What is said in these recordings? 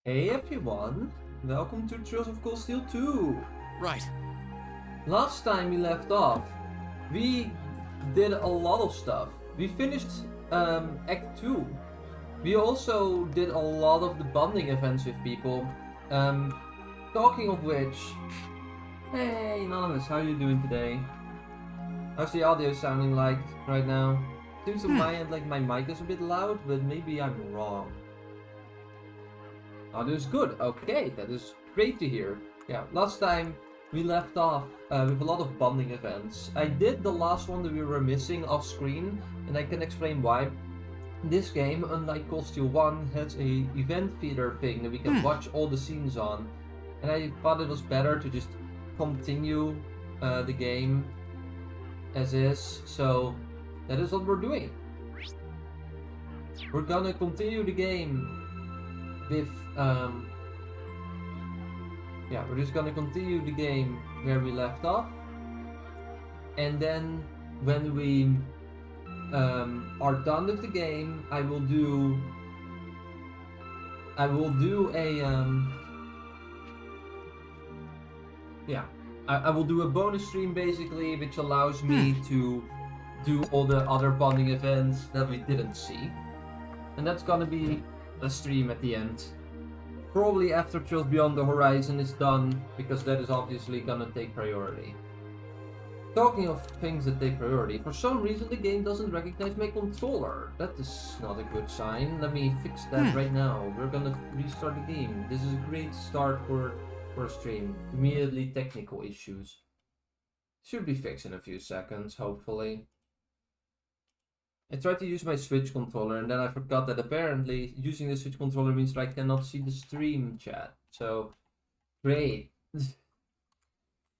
Hey everyone, welcome to Trails of Coldsteel 2. Right. Last time we left off, we did a lot of stuff. We finished Act 2. We also did a lot of the bonding events with people. Talking of which, hey Anonymous, how are you doing today? How's the audio sounding like right now? Seems on my end like my mic is a bit loud, but maybe I'm wrong. Audio is good. Okay, that is great to hear. Yeah, last time we left off with a lot of bonding events. I did the last one that we were missing off screen, and I can explain why. This game, unlike Coldsteel 1, has a event feeder thing that we can watch all the scenes on, and I thought it was better to just continue the game as is, so that is what we're doing. We're gonna continue the game with we're just gonna continue the game where we left off, and then when we are done with the game, I will do a I will do a bonus stream basically, which allows me to do all the other bonding events that we didn't see, and that's gonna be a stream at the end. Probably after Trails Beyond the Horizon is done, because that is obviously gonna take priority. Talking of things that take priority, for some reason the game doesn't recognize my controller. That is not a good sign. Let me fix that right now. We're gonna restart the game. This is a great start for a stream. Immediately technical issues. Should be fixed in a few seconds, hopefully. I tried to use my Switch controller and then I forgot that apparently using the Switch controller means that I cannot see the stream chat. So, great.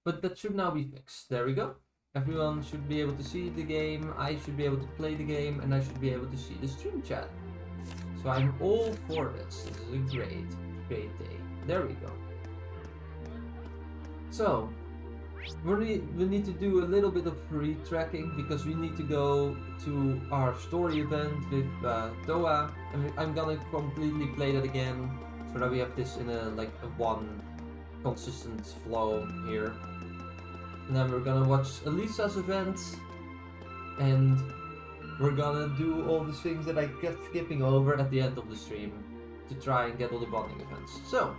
But that should now be fixed. There we go. Everyone should be able to see the game, I should be able to play the game, and I should be able to see the stream chat. So I'm all for this. This is a great, great day. There we go. So, we need to do a little bit of retracking because we need to go to our story event with Toa, and I'm gonna completely play that again so that we have this in a one consistent flow here. And then we're gonna watch Elisa's event, and we're gonna do all the things that I kept skipping over at the end of the stream to try and get all the bonding events. So,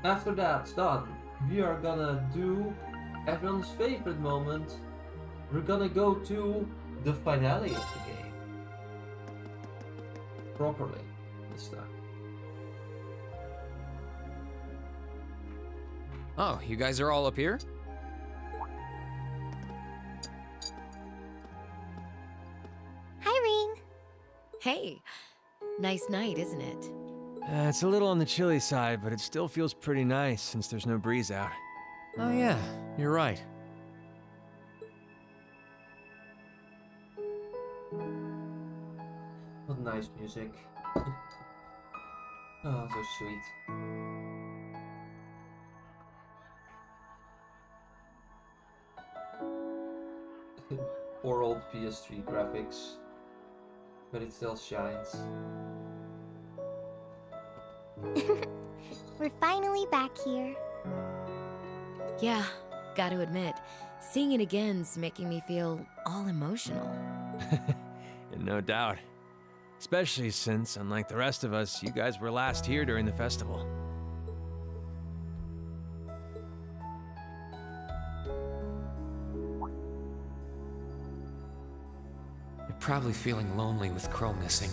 after that's done, we are gonna do everyone's favorite moment. We're gonna go to the finale of the game. Properly, this time. Oh, you guys are all up here? Hi, Ring. Hey, nice night, isn't it? It's a little on the chilly side, but it still feels pretty nice since there's no breeze out. Oh yeah, you're right. What nice music. Oh, so sweet. Poor old PS3 graphics, but it still shines. We're finally back here. Yeah, gotta admit, seeing it again's making me feel all emotional. No doubt. Especially since, unlike the rest of us, you guys were last here during the festival. You're probably feeling lonely with Crow missing.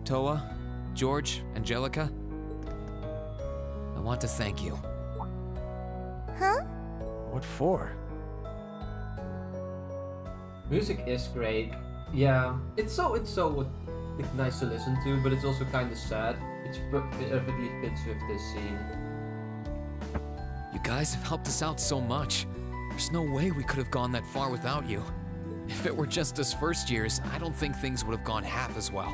Toa, George, Angelica, I want to thank you. Huh? What for? Music is great. Yeah, it's so nice to listen to, but it's also kind of sad. It perfectly fits with this scene. You guys have helped us out so much. There's no way we could have gone that far without you. If it were just us first years, I don't think things would have gone half as well.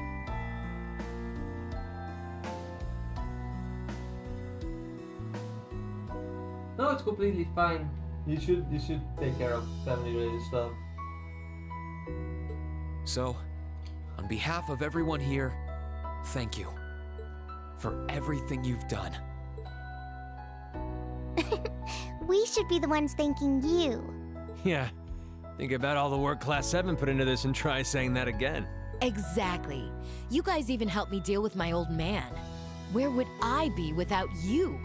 No, it's completely fine. You should take care of family-related stuff. So, on behalf of everyone here, thank you for everything you've done. We should be the ones thanking you. Yeah. Think about all the work Class 7 put into this and try saying that again. Exactly. You guys even helped me deal with my old man. Where would I be without you?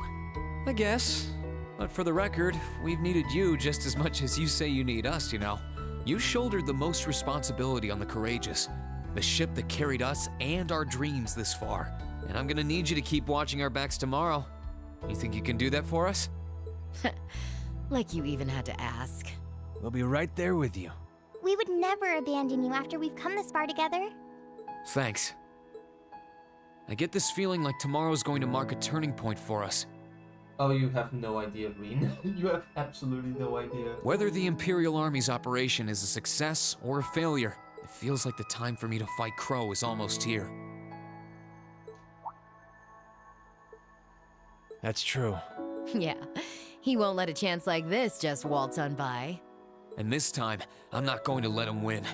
I guess. But for the record, we've needed you just as much as you say you need us, you know. You shouldered the most responsibility on the Courageous, the ship that carried us and our dreams this far. And I'm gonna need you to keep watching our backs tomorrow. You think you can do that for us? Like you even had to ask. We'll be right there with you. We would never abandon you after we've come this far together. Thanks. I get this feeling like tomorrow's going to mark a turning point for us. Oh, you have no idea, Reen. You have absolutely no idea. Whether the Imperial Army's operation is a success or a failure, it feels like the time for me to fight Crow is almost here. That's true. Yeah, he won't let a chance like this just waltz on by. And this time, I'm not going to let him win.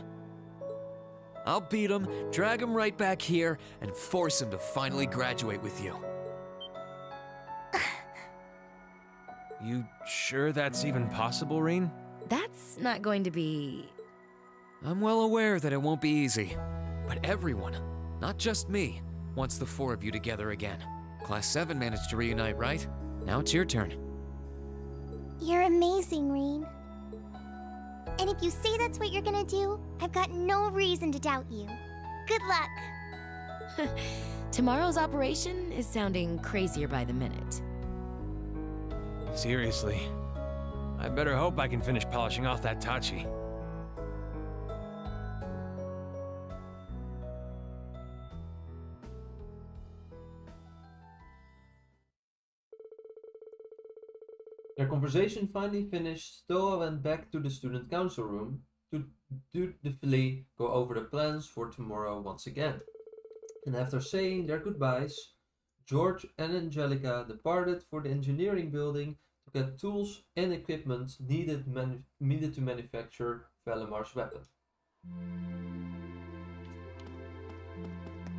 I'll beat him, drag him right back here, and force him to finally graduate with you. You sure that's even possible, Reen? That's not going to be... I'm well aware that it won't be easy, but everyone, not just me, wants the four of you together again. Class 7 managed to reunite, right? Now it's your turn. You're amazing, Reen. And if you say that's what you're gonna do, I've got no reason to doubt you. Good luck. Tomorrow's operation is sounding crazier by the minute. Seriously. I better hope I can finish polishing off that Tachi. Their conversation finally finished, Stoa went back to the student council room to dutifully go over the plans for tomorrow once again. And after saying their goodbyes, George and Angelica departed for the engineering building to get tools and equipment needed to manufacture Valimar's weapon.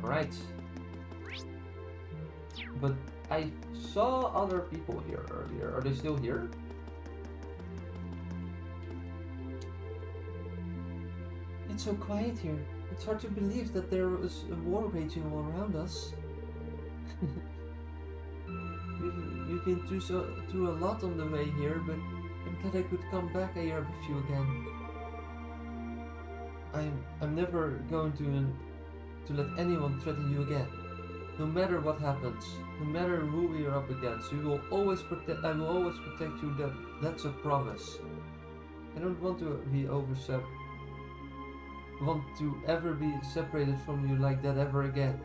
Alright. But I saw other people here earlier. Are they still here? It's so quiet here. It's hard to believe that there was a war raging all around us. We've been through a lot on the way here, but I'm glad I could come back here with you again. I'm never going to let anyone threaten you again. No matter what happens, no matter who we are up against, I will always protect you. That's a promise. I don't want to ever be separated from you like that ever again.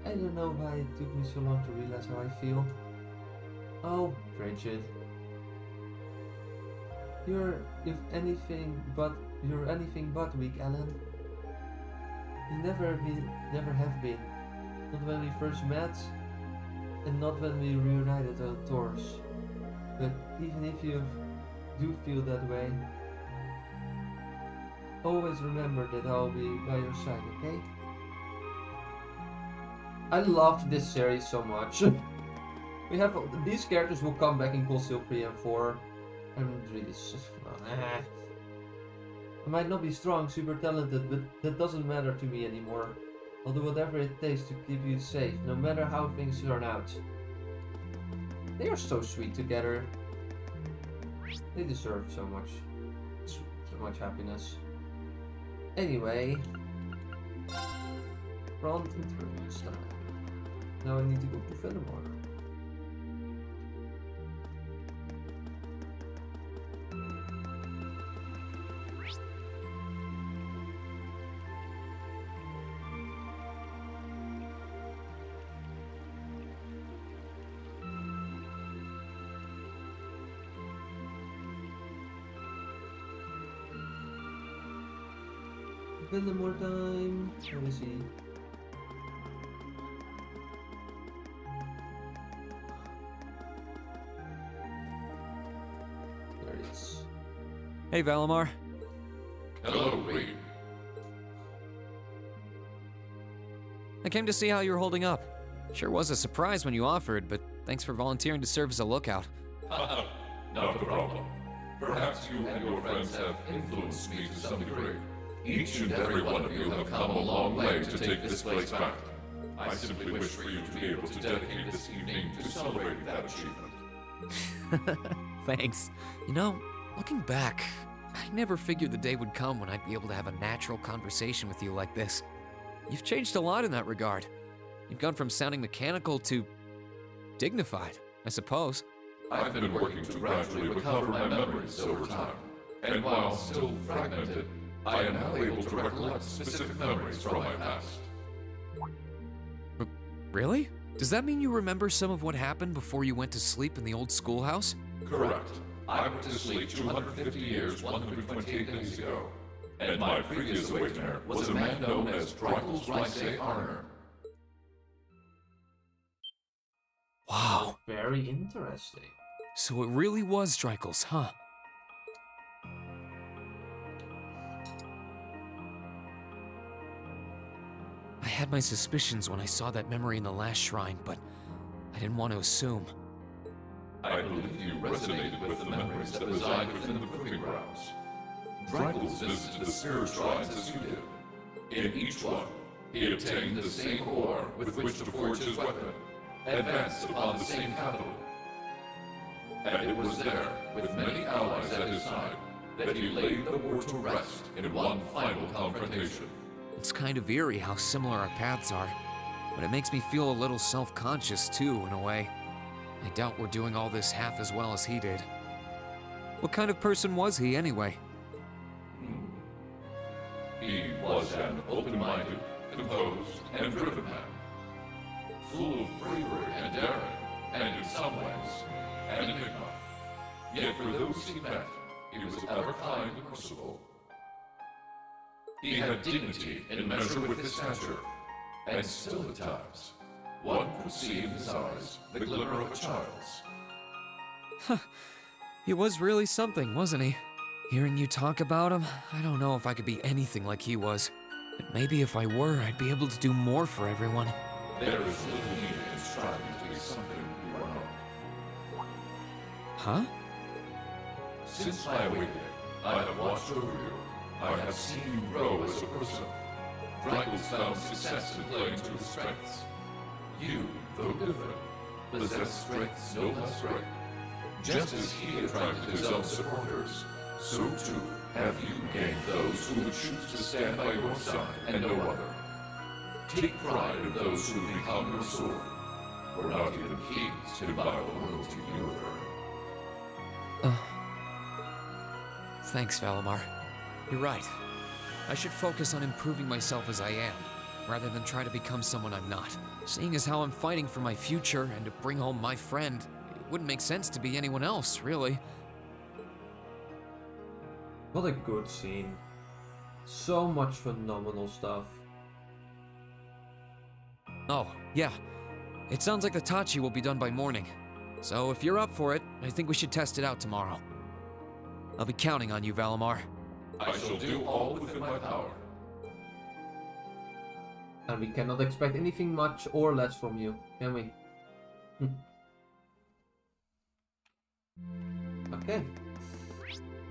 I don't know why it took me so long to realize how I feel. Oh, Bridget. You're anything but weak, Alan. You never have been. Not when we first met, and not when we reunited on tours. But even if you do feel that way, always remember that I'll be by your side, okay? I loved this series so much. We have these characters will come back in coldsteel 3 and 4. I'm really I might not be strong, super talented, but that doesn't matter to me anymore. I'll do whatever it takes to keep you safe, no matter how things turn out. They are so sweet together. They deserve so much happiness. Anyway, front and style. Now I need to go to Valimark. More time. Let me see. There it is. Hey, Valimar. Hello, Reed. I came to see how you were holding up. Sure was a surprise when you offered, but thanks for volunteering to serve as a lookout. Not a problem. Perhaps you and your friends have influenced me to some degree. Each and every one of you have come a long way to take this place back. I simply wish for you to be able to dedicate this evening to celebrating that achievement. Thanks. You know, looking back, I never figured the day would come when I'd be able to have a natural conversation with you like this. You've changed a lot in that regard. You've gone from sounding mechanical to dignified, I suppose. I've been working to gradually recover my memories over time, and while still fragmented, I am now able to recollect specific memories from my past. Really? Does that mean you remember some of what happened before you went to sleep in the old schoolhouse? Correct. I went to sleep 250 years, 128 days ago, and my previous awakener was a man known as Trails Through Daybreak. Wow. Very interesting. So it really was Drykles, huh? I had my suspicions when I saw that memory in the last shrine, but I didn't want to assume. I believe you resonated with the memories that reside within the proving grounds. Drykles visited the spirit shrines as you did. In each one, he obtained the same ore with which to forge his weapon, advanced upon the same capital. And it was there, with many allies at his side, that he laid the war to rest in one final confrontation. It's kind of eerie how similar our paths are, but it makes me feel a little self-conscious too, in a way. I doubt we're doing all this half as well as he did. What kind of person was he, anyway? He was an open-minded, composed, and driven man, full of bravery and daring, and in some ways, an enigma. Yet for those he met, he was ever kind and merciful. He had dignity in measure with his stature, and still at times, one could see in his eyes the glimmer of a child's. He was really something, wasn't he? Hearing you talk about him, I don't know if I could be anything like he was. But maybe if I were, I'd be able to do more for everyone. There is little need in striving to be something you are not. Huh? Since my awakening, I have watched over you. I have seen you grow as a person. Drykles found success in playing to his strengths. You, though different, possess strengths no less great. Just as he attracted his own supporters, so too have you gained those who would choose to stand by your side and no other. Take pride in those who become your sword, for not even kings can buy the loyalty you have earned. Thanks, Valimar. You're right. I should focus on improving myself as I am, rather than try to become someone I'm not. Seeing as how I'm fighting for my future and to bring home my friend, it wouldn't make sense to be anyone else, really. What a good scene. So much phenomenal stuff. Oh, yeah. It sounds like the Tachi will be done by morning. So if you're up for it, I think we should test it out tomorrow. I'll be counting on you, Valimar. I shall do all within my power. And we cannot expect anything much or less from you, can we? Okay.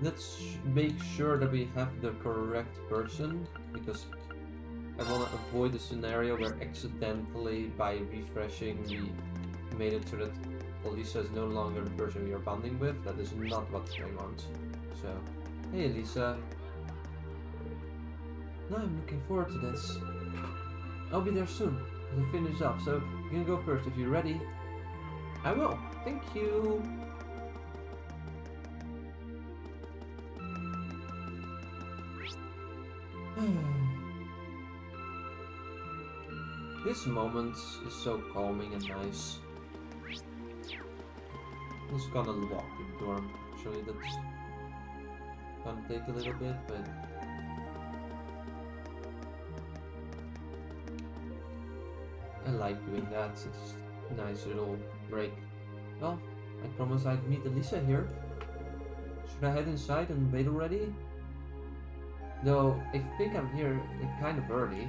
Let's make sure that we have the correct person, because I want to avoid a scenario where accidentally, by refreshing, we made it so that Elisa is no longer the person we are bonding with. That is not what I want. So, hey Elisa. No, I'm looking forward to this. I'll be there soon, as I finish up, so you can go first if you're ready. I will. Thank you. This moment is so calming and nice. I'm just gonna lock the door. Actually, that's gonna take a little bit, but I like doing that. It's a nice little break. Well, I promise I'd meet Elisa here. Should I head inside and wait already? Though, I think I'm here kind of early.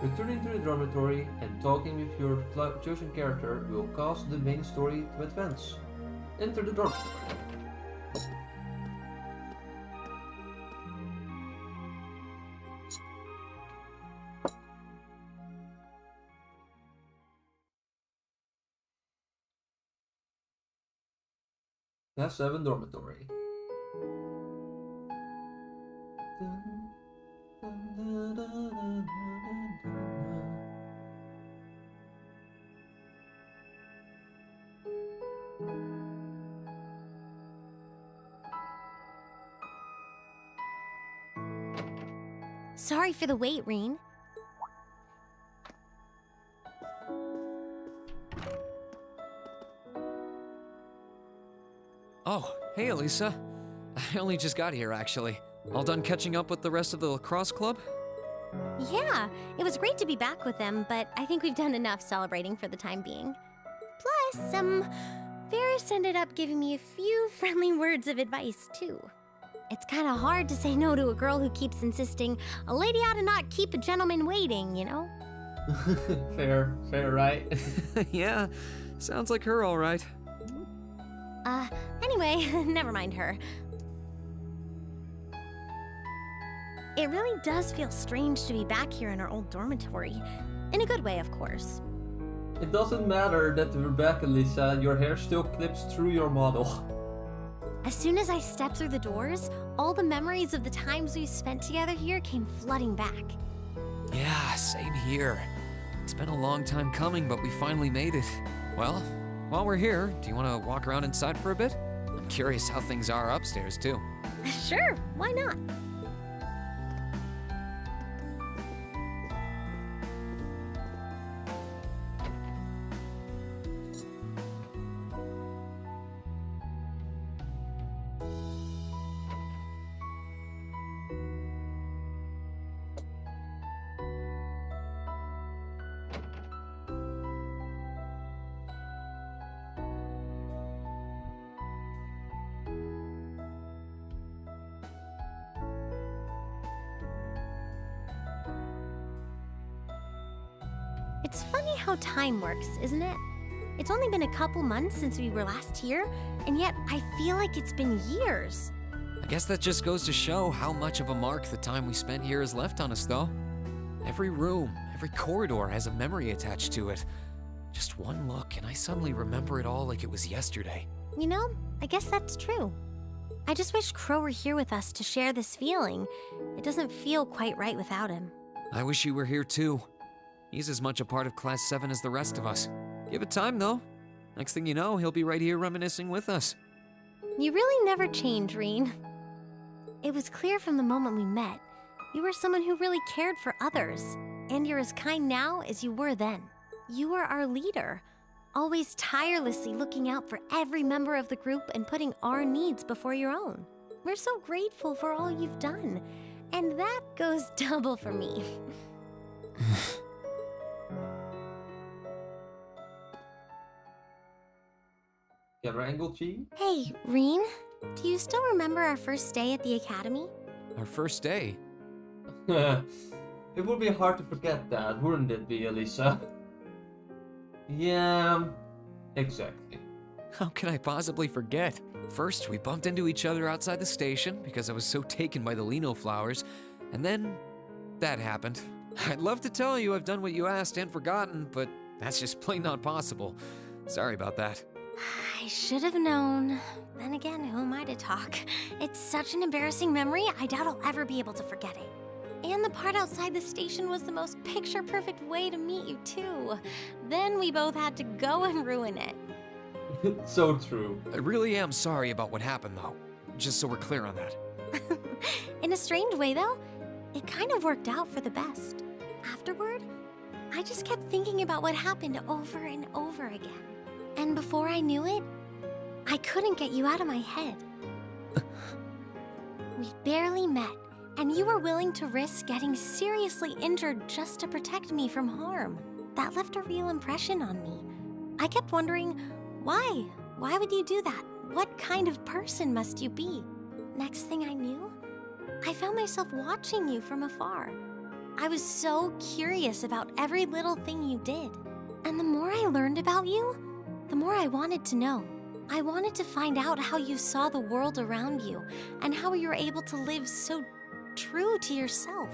Returning to the dormitory and talking with your chosen character will cause the main story to advance. Enter the dormitory. Class 7 dormitory. Sorry for the wait, Reen. Oh, hey, Elisa. I only just got here, actually. All done catching up with the rest of the lacrosse club? Yeah, it was great to be back with them, but I think we've done enough celebrating for the time being. Plus, Varys ended up giving me a few friendly words of advice, too. It's kind of hard to say no to a girl who keeps insisting a lady ought to not keep a gentleman waiting, you know? Fair, right? Yeah, sounds like her all right. Anyway, never mind her. It really does feel strange to be back here in our old dormitory. In a good way, of course. It doesn't matter that we're back, Elisa. Your hair still clips through your model. As soon as I stepped through the doors, all the memories of the times we spent together here came flooding back. Yeah, same here. It's been a long time coming, but we finally made it. Well, while we're here, do you want to walk around inside for a bit? I'm curious how things are upstairs, too. Sure, why not? It's funny how time works, isn't it? It's only been a couple months since we were last here, and yet I feel like it's been years. I guess that just goes to show how much of a mark the time we spent here has left on us, though. Every room, every corridor has a memory attached to it. Just one look, and I suddenly remember it all like it was yesterday. You know, I guess that's true. I just wish Crow were here with us to share this feeling. It doesn't feel quite right without him. I wish you were here, too. He's as much a part of Class 7 as the rest of us. Give it time, though. Next thing you know, he'll be right here reminiscing with us. You really never change, Reen. It was clear from the moment we met, you were someone who really cared for others, and you're as kind now as you were then. You were our leader, always tirelessly looking out for every member of the group and putting our needs before your own. We're so grateful for all you've done, and that goes double for me. Camera angle, G? Hey, Reen, do you still remember our first day at the academy? Our first day? It would be hard to forget that, wouldn't it be, Elisa? Yeah, exactly. How can I possibly forget? First, we bumped into each other outside the station because I was so taken by the lino flowers, and then that happened. I'd love to tell you I've done what you asked and forgotten, but that's just plain not possible. Sorry about that. I should have known. Then again, who am I to talk? It's such an embarrassing memory, I doubt I'll ever be able to forget it. And the part outside the station was the most picture-perfect way to meet you, too. Then we both had to go and ruin it. So true. I really am sorry about what happened, though. Just so we're clear on that. In a strange way, though, it kind of worked out for the best. Afterward, I just kept thinking about what happened over and over again. And before I knew it, I couldn't get you out of my head. We barely met, and you were willing to risk getting seriously injured just to protect me from harm. That left a real impression on me. I kept wondering, why? Why would you do that? What kind of person must you be? Next thing I knew, I found myself watching you from afar. I was so curious about every little thing you did. And the more I learned about you, the more I wanted to know. I wanted to find out how you saw the world around you and how you were able to live so true to yourself.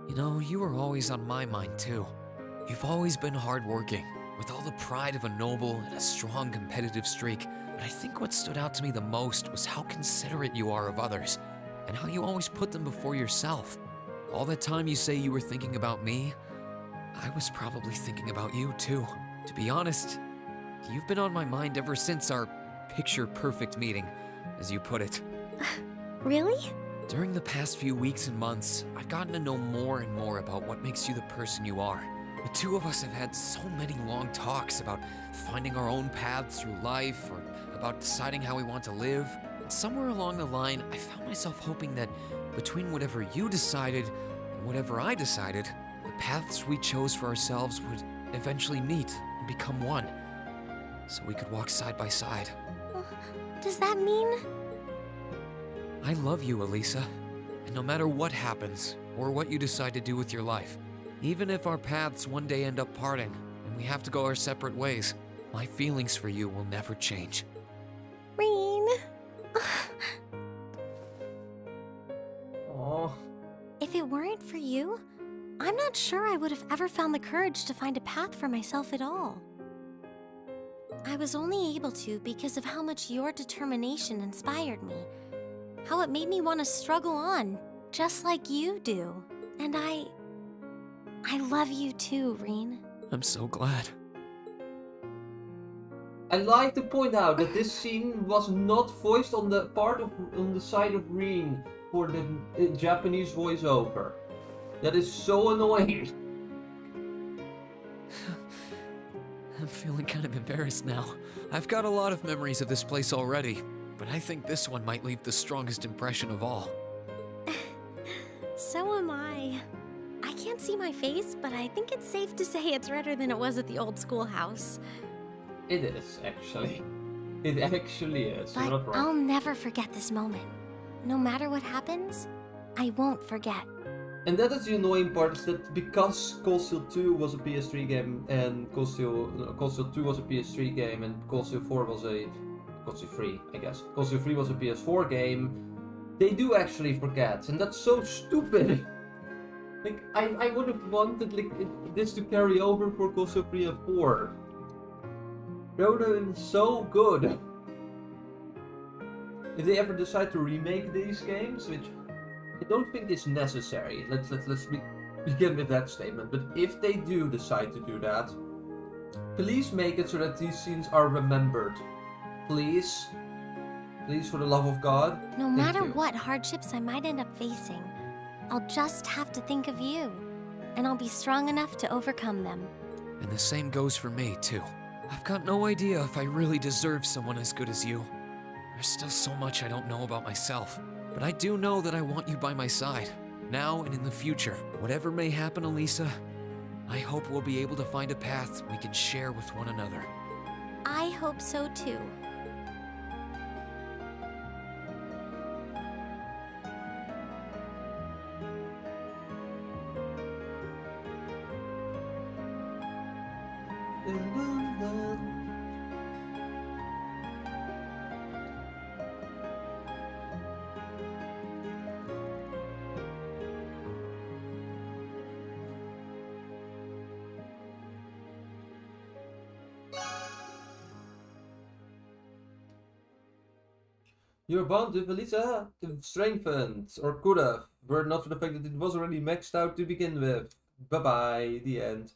You know, you were always on my mind too. You've always been hardworking, with all the pride of a noble and a strong competitive streak. But I think what stood out to me the most was how considerate you are of others, and how you always put them before yourself. All that time you say you were thinking about me, I was probably thinking about you too. To be honest, you've been on my mind ever since our picture-perfect meeting, as you put it. Really? During the past few weeks and months, I've gotten to know more and more about what makes you the person you are. The two of us have had so many long talks about finding our own paths through life, or about deciding how we want to live. And somewhere along the line, I found myself hoping that between whatever you decided and whatever I decided, the paths we chose for ourselves would eventually meet and become one, so we could walk side by side. Does that mean? I love you, Elisa, and no matter what happens, or what you decide to do with your life, even if our paths one day end up parting, and we have to go our separate ways, my feelings for you will never change. Reen. Oh, If it weren't for you, I'm not sure I would have ever found the courage to find a path for myself at all. I was only able to because of how much your determination inspired me. How it made me want to struggle on, just like you do. And I love you too, Reen. I'm so glad. I'd like to point out that this scene was not voiced on the side of Reen for the Japanese voiceover. That is so annoying. I'm feeling kind of embarrassed now. I've got a lot of memories of this place already, but I think this one might leave the strongest impression of all. So am I. I can't see my face, but I think it's safe to say it's redder than it was at the old schoolhouse. It is, actually. It actually is. You're But not wrong. I'll never forget this moment. No matter what happens, I won't forget. And that is the annoying part, is that because Coldsteel 2 was a PS3 game and Coldsteel 2 was a PS3 game and Coldsteel 4 was a Coldsteel 3, I guess. Coldsteel 3 was a PS4 game. They do actually forget, and that's so stupid. Like I would have wanted this to carry over for Coldsteel 3 and 4. That would have been so good. If they ever decide to remake these games, which I don't think is necessary. Let's begin with that statement. But if they do decide to do that, please make it so that these scenes are remembered. Please. Please, for the love of God. No Thank matter you. what hardships I might end up facing, I'll just have to think of you, and I'll be strong enough to overcome them. And the same goes for me, too. I've got no idea if I really deserve someone as good as you. There's still so much I don't know about myself. But I do know that I want you by my side, now and in the future. Whatever may happen, Elisa, I hope we'll be able to find a path we can share with one another. I hope so too. Your bond with Elisa strengthened, or could have, were it not for the fact that it was already maxed out to begin with. Bye bye, the end.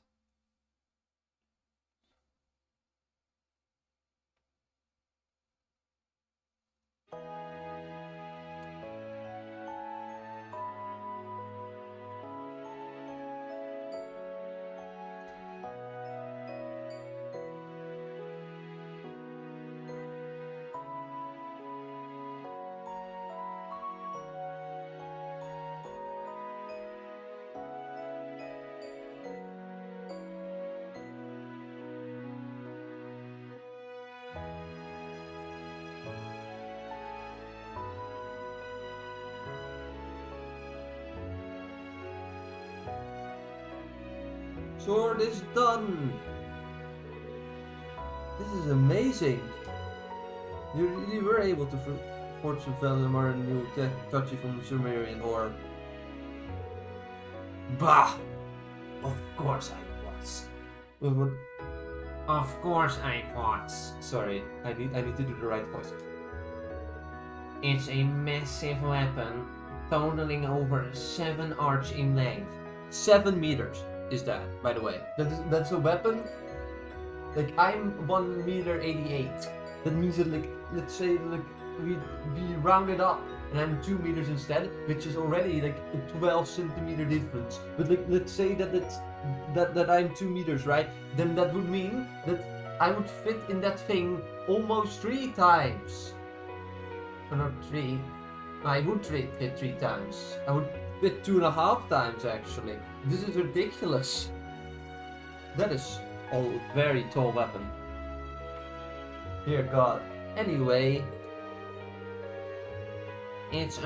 sword is done! This is amazing! You really were able to forge a Valimar and new Tachi from the Sumerian ore. Bah! Of course I was. Of course I was. Sorry, I need to do the right voice. It's a massive weapon, totaling over 7 arch in length. 7 meters is that, by the way. That's a weapon. Like, I'm 1 meter 88. That means that, like, let's say, like, we round it up and I'm 2 meters instead, which is already like a 12 centimeter difference. But like, let's say that I'm 2 meters, right? Then that would mean that I would fit in that thing almost 3 times. Or not 3. I would fit 3 times. I would fit 2.5 times actually. This is ridiculous. That is a very tall weapon. Dear God. Anyway. Its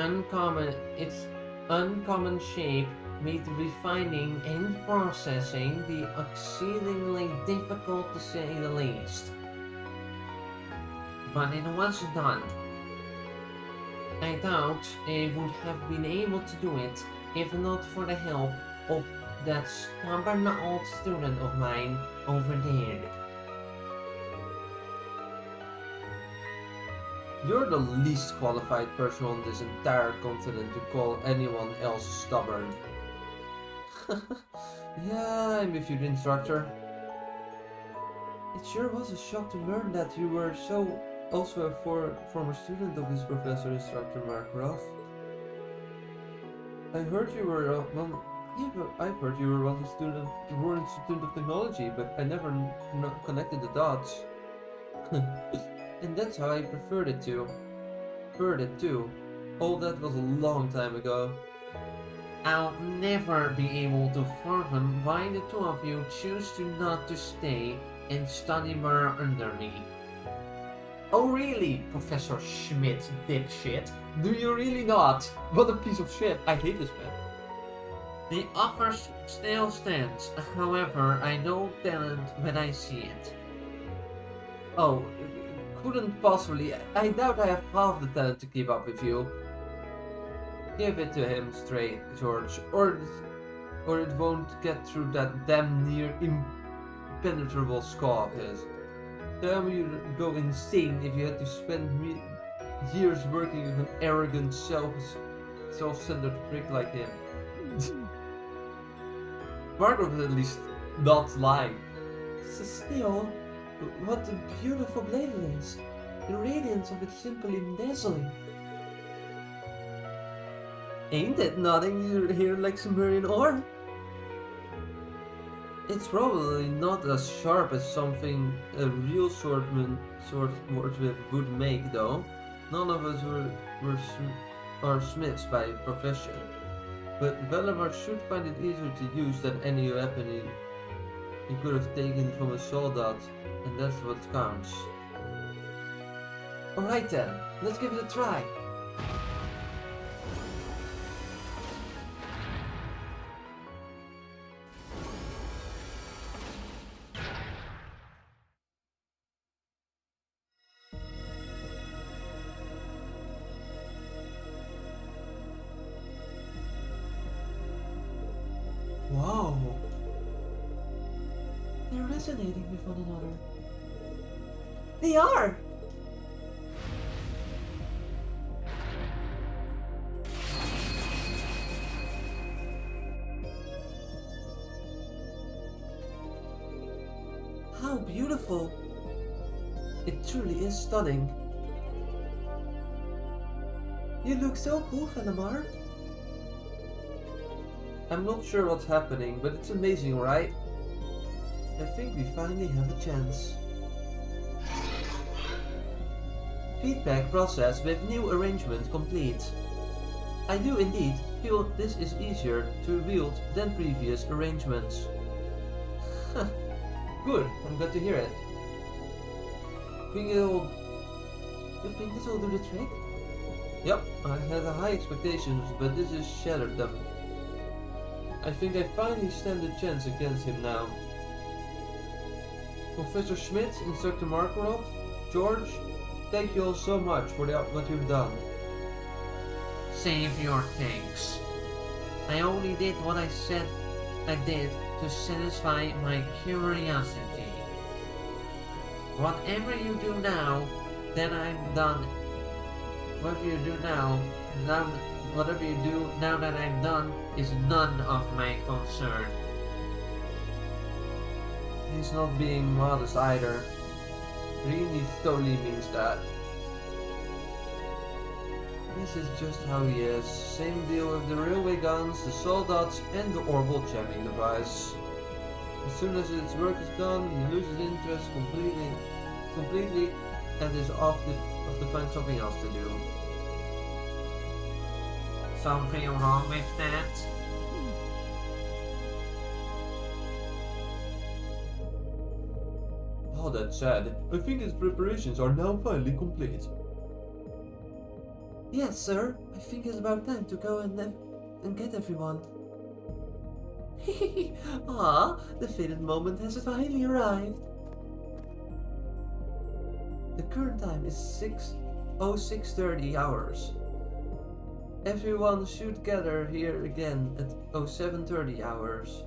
uncommon shape made refining and processing be exceedingly difficult to say the least. But it was done. I doubt I would have been able to do it if not for the help of that stubborn old student of mine over there. You're the least qualified person on this entire continent to call anyone else stubborn. Yeah, I'm with you, instructor. It sure was a shock to learn that you were also a former student of this professor, Instructor Markov. I heard you were I've heard you were a student of technology, but I never connected the dots. And that's how I preferred it too. Oh, that was a long time ago. I'll never be able to fathom why the two of you choose not to stay and study more under me. Oh really, Professor Schmidt, dipshit? Do you really not? What a piece of shit. I hate this man. The offer still stands. However, I know talent when I see it. Oh, couldn't possibly. I doubt I have half the talent to keep up with you. Give it to him straight, George, or it won't get through that damn near impenetrable skull of his. Tell me you'd go insane if you had to spend years working with an arrogant, self-centered prick like him. Margaret was at least not lying. Still, what a beautiful blade it is. The radiance of it simply dazzling. Ain't it nothing you hear like Sumerian ore? It's probably not as sharp as something a real swordsmith would make, though. None of us are smiths by profession. But Valimar should find it easier to use than any weapon he could have taken from a soldat, and that's what counts. Alright then, let's give it a try. Wow. They're resonating with one another. They are! How beautiful! It truly is stunning. You look so cool, Valimar. I'm not sure what's happening, but it's amazing, right? I think we finally have a chance. Feedback process with new arrangement complete. I do indeed feel this is easier to wield than previous arrangements. Good, I'm glad to hear it. You think this will do the trick? Yep, I had high expectations, but this has shattered them. I think I finally stand a chance against him now. Professor Schmidt, Instructor Markarov, George, thank you all so much for what you've done. Save your thanks. I only did what I said I did to satisfy my curiosity. Whatever you do now that I'm done, whatever you do now that I'm done is none of my concern. He's not being modest either. Really totally means that. This is just how he is. Same deal with the railway guns, the soldats, and the orbital jamming device. As soon as its work is done, he loses interest completely, and is off to find something else to do. Something wrong with that? All that said, I think his preparations are now finally complete. Yes, sir. I think it's about time to go and get everyone. Ah, the fated moment has finally arrived. The current time is 6:30 hours. Everyone should gather here again at 07:30 hours.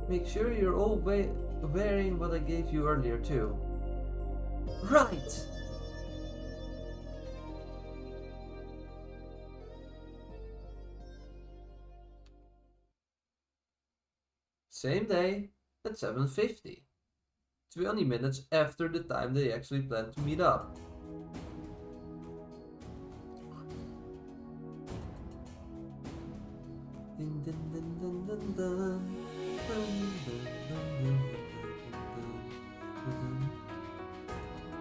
Make sure you're all wearing what I gave you earlier too. Right! Same day at 7:50. 20 minutes after the time they actually planned to meet up. Dun, dun, dun, dun, dun, dun. Dun, dun, dun, dun, dun.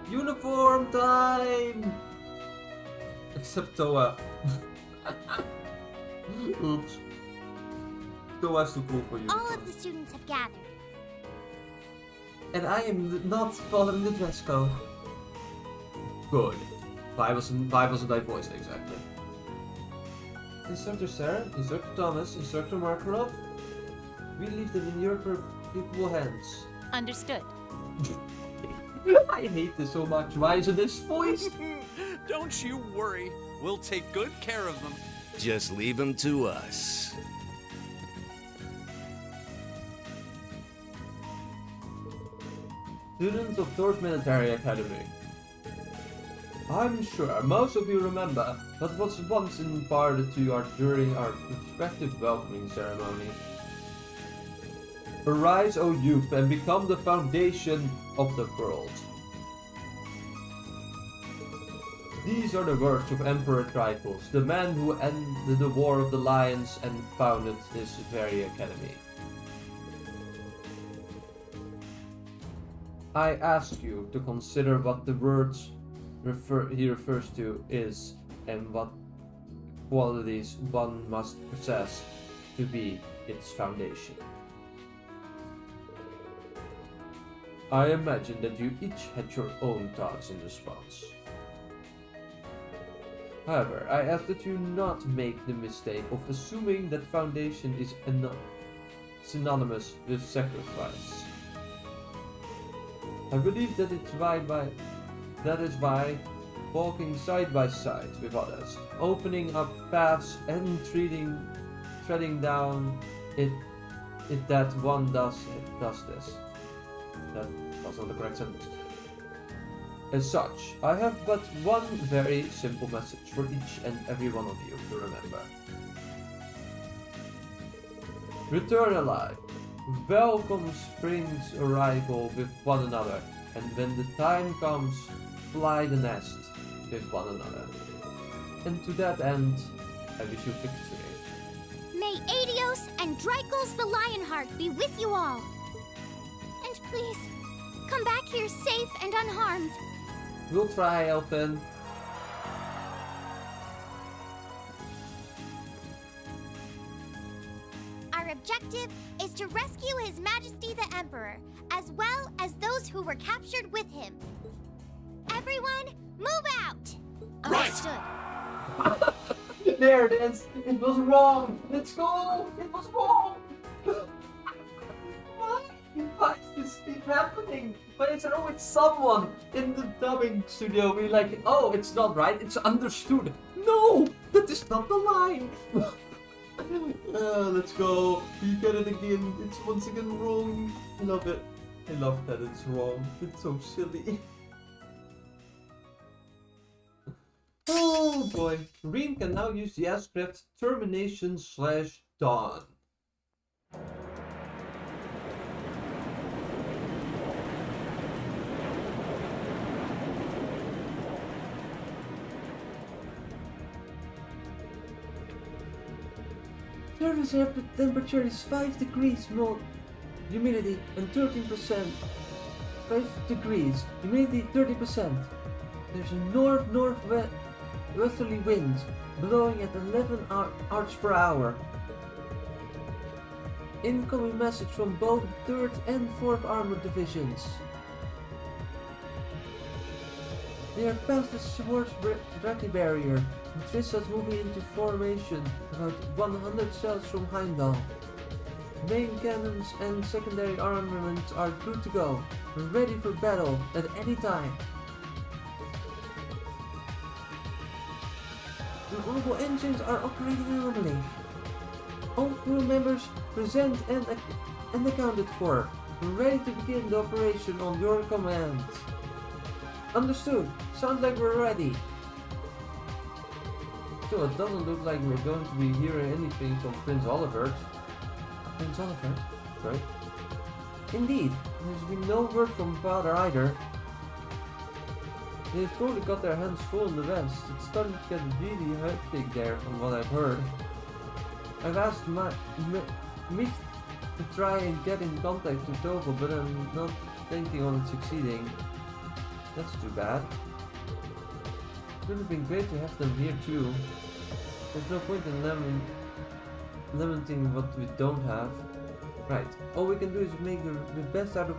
Uniform time! Except Toa. Oops. Toa's too cool for you. All of the students have gathered. And I am not following the dress code. Good. Why wasn't I voiced exactly? Instructor Sarah, Instructor Thomas, Instructor Markarov, we leave them in your capable hands. Understood. I hate this so much. Why is it this voice? Don't you worry. We'll take good care of them. Just leave them to us. Students of Thor's Military Academy. I'm sure most of you remember what was once imparted to you during our respective welcoming ceremony. Arise, O youth, and become the foundation of the world. These are the words of Emperor Tricles, the man who ended the War of the Lions and founded this very academy. I ask you to consider what the words he refers to is and what qualities one must possess to be its foundation. I imagine that you each had your own thoughts in response. However, I ask that you not make the mistake of assuming that foundation is synonymous with sacrifice. I believe that is why walking side by side with others, opening up paths and treading down it that one does this. That was not the correct sentence. As such, I have but one very simple message for each and every one of you to remember. Return alive. Welcome spring's arrival with one another, and when the time comes, fly the nest with one another. And to that end, I wish you victory. May Adios and Drykles the Lionheart be with you all. And please, come back here safe and unharmed. We'll try, Elfin. Our objective is to rescue His Majesty the Emperor, as well as those who were captured with him. Everyone, move out! Right. Understood. There it is. It was wrong. Let's go. It was wrong. Why does this keep happening? But it's always someone in the dubbing studio be like, oh, it's not right. It's understood. No, that is not the line. Let's go. We get it again. It's once again wrong. I love it. I love that it's wrong. It's so silly. Oh boy. Reen can now use the Ascraft Termination/Dawn. Surface air temperature is 5 degrees, humidity and 13%. 5 degrees, humidity 30%. There's a north-northwesterly wind blowing at 11 arcs per hour. Incoming message from both 3rd and 4th Armored Divisions. They are past the Schwartz Brachy barrier. And Trista's moving into formation about 100 cells from Heimdall. Main cannons and secondary armaments are good to go, ready for battle at any time. The orbital engines are operating normally. All crew members present and accounted for, ready to begin the operation on your command. Understood. Sounds like we're ready. So it doesn't look like we're going to be hearing anything from Prince Olivert. Prince Olivert? Right? Indeed, there's been no word from Father either. They've probably got their hands full in the west. It's starting to get really hectic there from what I've heard. I've asked Mich to try and get in contact with Togo, but I'm not thinking on it succeeding. That's too bad. It would have been great to have them here too. There's no point in lamenting what we don't have. Right, all we can do is make the best out of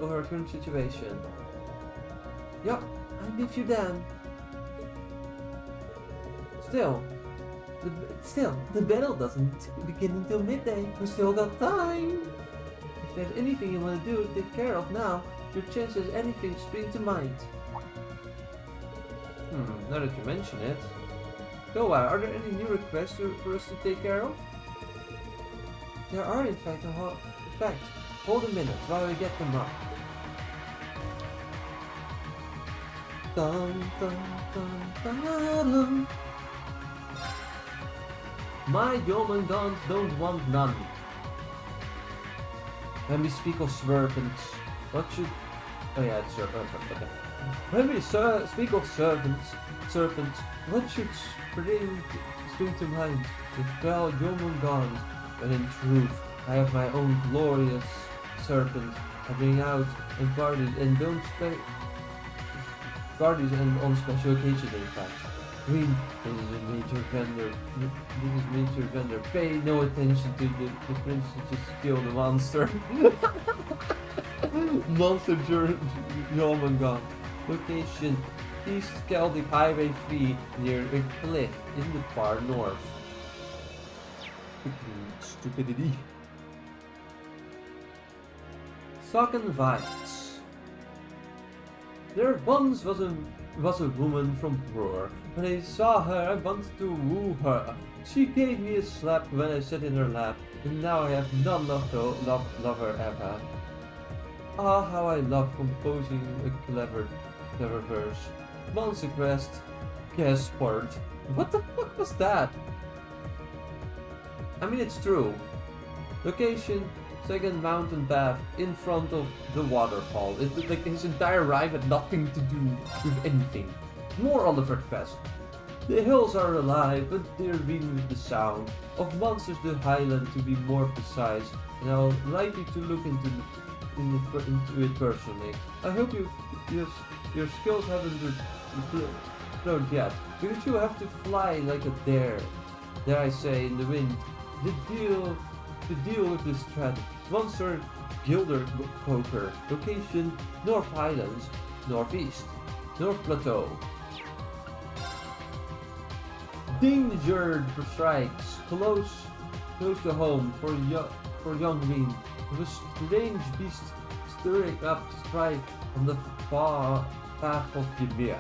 our current situation. Yup, I'm with you, Dan. Still, the battle doesn't begin until midday. We still got time. If there's anything you want to do, take care of now. Your chances anything spring to mind. Now that you mention it. Go, are there any new requests for us to take care of? There are in fact, hold a minute while I get them up. Dun, dun, dun, dun, dun. My Jomangans don't want none. When we speak of serpents, what should... Oh yeah, it's serpent, okay. When we speak of serpents, what should spring to mind? The fell Jomangans, but in truth, I have my own glorious serpent. I bring out and parties and don't parties and on special occasions in fact. Green, this is a major vendor. Pay no attention to the prince just kill the monster. Monster Jormungand. Location, East Celtic Highway 3 near a cliff in the far north. Stupidity. Socken Vines. There once was a woman from Roar. When I saw her, I wanted to woo her. She gave me a slap when I sat in her lap, and now I have none left to love her ever. Ah, how I love composing a clever verse. Monster Quest, guest part. What the fuck was that? I mean, it's true. Location, second mountain path in front of the waterfall. It's like his entire rhyme had nothing to do with anything. More Oliver Quest. The hills are alive, but they're ringing with the sound of monsters the highland to be more precise, and I would like you to look into it personally. I hope your skills haven't flown yet, because you have to fly like a dare I say, in the wind. To deal with this threat, monster Gilder Poker. Location, North Highlands, Northeast, North Plateau. Danger strikes close to home for young Green. With a strange beast stirring up strife on the far path of Ymir.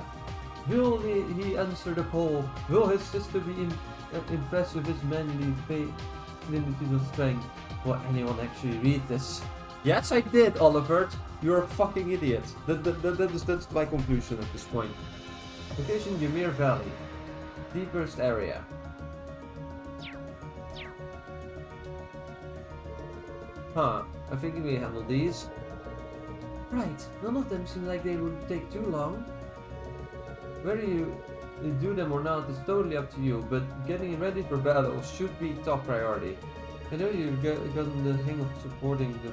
Will he answer the call? Will his sister be impressed with his manly faith and strength? Will anyone actually read this? Yes, I did, Oliver. You're a fucking idiot. That's my conclusion at this point. Location: Ymir Valley. Deepest area. Huh, I think we handle these. Right, none of them seem like they would take too long. Whether you do them or not is totally up to you, but getting ready for battle should be top priority. I know you've gotten the hang of supporting the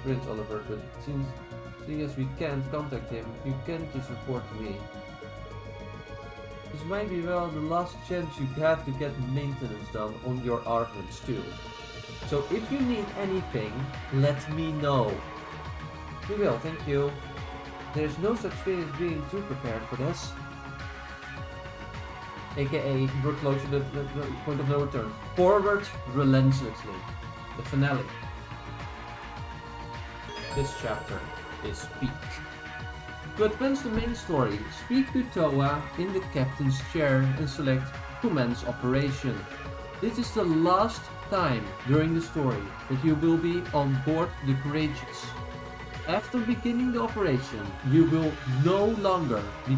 prince, Oliver, but seeing as we can't contact him, you can just report to me. This might be the last chance you have to get maintenance done on your armaments too. So if you need anything, let me know. We will, thank you. There's no such thing as being too prepared for this. AKA, we're close to the point of no return. Forward relentlessly. The finale. This chapter is peak. To advance the main story, speak to Toa in the captain's chair and select Commence Operation. This is the last time during the story that you will be on board the Courageous. After beginning the operation, it will no longer be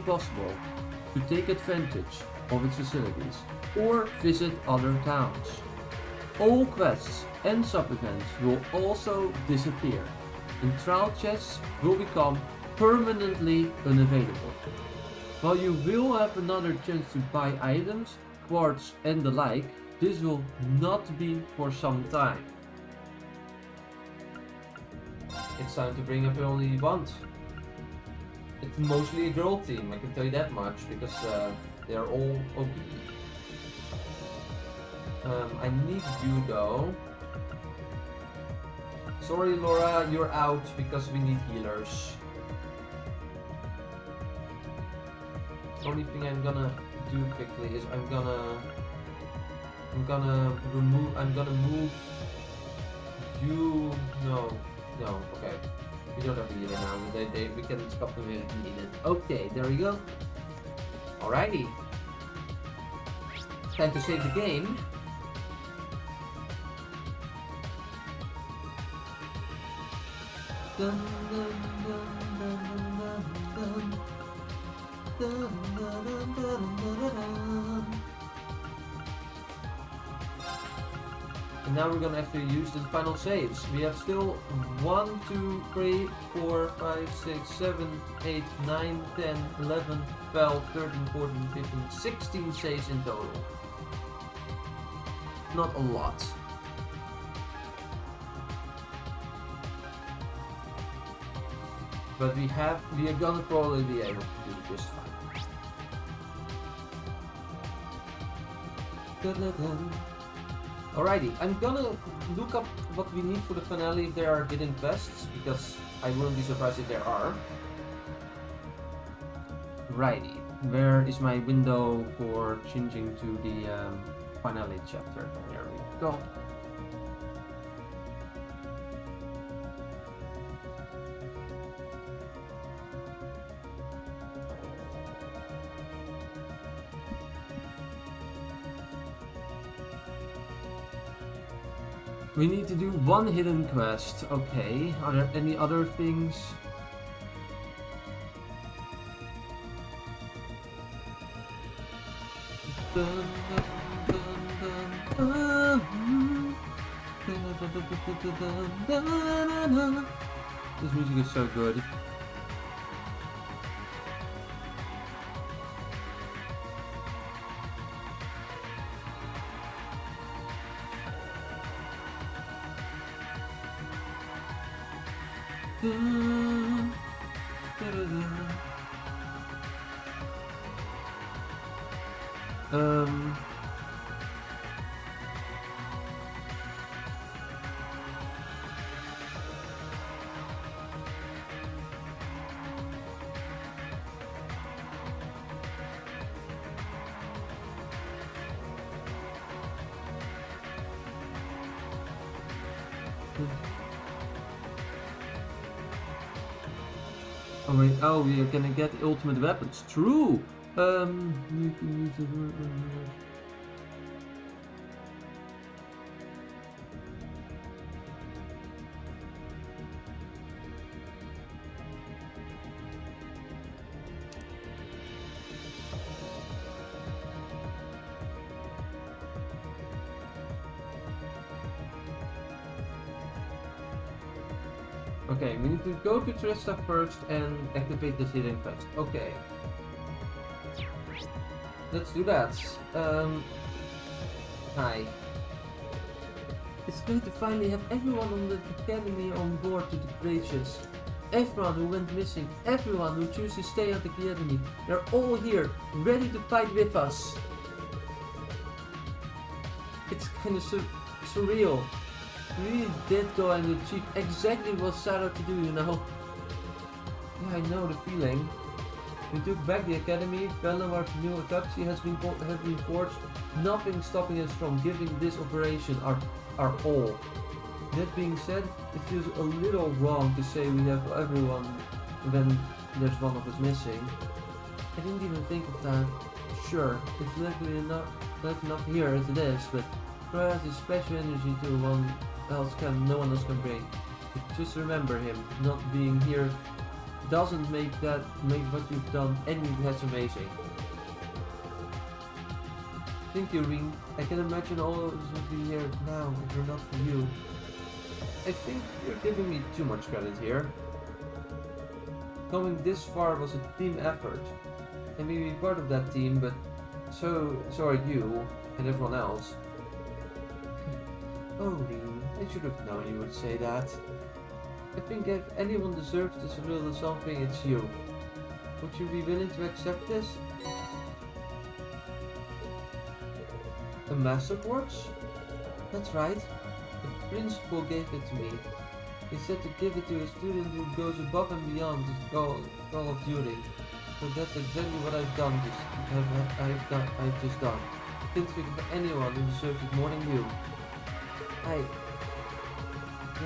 possible to take advantage of its facilities or visit other towns. All quests and sub-events will also disappear, and trial chests will become permanently unavailable. While you will have another chance to buy items, quartz and the like, this will not be for some time. It's time to bring up all you want. It's mostly a girl team, I can tell you that much, because they're all OP. I need you though. Sorry Laura, you're out because we need healers. Only thing I'm gonna do quickly is I'm gonna move you. No, okay. We don't have a healer now. We can stop them if needed. Okay, there we go. Alrighty. Time to save the game. Dun, dun, dun, dun, dun, dun, dun, dun, dun, dun, dun. And now we're gonna actually use the final saves. We have still 1, 2, 3, 4, 5, 6, 7, 8, 9, 10, 11, 12, 13, 14, 15, 16 saves in total. Not a lot. But we are gonna probably be able to do this fine. Dun, dun, dun. Alrighty, I'm gonna look up what we need for the finale if there are hidden quests, because I wouldn't be surprised if there are. Righty, where is my window for changing to the finale chapter? There we go. We need to do one hidden quest. Okay, are there any other things? This music is so good. Oh wait, oh, we are gonna get the ultimate weapons. True! Okay, we need to go to Trista first and activate this hidden quest. Okay. Let's do that. Hi. It's great to finally have everyone on the academy on board to the gracious. Everyone who went missing, everyone who chose to stay at the academy, they're all here, ready to fight with us. It's kind of surreal. We really did go and achieve exactly what Sarah to do, you know. Yeah, I know the feeling. We took back the academy, Bellomar's new autopsy has been forged, nothing stopping us from giving this operation our all. That being said, it feels a little wrong to say we have everyone when there's one of us missing. I didn't even think of that. Sure, it's likely enough here as it is, but Troy has a special energy to no one else can bring. But just remember him, not being here doesn't make what you've done any less amazing. Thank you, Ring. I can imagine all of us would be here now if it were not for you. I think you're giving me too much credit here. Going this far was a team effort. I may be part of that team, but so are you and everyone else. Oh, Ring, I should have known you would say that. I think if anyone deserves this little something, it's you. Would you be willing to accept this? A Master Quartz? That's right. The principal gave it to me. He said to give it to a student who goes above and beyond his call of duty. So that's exactly what I've done. I've just done. I can't think of anyone who deserves it more than you.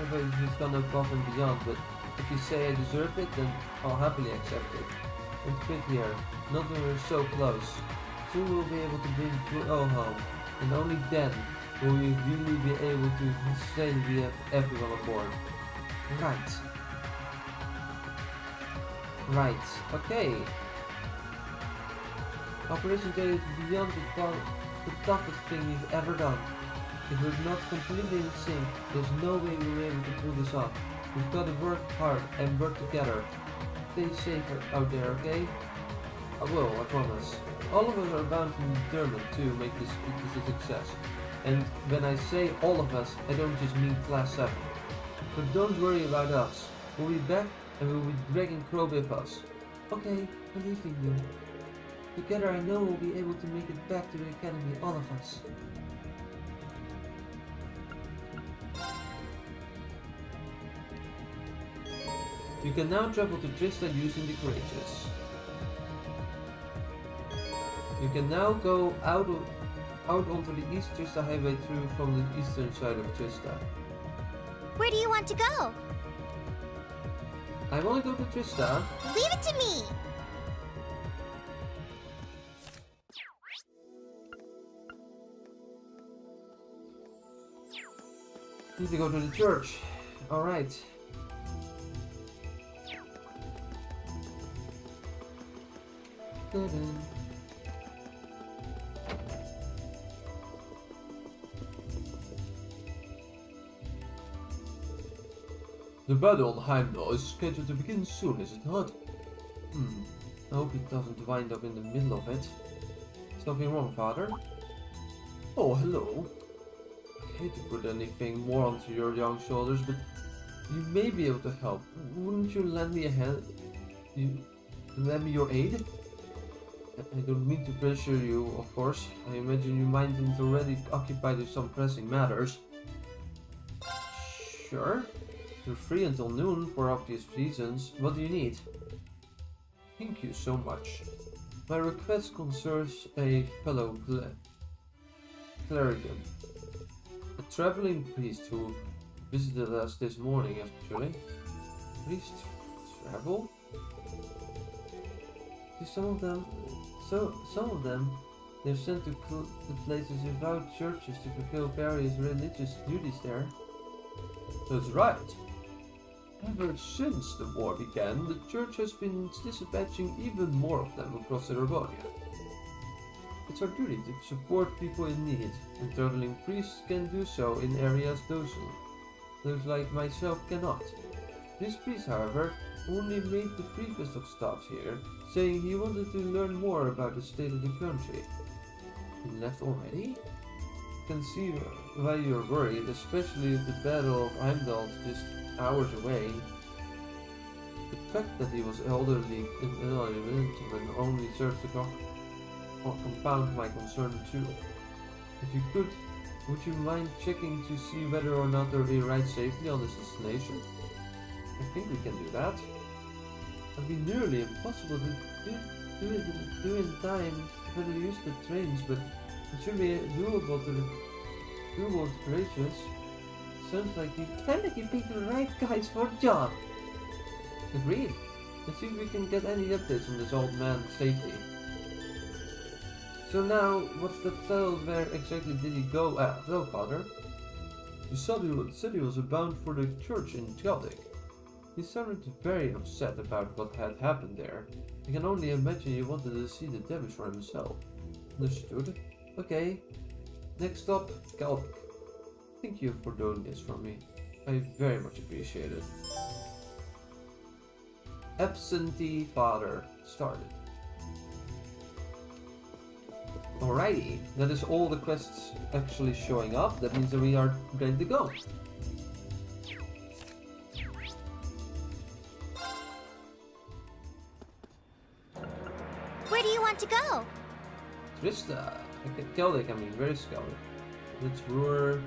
He's gone above and beyond, but if you say I deserve it, then I'll happily accept it. And quit here, not when we're so close. Soon we'll be able to bring Flo home, and only then will we really be able to say we have everyone on board. Right, okay. Operation Day is beyond the toughest thing we've ever done. If we're not completely in sync, there's no way we'll be able to pull this off. We've got to work hard and work together. Stay safe out there, okay? I will, I promise. All of us are bound and determined to make this a success. And when I say all of us, I don't just mean Class 7. But don't worry about us. We'll be back and we'll be dragging Crow with us. Okay, I believe in you. Together I know we'll be able to make it back to the academy, all of us. You can now travel to Trista using the Courageous. You can now go out onto the East Trista Highway through from the eastern side of Trista. Where do you want to go? I want to go to Trista. Leave it to me! Need to go to the church. Alright. The battle on Heimdall is scheduled to begin soon, is it not? I hope it doesn't wind up in the middle of it. Something wrong, Father? Oh, hello. I hate to put anything more onto your young shoulders, but you may be able to help. Wouldn't you lend me a hand? Lend me your aid? I don't mean to pressure you, of course. I imagine your mind is already occupied with some pressing matters. Sure. You're free until noon for obvious reasons. What do you need? Thank you so much. My request concerns a fellow cleric, a traveling priest who visited us this morning, actually. Priest travel? See, some of them, they're sent to places without churches to fulfill various religious duties there. That's right. Ever since the war began, the church has been dispatching even more of them across Erebonia. It's our duty to support people in need, and traveling priests can do so in areas those like myself cannot. This priest, however, only made the briefest of stops here, saying he wanted to learn more about the state of the country. He left already? I can see why you're worried, especially if the Battle of Heimdall is just hours away. The fact that he was elderly and only serves to compound my concern too. If you could, would you mind checking to see whether or not they'll arrive safely on this destination? I think we can do that. It'd be nearly impossible to do in time if I use the trains, but it should be doable to Gracious. Sounds like you picked the right guys for the job. Agreed. Let's see if we can get any updates on this old man safely. So now, what's the tell? Where exactly did he go? Well, Father. You said he was bound for the church in Celtic. He sounded very upset about what had happened there. I can only imagine he wanted to see the damage for himself. Understood. Okay. Next stop, Celtic. Thank you for doing this for me. I very much appreciate it. Absentee father started. Alrighty, that is all the quests actually showing up. That means that we are ready to go. Where do you want to go? Trista. Celtic, I mean, where is Celtic? Let's roar.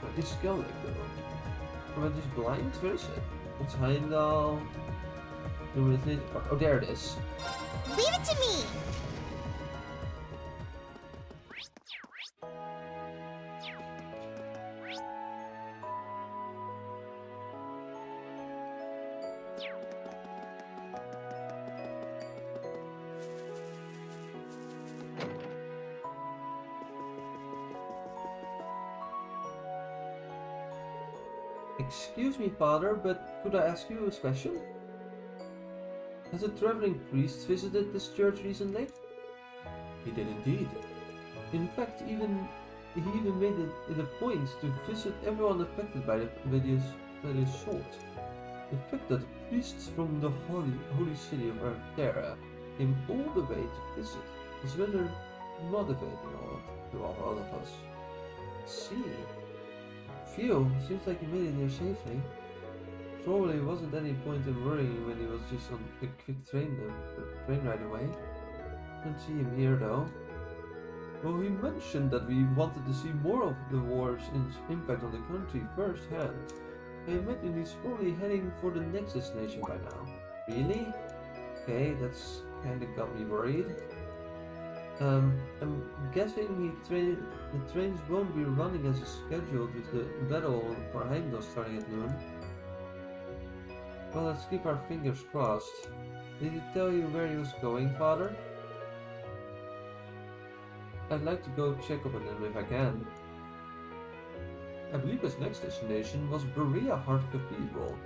What is Celtic though? Am I just blind? Where is it? It's Heimdall. Oh, there it is. Leave it to me! Excuse me, Father, but could I ask you a question? Has a traveling priest visited this church recently? He did indeed. In fact, he even made it a point to visit everyone affected by the assault. The fact that priests from the holy city of Artera came all the way to visit is rather motivating to all of us. Let's see. Phew, seems like he made it there safely. Probably wasn't any point in worrying when he was just on a quick train ride away. Don't see him here though. Well, he mentioned that we wanted to see more of the war's impact on the country firsthand. I imagine he's probably heading for the next destination by now. Really? Okay, that's kinda got me worried. I'm guessing the trains won't be running as scheduled with the battle for Heimdall starting at noon. Well, let's keep our fingers crossed. Did he tell you where he was going, Father? I'd like to go check up on him if I can. I believe his next destination was Berea Heart Cathedral.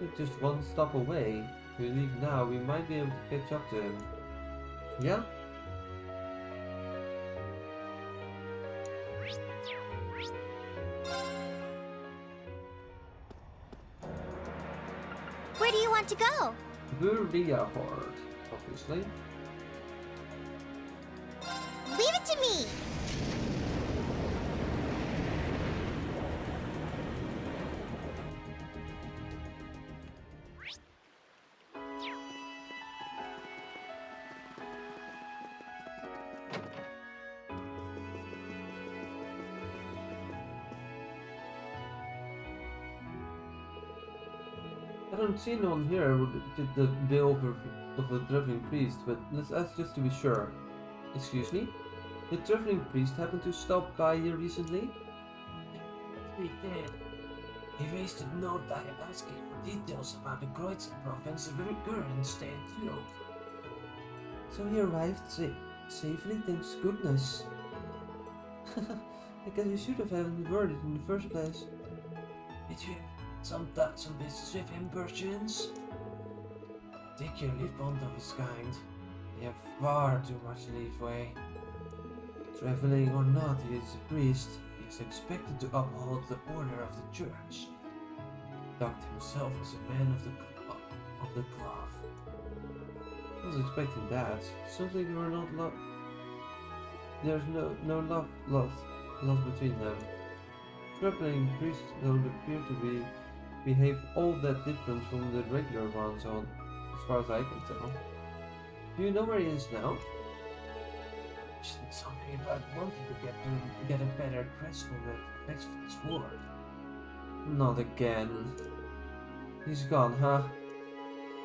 It's just one stop away. If we leave now, we might be able to catch up to him. Yeah? Where do you want to go? Berea Heart, obviously. Leave it to me! don't see no one here who did the bill of a traveling priest, but let's ask just to be sure. Excuse me? The traveling priest happened to stop by here recently? We did. He wasted no time asking for details about the Kreutzer province of Gurren state too. So he arrived safely, thanks goodness. I guess you should have had him worded in the first place. Did you some business with him, perchance? Particularly fond of his kind. They have far too much leeway. Traveling or not, he is a priest. He is expected to uphold the order of the church. Doctor himself is a man of the cloth. I was expecting that. Something you were not love. There's no love lost between them. Traveling priests don't appear to behave all that different from the regular ones, as far as I can tell. Do you know where he is now? Something about wanting to get a better grasp of the effects of this war. Not again. He's gone, huh?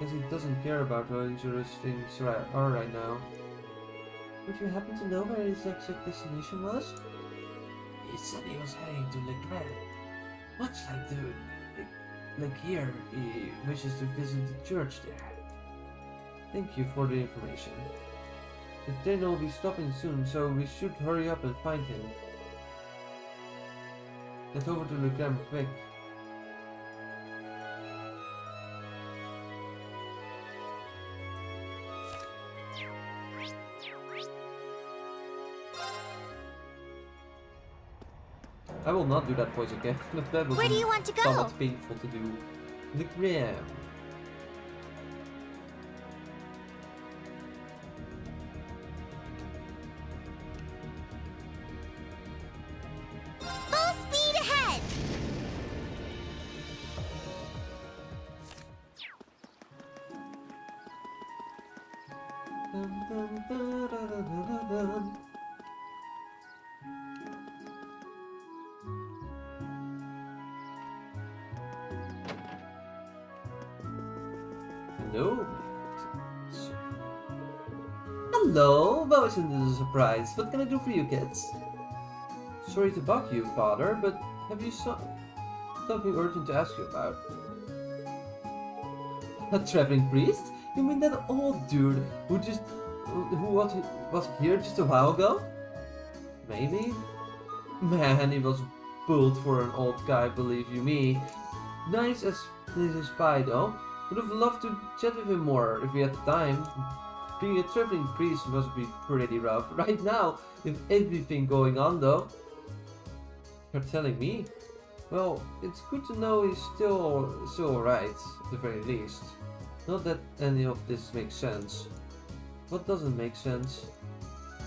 Guess he doesn't care about how dangerous things are right now. Would you happen to know where his exact destination was? He said he was heading to Le Grand. Much like here, he wishes to visit the church there. Thank you for the information. The train will be stopping soon, so we should hurry up and find him. Get over to Le Grand quick. I will not do that voice again. That was Where do you want to go? somewhat painful to do. Le Grand. Full speed ahead! Dun, dun, dun, dun, dun, dun, dun. Hello, hello, why isn't this a surprise? What can I do for you kids? Sorry to bug you, father, but have you something urgent to ask you about? A traveling priest? You mean that old dude who was here just a while ago? Maybe? Man, he was built for an old guy, believe you me. Nice as his spy though. Would have loved to chat with him more if we had the time. Being a traveling priest must be pretty rough right now with everything going on though. You're telling me? Well, it's good to know he's still alright, at the very least. Not that any of this makes sense. What doesn't make sense?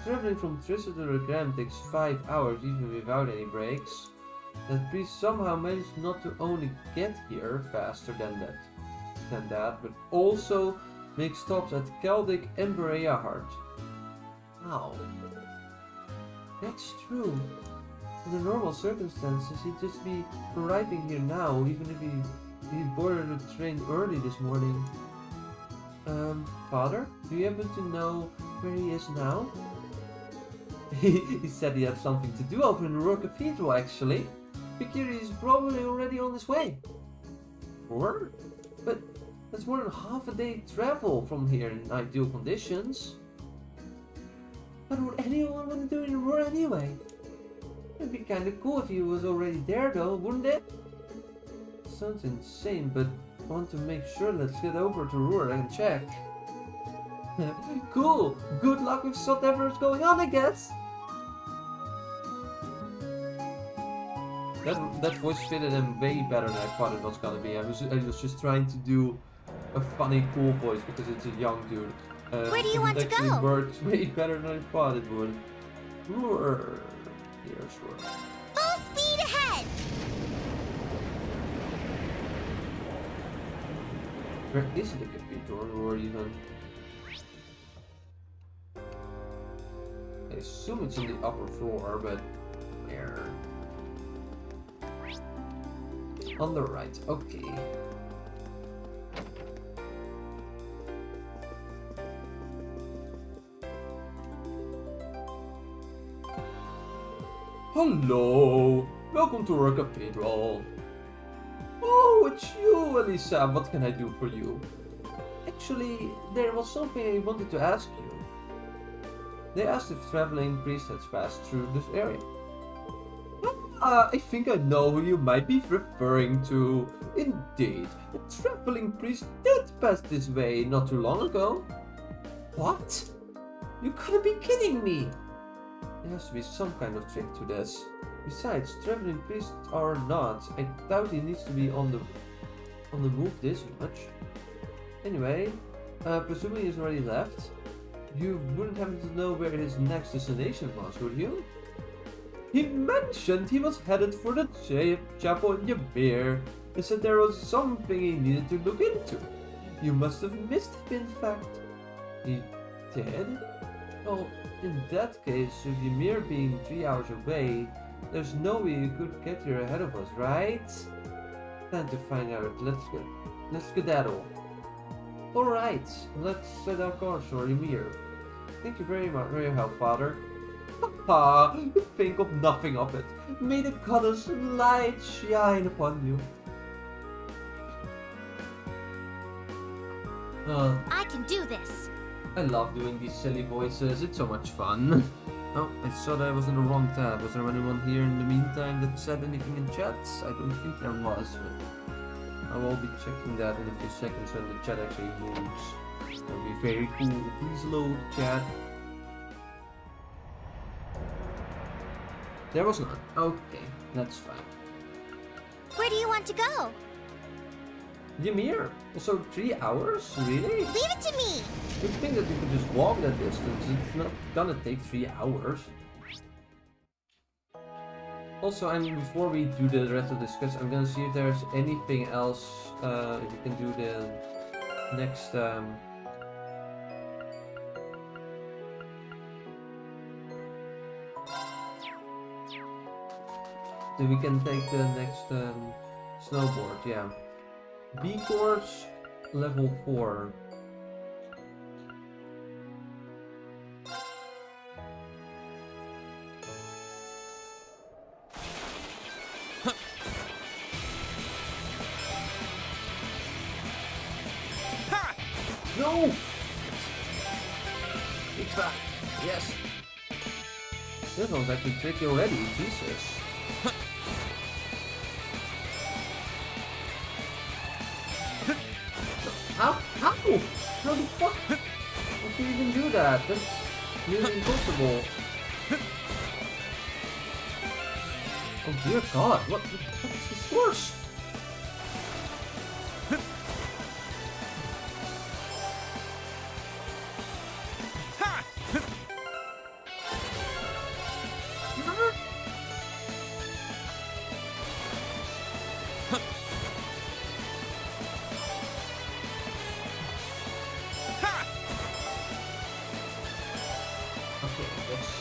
Traveling from Tristan to Le Grand takes 5 hours even without any breaks. That priest somehow managed not to only get here faster than that, but also make stops at Celtic and Berea. Wow. That's true. Under normal circumstances, he'd just be arriving here now, even if he boarded the train early this morning. Father, do you happen to know where he is now? He said he had something to do over in the Royal Cathedral, actually. Figure he's probably already on his way. Or? But that's more than half a day travel from here in ideal conditions. What would anyone want to do in Aurora anyway? It'd be kinda cool if he was already there though, wouldn't it? Sounds insane, but I want to make sure. Let's head over to Aurora and check. Cool! Good luck with whatever's going on, I guess! That voice fitted him way better than I thought it was gonna be. I was just trying to do a funny, cool voice because it's a young dude. Where do you want to It actually go? worked way better than I thought it would. Roar. Here's Roar. Full speed ahead! Where is the cathedral or even? I assume it's on the upper floor, but where? On the right, okay. Hello, welcome to our cathedral. Oh, it's you, Elisa. What can I do for you? Actually, there was something I wanted to ask you. They asked if traveling priest has passed through this area. I think I know who you might be referring to. Indeed, a traveling priest did pass this way not too long ago. What? You couldn't be kidding me! There has to be some kind of trick to this. Besides, traveling priests or not, I doubt he needs to be on the move this much. Anyway, presuming he's already left, you wouldn't happen to know where his next destination was, would you? He mentioned he was headed for the chapel in Ymir and said there was something he needed to look into. You must have missed him, in fact. He did? Well, in that case, with Ymir being 3 hours away, there's no way you could get here ahead of us, right? Time to find out. Let's skedaddle. Alright, let's set our course for Ymir. Thank you very much for your help, Father. Haha, you think of nothing of it. May the goddess light shine upon you. I can do this. I love doing these silly voices, it's so much fun. Oh, I saw that I was in the wrong tab. Was there anyone here in the meantime that said anything in chat? I don't think there was, but I will be checking that in a few seconds when the chat actually moves. That would be very cool. Please load chat. There was none. Okay, that's fine. Where do you want to go? Ymir? Also 3 hours? Really? Leave it to me! You'd think that you could just walk that distance. It's not gonna take 3 hours. Also, before we do the rest of this quest, I'm gonna see if there's anything else. If we can do the next. Then we can take the next snowboard. Yeah. B course level 4. No! Yes. This one's actually tricky already. Jesus. How? How? How the fuck? How can you even do that? That's nearly impossible. Oh dear God! What's this course?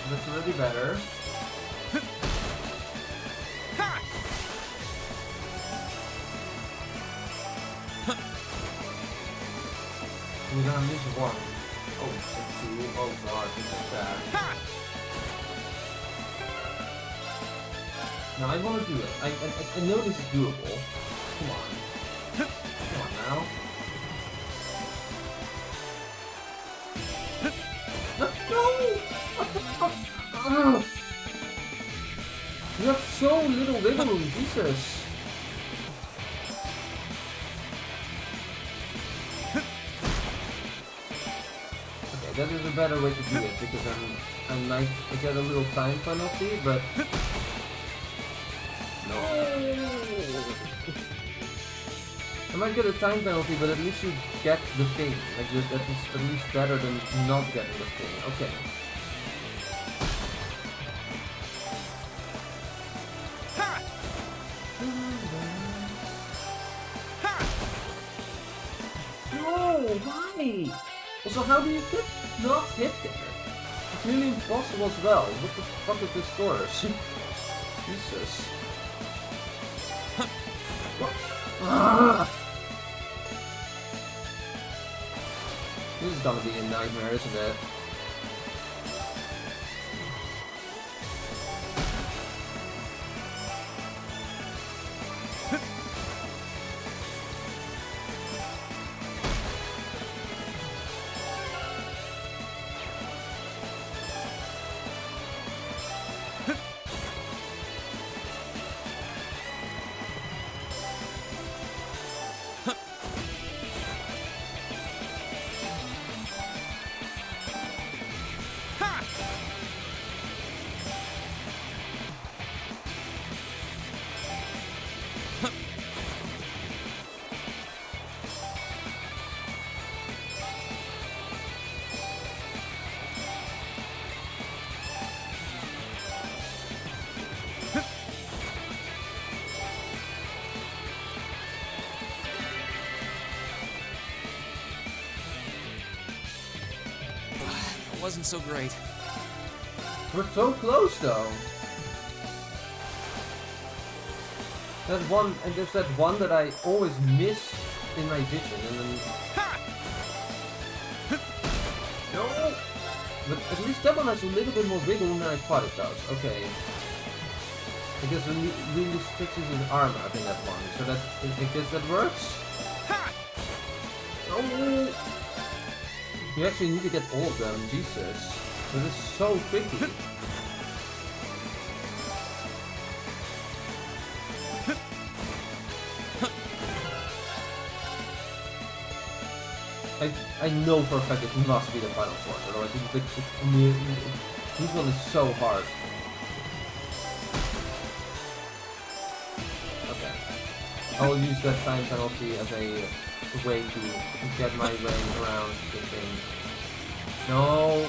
That's already better. We're gonna miss one. Oh, that's two. Oh God, this is bad. Now I want to do it. I know this is doable. Come on. Come on now. No! You have so little wiggle room, Jesus. Okay, that is a better way to do it because I get a little time penalty, but no. I might get a time penalty, but at least you get the thing. Like that is at least better than not getting the thing. Okay. Why? Also, how do you not hit there? It's nearly impossible as well. What the fuck is this course? Jesus. What? This is gonna be a nightmare, isn't it? wasn't so great. We're so close though. That one, and there's that one that I always miss in my vision, and then... No! But at least that one has a little bit more wiggle than I thought it does. Okay. Because it really stretches his arm out in that one, so that, I guess that works? Oh! You actually need to get all of them, Jesus. That is so tricky. I know for a fact it must be the final force, otherwise this one is so hard. Okay. I will use that time penalty as a way to get my way around the thing. No!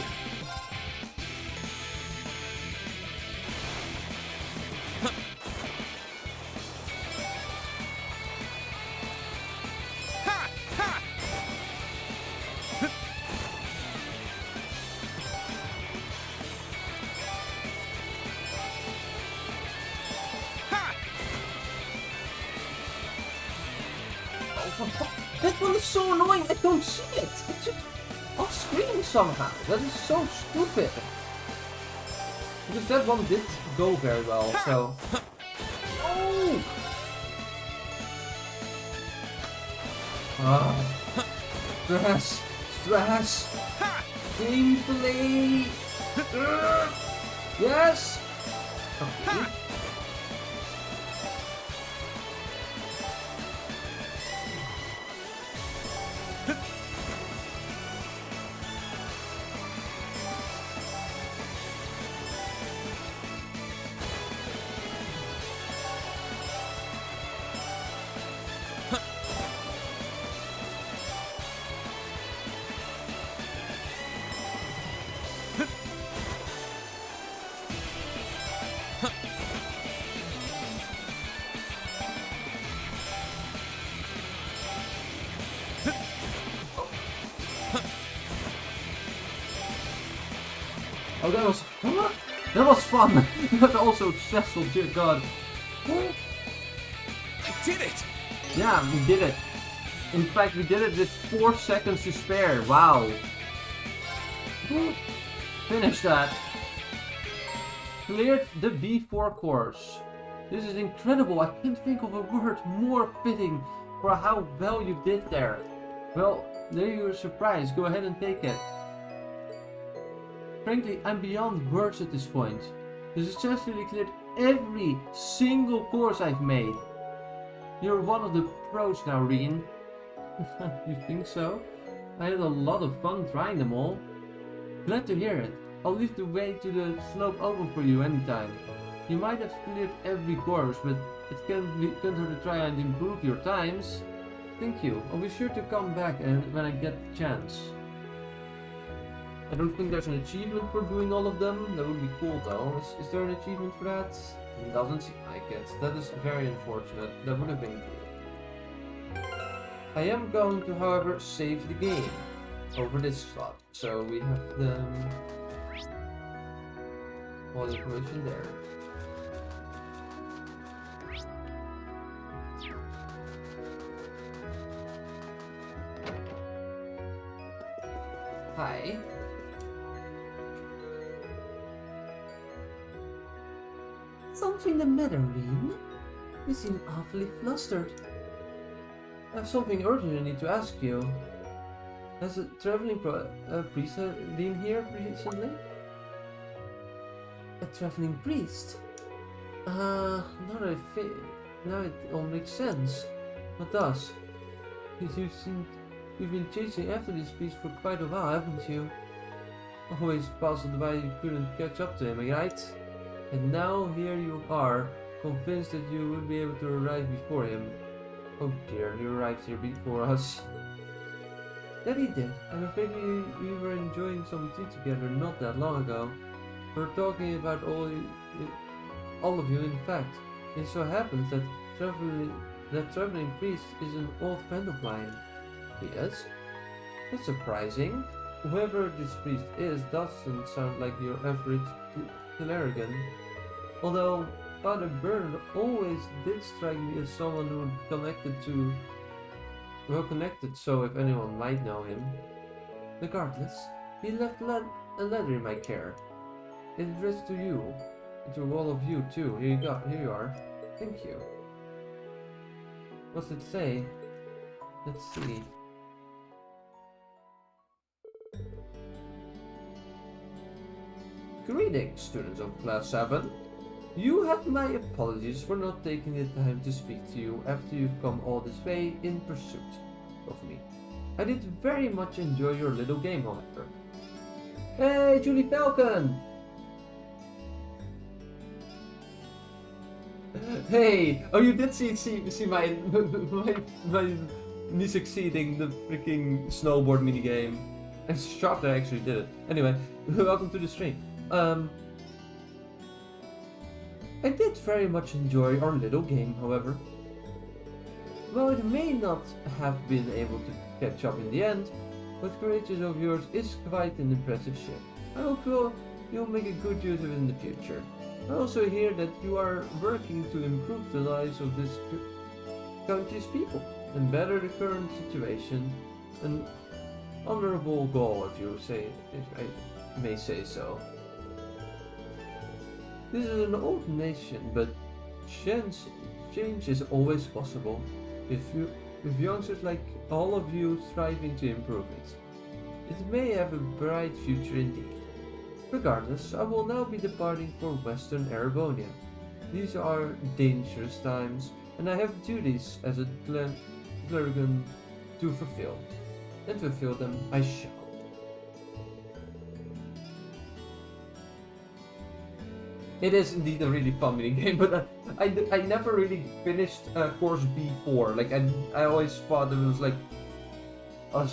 That one is so annoying, I don't see it! It's just off screen somehow. That is so stupid. Because that one did go very well, so... Oh! Ah. Stress! Stress! Gameplay! Yes! Okay. Oh, that was fun, but also stressful, dear God. I did it! Yeah, we did it. In fact, we did it with 4 seconds to spare. Wow. Finish that. Cleared the B4 course. This is incredible. I can't think of a word more fitting for how well you did there. Well, there you're surprised. Go ahead and take it. Frankly, I'm beyond words at this point. You successfully cleared every single course I've made. You're one of the pros now, Reen. You think so? I had a lot of fun trying them all. Glad to hear it. I'll leave the way to the slope open for you anytime. You might have cleared every course, but it can't hurt to try and improve your times. Thank you. I'll be sure to come back when I get the chance. I don't think there's an achievement for doing all of them. That would be cool though. Is there an achievement for that? It doesn't seem like it. That is very unfortunate. That would have been cool. I am going to, however, save the game over this slot. So we have all the information there. Hi. Something the matter, Reen? You seem awfully flustered. I have something urgent I need to ask you. Has a traveling priest been here recently? A traveling priest? Now it all makes sense. What does? You've been chasing after this priest for quite a while, haven't you? Always puzzled why you couldn't catch up to him, right? And now here you are, convinced that you would be able to arrive before him. Oh dear, you arrived here before us. That he did. I'm afraid we were enjoying some tea together not that long ago. We were talking about all of you, in fact. It so happens that traveling priest is an old friend of mine. He is? That's surprising. whoever this priest is doesn't sound like your average Telerigan. Although Father Bernard always did strike me as someone who connected, so if anyone might know him. Regardless, he left a letter in my care. It's addressed to you, and to all of you too. Here you are. Thank you. What's it say? Let's see. Greetings, students of Class 7. You have my apologies for not taking the time to speak to you after you've come all this way in pursuit of me. I did very much enjoy your little game, however. Hey, Julie Falcon! Hey! Oh, you did see my me succeeding the freaking snowboard minigame. I'm shocked I actually did it. Anyway, welcome to the stream. I did very much enjoy our little game, however. While it may not have been able to catch up in the end, what courageous of yours is quite an impressive ship. I hope you'll make a good use of it in the future. I also hear that you are working to improve the lives of this country's people and better the current situation. An honorable goal, if I may say so. This is an old nation, but change is always possible with youngsters like all of you striving to improve it. It may have a bright future indeed. Regardless, I will now be departing for Western Erebonia. These are dangerous times, and I have duties as a clerigan to fulfill, and fulfill them I shall. It is indeed a really fun mini game, but I never really finished course B4. Like I always thought it was like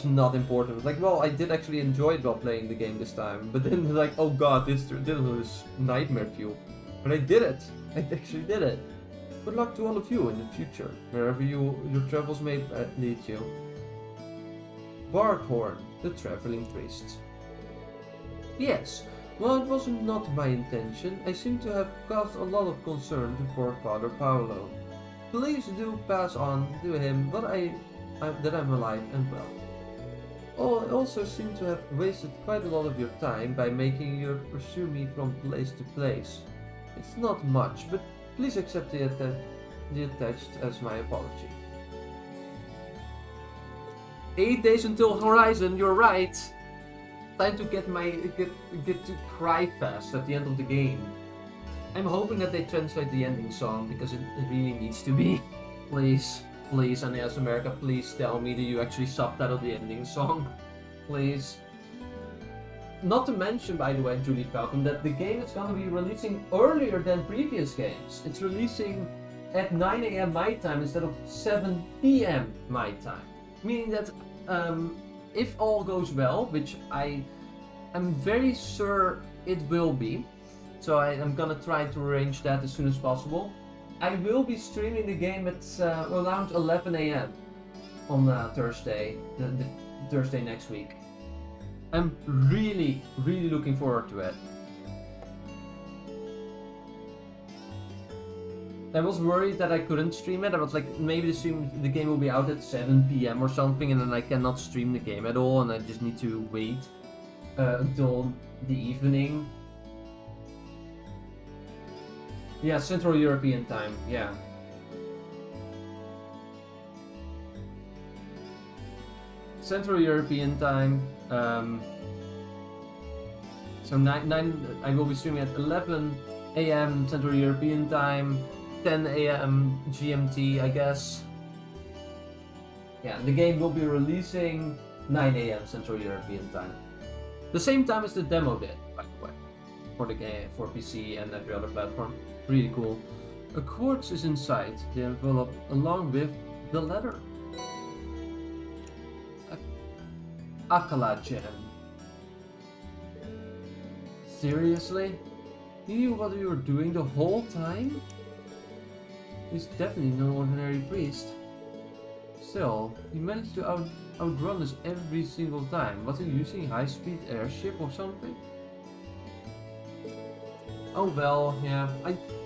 not important. Like, well, I did actually enjoy it while playing the game this time, but then like, oh god, this was nightmare fuel. But I did it. I actually did it. Good luck to all of you in the future, wherever your travels may lead you. Barkhorn, the traveling priest. Yes. Well, it was not my intention. I seem to have caused a lot of concern to poor Father Paolo. Please do pass on to him that I'm alive and well. I also seem to have wasted quite a lot of your time by making you pursue me from place to place. It's not much, but please accept the attached as my apology. 8 days until Horizon, you're right. Time to get to cry fast at the end of the game. I'm hoping that they translate the ending song because it really needs to be. Please, NES America, please tell me that you actually subtitle the ending song. Please. Not to mention, by the way, Julie Falcon, that the game is going to be releasing earlier than previous games. It's releasing at 9 AM my time instead of 7 PM my time. Meaning that if all goes well, which I am very sure it will be, so I am gonna try to arrange that as soon as possible. I will be streaming the game at around 11 AM on Thursday, the Thursday next week. I'm really looking forward to it. I was worried that I couldn't stream it. I was like, maybe the game will be out at 7 PM or something, and then I cannot stream the game at all, and I just need to wait until the evening. Yeah, Central European time, yeah. Central European time. So I will be streaming at 11 AM Central European time. 10 AM GMT, I guess. Yeah, the game will be releasing 9 AM Central European time. The same time as the demo did, by the way, for the game, for PC and every other platform. Really cool. A quartz is inside the envelope along with the letter. Akala gem. Seriously? You knew what you were doing the whole time? He's definitely no ordinary priest. Still, he managed to outrun us every single time. Was he using high-speed airship or something? Oh well, yeah.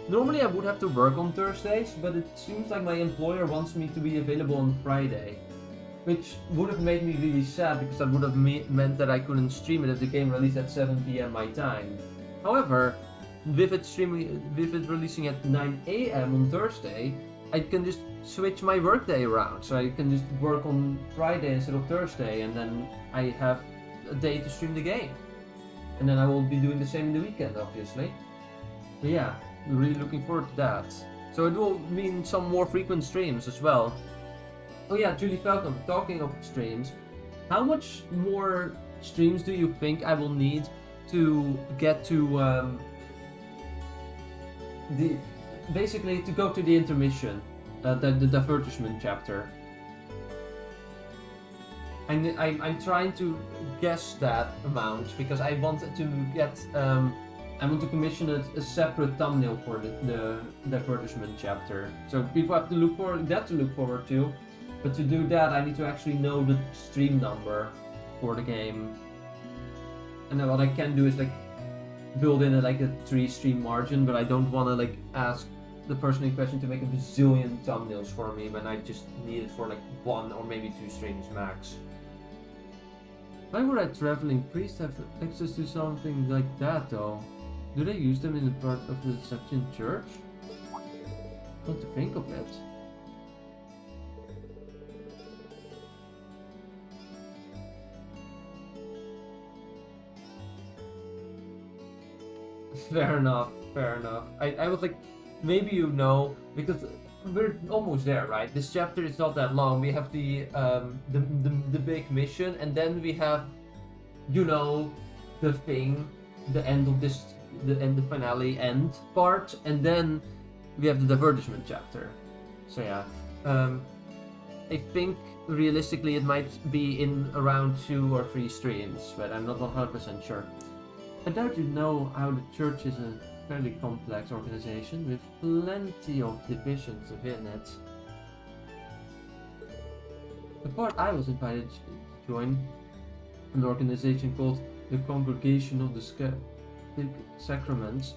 Normally I would have to work on Thursdays, but it seems like my employer wants me to be available on Friday. Which would have made me really sad, because that would have meant that I couldn't stream it if the game released at 7 PM my time. However, with it releasing at 9 AM on Thursday, I can just switch my workday around. So I can just work on Friday instead of Thursday, and then I have a day to stream the game. And then I will be doing the same in the weekend, obviously. But yeah, really looking forward to that. So it will mean some more frequent streams as well. Oh yeah, Julie Falcom, talking of streams, how much more streams do you think I will need to get to basically to go to the intermission, the divertissement chapter? I'm trying to guess that amount, because I wanted to get I want to commission a separate thumbnail for the divertissement chapter. So people have to look forward to. But to do that, I need to actually know the stream number for the game. And then what I can do is like build in a 3 stream margin, but I don't want to like ask the person in question to make a bazillion thumbnails for me when I just need it for like 1 or maybe 2 streams max. Why would a traveling priest have access to something like that though? Do they use them in the part of the Section Church? Not to think of it. Fair enough, fair enough. I was like, maybe you know, because we're almost there, right? This chapter is not that long. We have the big mission, and then we have, you know, the thing, the end of this, the finale end part, and then we have the divertissement chapter. So yeah, I think realistically it might be in around 2 or 3 streams, but I'm not 100% sure. I doubt you know how the church is a fairly complex organization with plenty of divisions within it. The part I was invited to join, an organization called the Congregation of the Sacraments,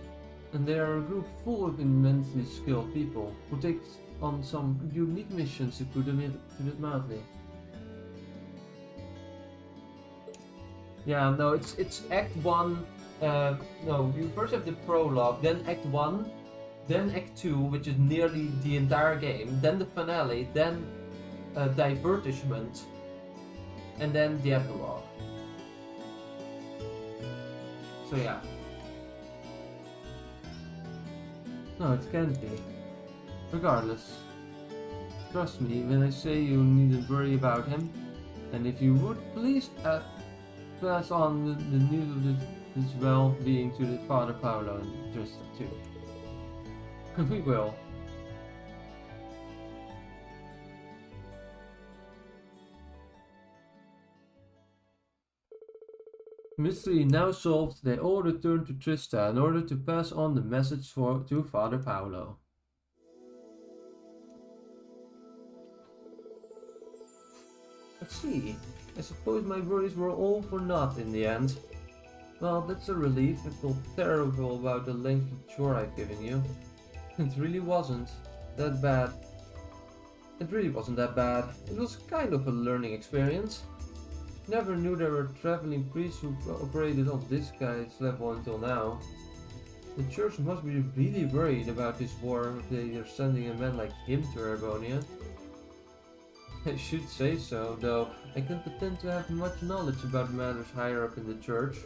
and they are a group full of immensely skilled people who take on some unique missions, to put it mildly. Yeah, no, it's Act 1. No, you first have the prologue, then Act 1, then Act 2, which is nearly the entire game, then the finale, then divertissement, and then the epilogue. So yeah. No, it can't be. Regardless, trust me when I say you needn't worry about him, and if you would please pass on the news of his well-being to the Father Paolo and Trista too. We will. Mystery now solved, they all return to Trista in order to pass on the message to Father Paolo. Let's see. I suppose my worries were all for naught in the end. Well, that's a relief. I feel terrible about the lengthy chore I've given you. It really wasn't that bad. It really wasn't that bad. It was kind of a learning experience. Never knew there were traveling priests who operated on this guy's level until now. The church must be really worried about this war if they are sending a man like him to Erebonia. I should say so, though I can't pretend to have much knowledge about matters higher up in the church.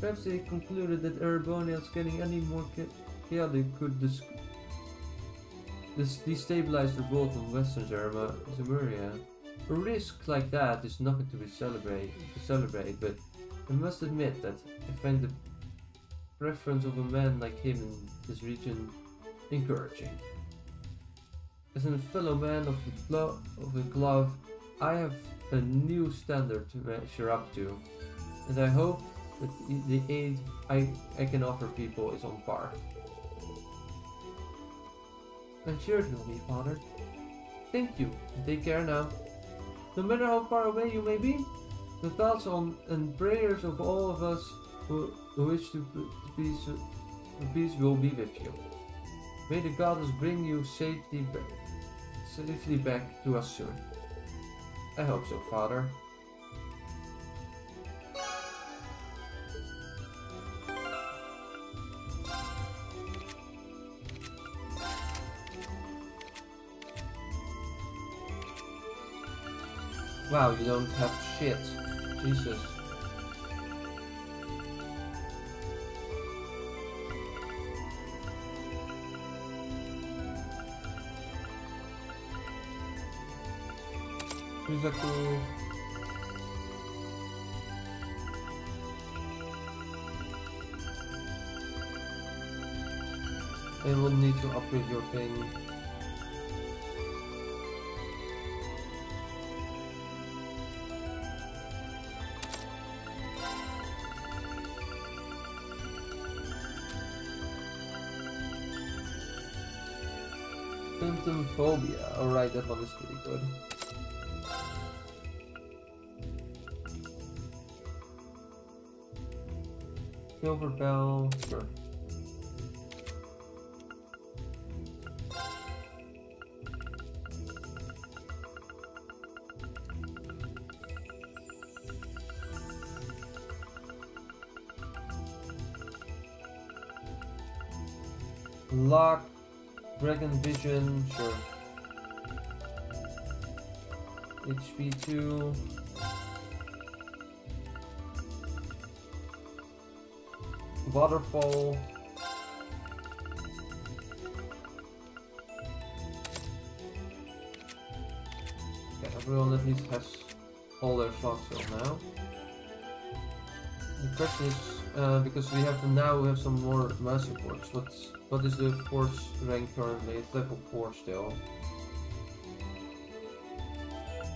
Perhaps they concluded that Erebonia is getting any more chaotic could destabilize revolt on Western Zemuria. A risk like that is nothing to celebrate, but I must admit that I find the preference of a man like him in this region encouraging. As a fellow man of the glove, I have a new standard to measure up to, and I hope that the aid I can offer people is on par. I'm sure it will be, Father. Thank you, and take care now. No matter how far away you may be, the thoughts on and prayers of all of us who wish to peace will be with you. May the goddess bring you safely back to us soon. I hope so, Father. Wow, you don't have shit. Jesus. Rizaku. I will need to upgrade your thing. Phantom Phobia. Alright, that one is pretty good. Silver Bell, sure. Lock, Dragon Vision, sure. HP 2. Waterfall. Okay, everyone at least has all their slots filled now. The question is, because we have some more master quartz. What is the force rank currently? It's level 4 still.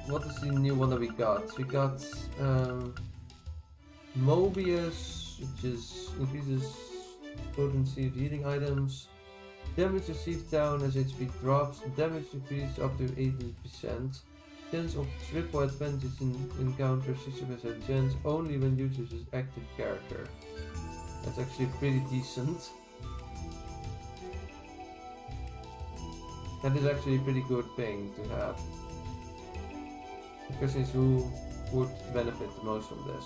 What is the new one that we got? We got Mobius, which is increases potency of healing items. Damage received down as HP drops. Damage increased up to 18%. Chance of triple advantage in encounter 60% chance only when used as active character. That's actually pretty decent. That is actually a pretty good thing to have. The question is who would benefit the most from this.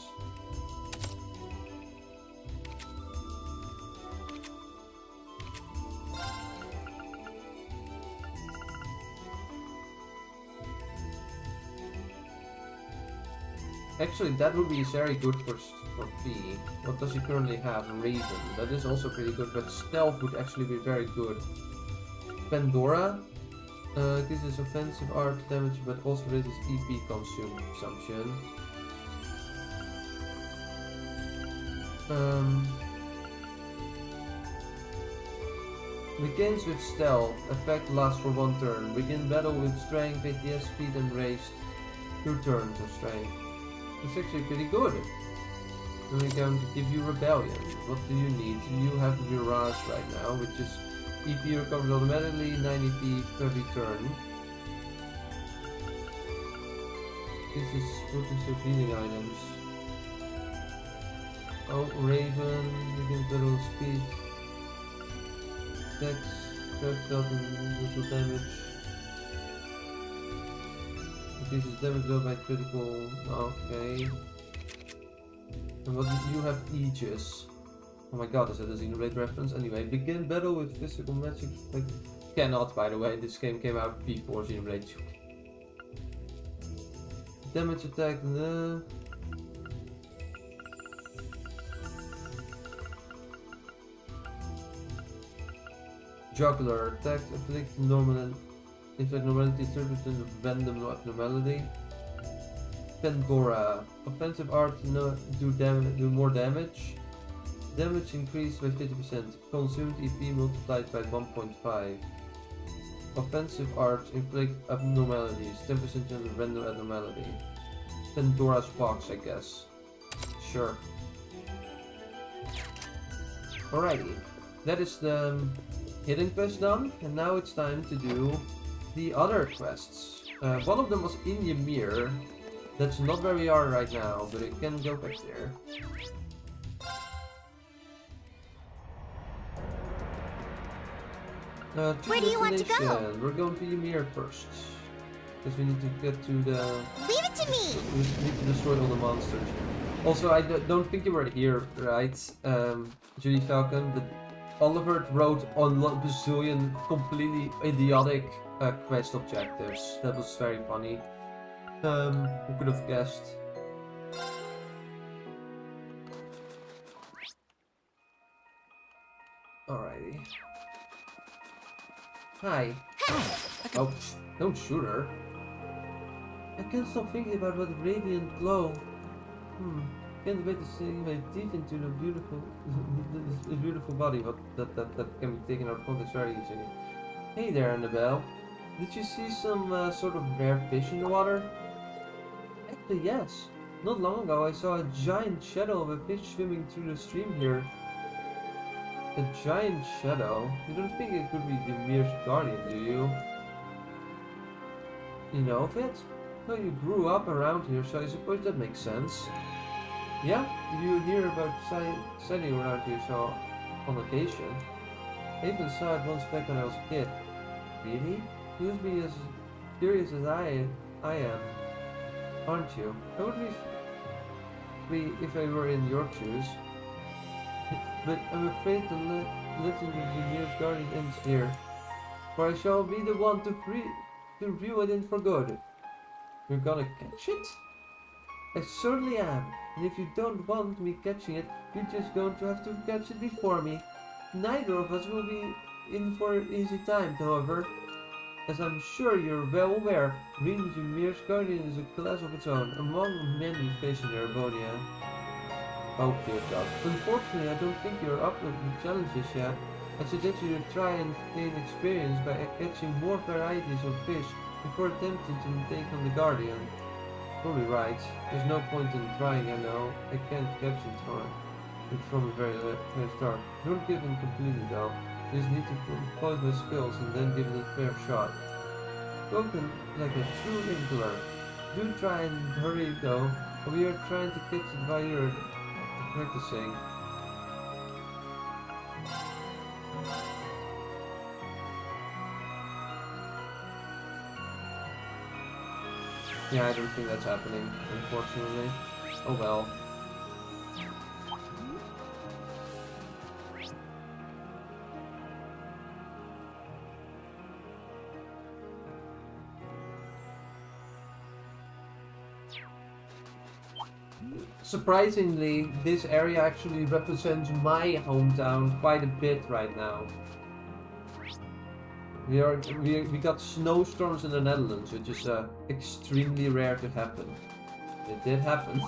Actually, that would be very good for P. What does he currently have? Raven. That is also pretty good, but Stealth would actually be very good. Pandora. This is offensive art damage, but also raises EP consumption. Begins with Stealth. Effect lasts for 1 turn. Begin battle with Strength, ATS, Speed, and Raised. 2 turns of Strength. It's actually pretty good. Then we're going to give you Rebellion. What do you need? You have Mirage right now, which is EP recovers automatically, 9 EP per turn. This is potency of healing items. Oh, Raven, you can battle speed. Dex, craft health and initial damage. Increases damage dealt by critical. Okay. And what did you have? Aegis. Oh my god, is that a Xenoblade reference? Anyway, begin battle with physical magic. Like, cannot, by the way. This game came out before Xenoblade 2. Damage attack. Juggler. Attack afflict normality 30% of random abnormality. Pandora. Offensive art do more damage. Damage increased by 50%. Consumed EP multiplied by 1.5. Offensive art inflict abnormalities. 10% on random abnormality. Pandora's box, I guess. Sure. Alrighty. That is the hidden quest done. And now it's time to do the other quests. One of them was in Ymir. That's not where we are right now, but it can go back there. Where do you want to go? Destination. We're going to Ymir first. Because we need to get to the... Leave it to me! We need to destroy all the monsters. Also, I don't think you were here, right, Judy Falcon? But Oliver wrote on a bazillion completely idiotic quest objectives. That was very funny. Who could have guessed? Alrighty. Hi. Oh, don't shoot her. I can't stop thinking about what radiant glow. Can't wait to sink my teeth into the beautiful body, but that can be taken out of context very easily. Hey there, Annabelle. Did you see some sort of rare fish in the water? Actually, yes. Not long ago, I saw a giant shadow of a fish swimming through the stream here. A giant shadow? You don't think it could be Ymir's guardian, do you? You know of it? Well, you grew up around here, so I suppose that makes sense. Yeah, you hear about sighting around here, so on occasion. I even saw it once back when I was a kid. Really? You must be as curious as I am, aren't you? I would be if I were in your shoes. But I'm afraid the legend of Ymir's guardian ends here. For I shall be the one to reel it in for good. You're gonna catch it? I certainly am. And if you don't want me catching it, you're just going to have to catch it before me. Neither of us will be in for an easy time, however. As I'm sure you're well aware, Green Ymir's guardian is a class of its own, among many facing Erebonia. Oh dear God. Unfortunately, I don't think you're up to the challenges yet. I suggest you try and gain experience by catching more varieties of fish before attempting to take on the Guardian. Probably right. There's no point in trying, I know. I can't catch it from the very start. Don't give in completely though. You just need to polish my skills and then give it a fair shot. Spoken like a true angler. Do try and hurry though. We are trying to catch it while you're practicing. Yeah, I don't think that's happening, unfortunately. Oh well. Surprisingly, this area actually represents my hometown quite a bit right now. We got snowstorms in the Netherlands, which is extremely rare to happen. It did happen.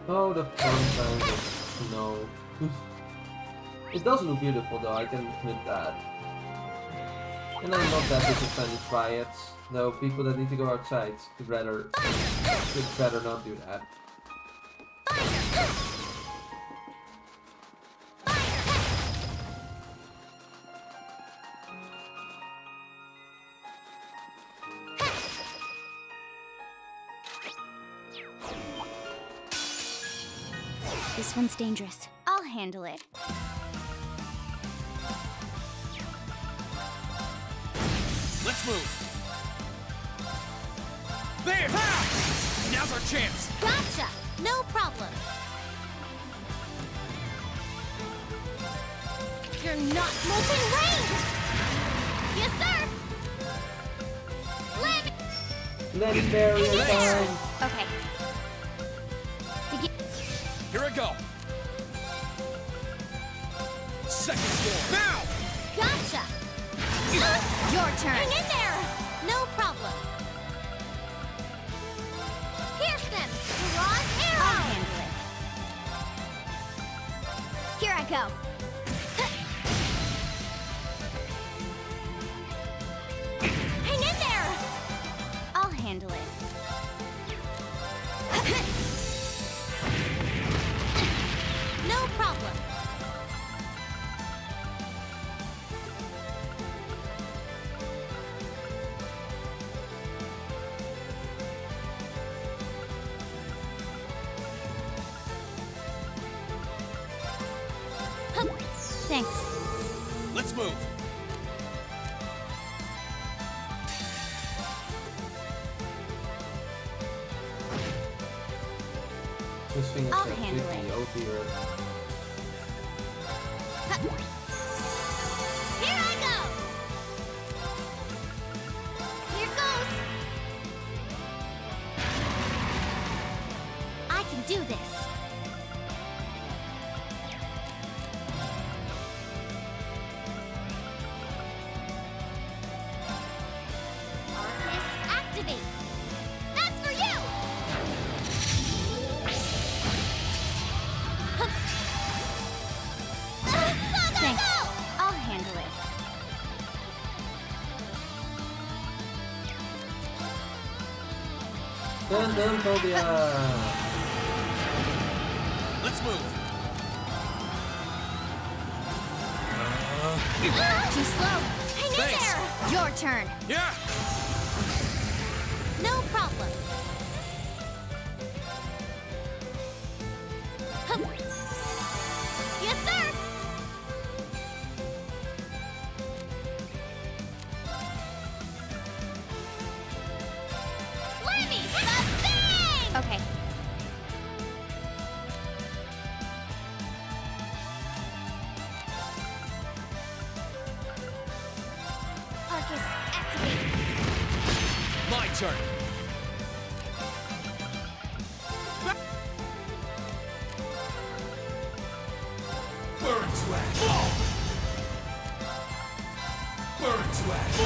Oh, the fun times of snow. It does look beautiful though, I can admit that. And I'm not that disadvantaged by it, though people that need to go outside should better not do that. This one's dangerous. I'll handle it. Let's move. There! Ha! Now's our chance. Gotcha! No problem. You're not molten rain! Yes, sir! Legendary time! Okay. Here I go. Second floor. Now! Gotcha! Your turn. Hang in there! No problem. Pierce them! Mirage I'll arrow! handle it. Here I go. Hang in there! I'll handle it. No problem. Thanks. Let's move. This thing is I'll at handle 50. it. Oh dear. Here I go! Here goes! I can do this. Arcus, activate! That's for you! Saga, Thanks. go! I'll handle it. Dun phobia! Let's move. Too slow. Hang in Thanks. there! Your turn. Yeah. No problem. Yes, sir! Lemmy, the thing! Okay. Arcus, activate! My turn. Burn to ash. Burn to ash.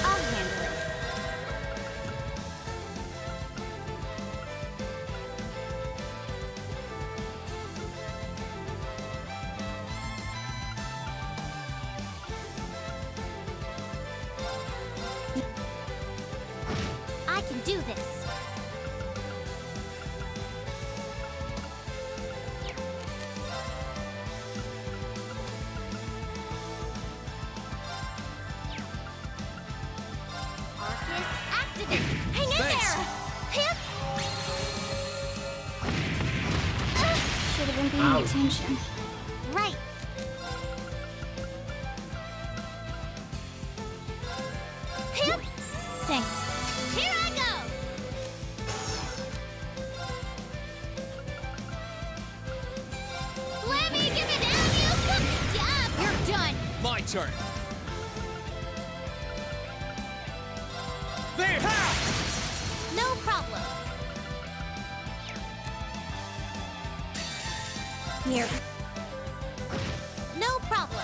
I'll handle it. I can do this. Arcus, activate! Hang in Thanks. there! Hip! Should have been paying Ouch. attention. Right! Hip! Thanks. Here I go! Lemmy, give it down, you good job! You're done. My turn. There. Ha! No problem. Here. No problem.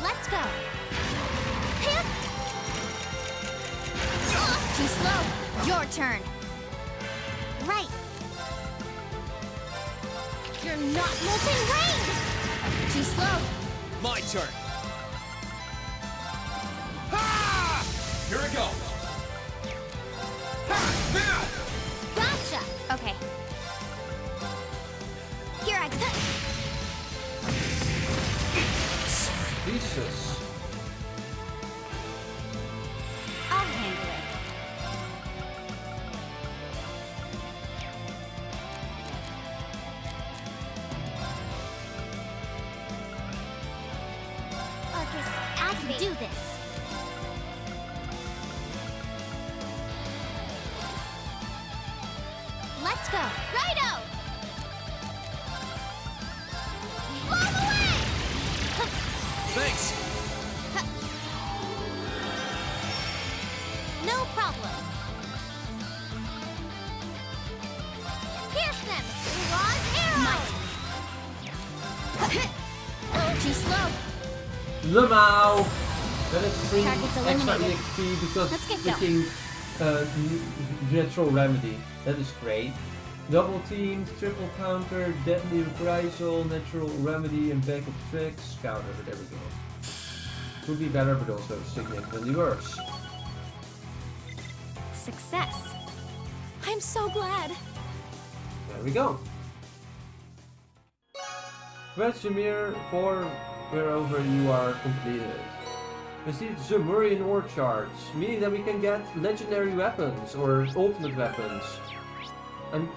Let's go. Hip! Too slow. Your turn. Right. You're not molten rain! Too slow. My turn. Ha! Here I go. Ha! Now! Gotcha! Okay. Here I go. Jesus. I'll handle it. Arcus, I can do this. Let's go. Righto! Blow away! Thanks. No problem. Pierce them! Launch arrow! Too slow. Lemao! That is 3 Target's extra eliminated. EXP because Let's get freaking Natural Remedy. That is great. Double team, triple counter, deadly reprisal, natural remedy, and backup tricks. Counter, but there we go. Could be better, but also significantly worse. Success. I'm so glad. There we go. Vegemir 4, wherever you are completed. Receive Zemurian ore charge, meaning that we can get legendary weapons or ultimate weapons. I'm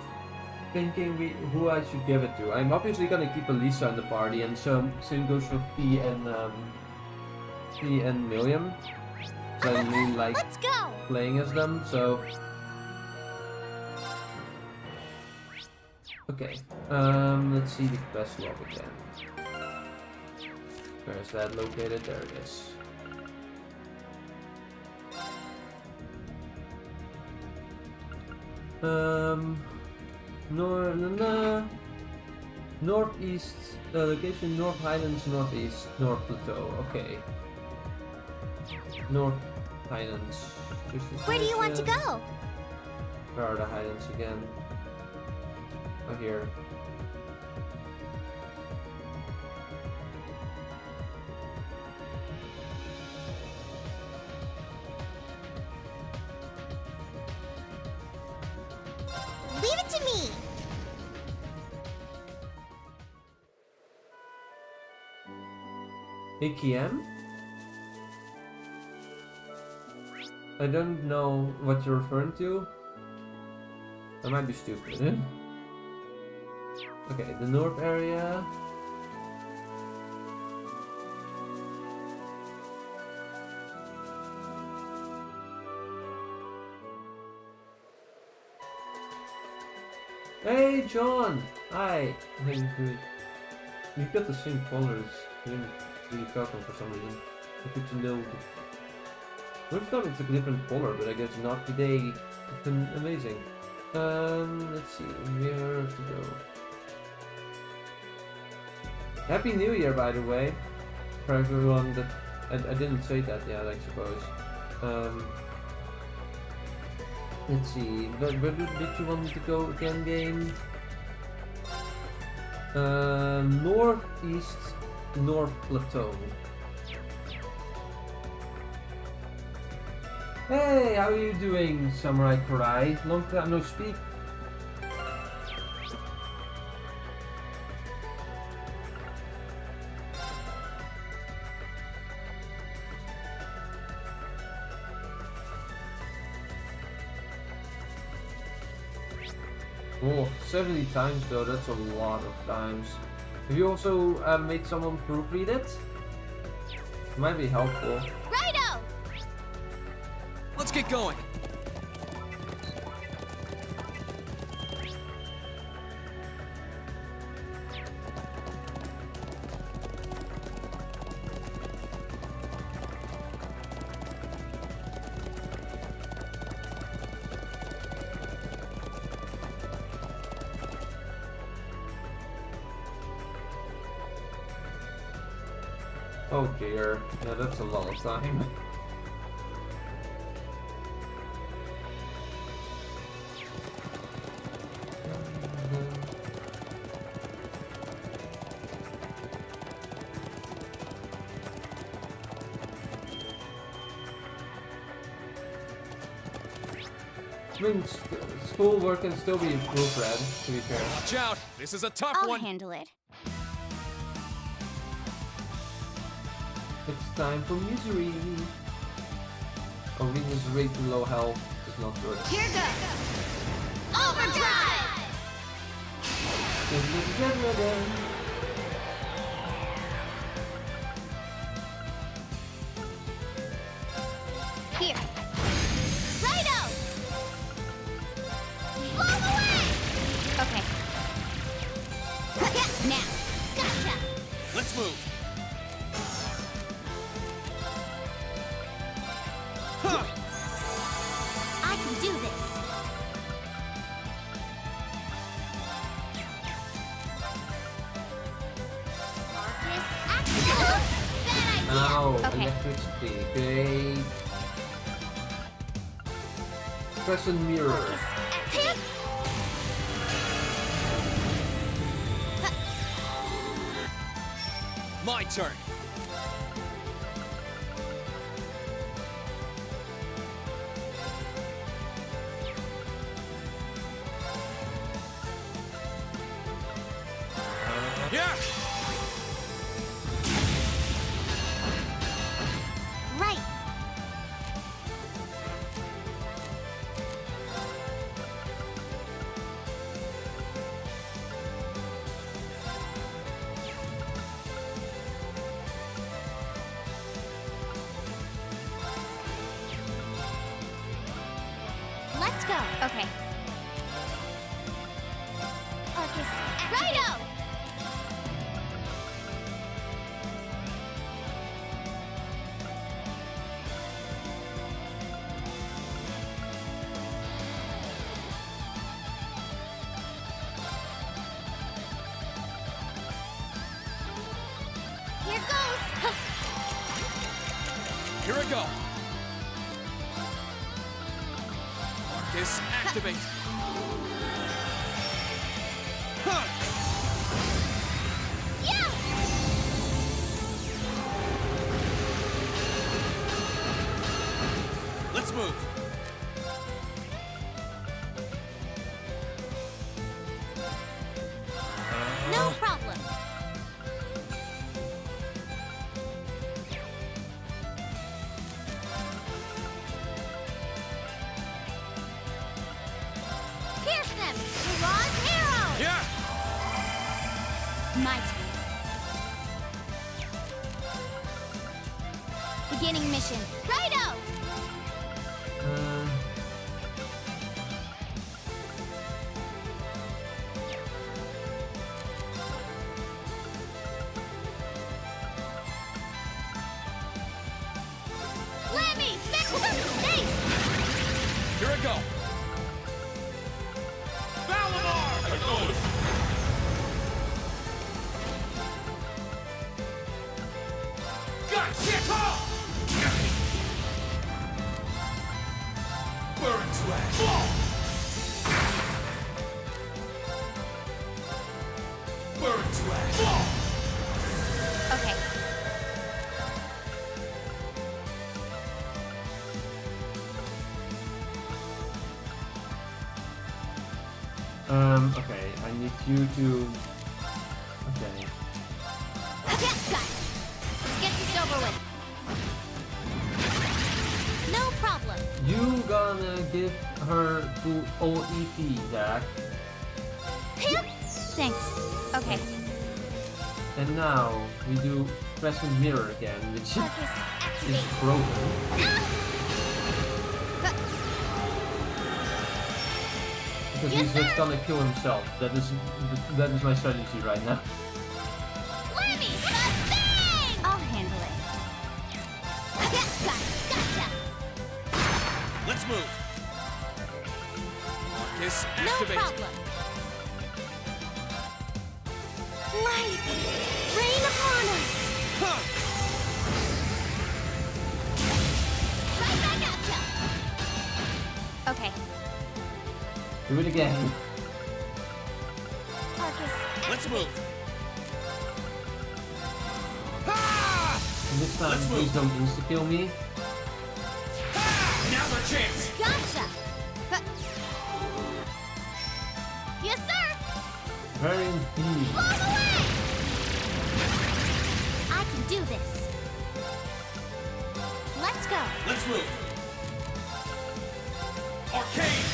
thinking who I should give it to. I'm obviously gonna keep Elisa in the party, and so same goes for P and Milliam. So I really like Let's go. playing as them. So okay, let's see the quest log again. Where is that located? There it is. Northeast, location North Highlands, Northeast, North Plateau. Okay. North Highlands. Where do you want to go? Where are the Highlands again? Oh, here. Leave it to me. AKM? I don't know what you're referring to. I might be stupid. Okay, the north area. Hey, John! Hi! Hey, good. You've got the same colors. Really Falcom for some reason. Good to know. Looks like it's a different color, but I guess not today. It's been amazing. Let's see, where to go. Happy New Year, by the way, for everyone that I didn't say that yet, I suppose. Let's see, where did you want me to go again, game? Northeast, North Plateau. Hey, how are you doing, Samurai Kurai? Long time no speak. Oh, 70 times though, that's a lot of times. Have you also made someone proofread it? It might be helpful. Righto! Let's get going. Oh dear, yeah, that's a lot of time. I mean, schoolwork can still be proofread, to be fair. Watch out! This is a tough I'll one. handle it. It's time for misery. Oh, Rina's way too low health. It's not good. Here goes. Overdrive! Here. Righto! Blow away! Now, Okay. electricity. Okay. Crescent mirror. Activate. My turn. Yeah. Right. Let's go. Okay. Arcus. Righto! Here goes! Here I go. Marcus, activate. Huh. Yeah! Let's move. No problem. Pierce them! Mirage arrow! Yeah. My turn. Beginning mission. Righto! Lammy! Face! Here I go. Valimar! Acknowledge. Gotcha! Burn to ash. Burn to ash. Okay. Okay, I need you to... Okay. Got it. Let's get this over with. No problem. You gonna give her full EP, Zach. Thanks. Okay. And now we do Crescent Mirror again, which Arcus, is activate. broken. Because he's just gonna kill himself. That is my strategy right now. Lammy! Bang! I'll handle it. Gotcha! Let's move. Marcus, No activate. problem. Light! Rain upon us! Huh. Right back at ya! Okay. Do it again. Arcus. Let's move. And this time, Let's move. please don't insta-kill me. Now's our chance. Gotcha! Yes, sir! Very indeed. Blow away! I can do this. Let's go. Let's move. Arcane.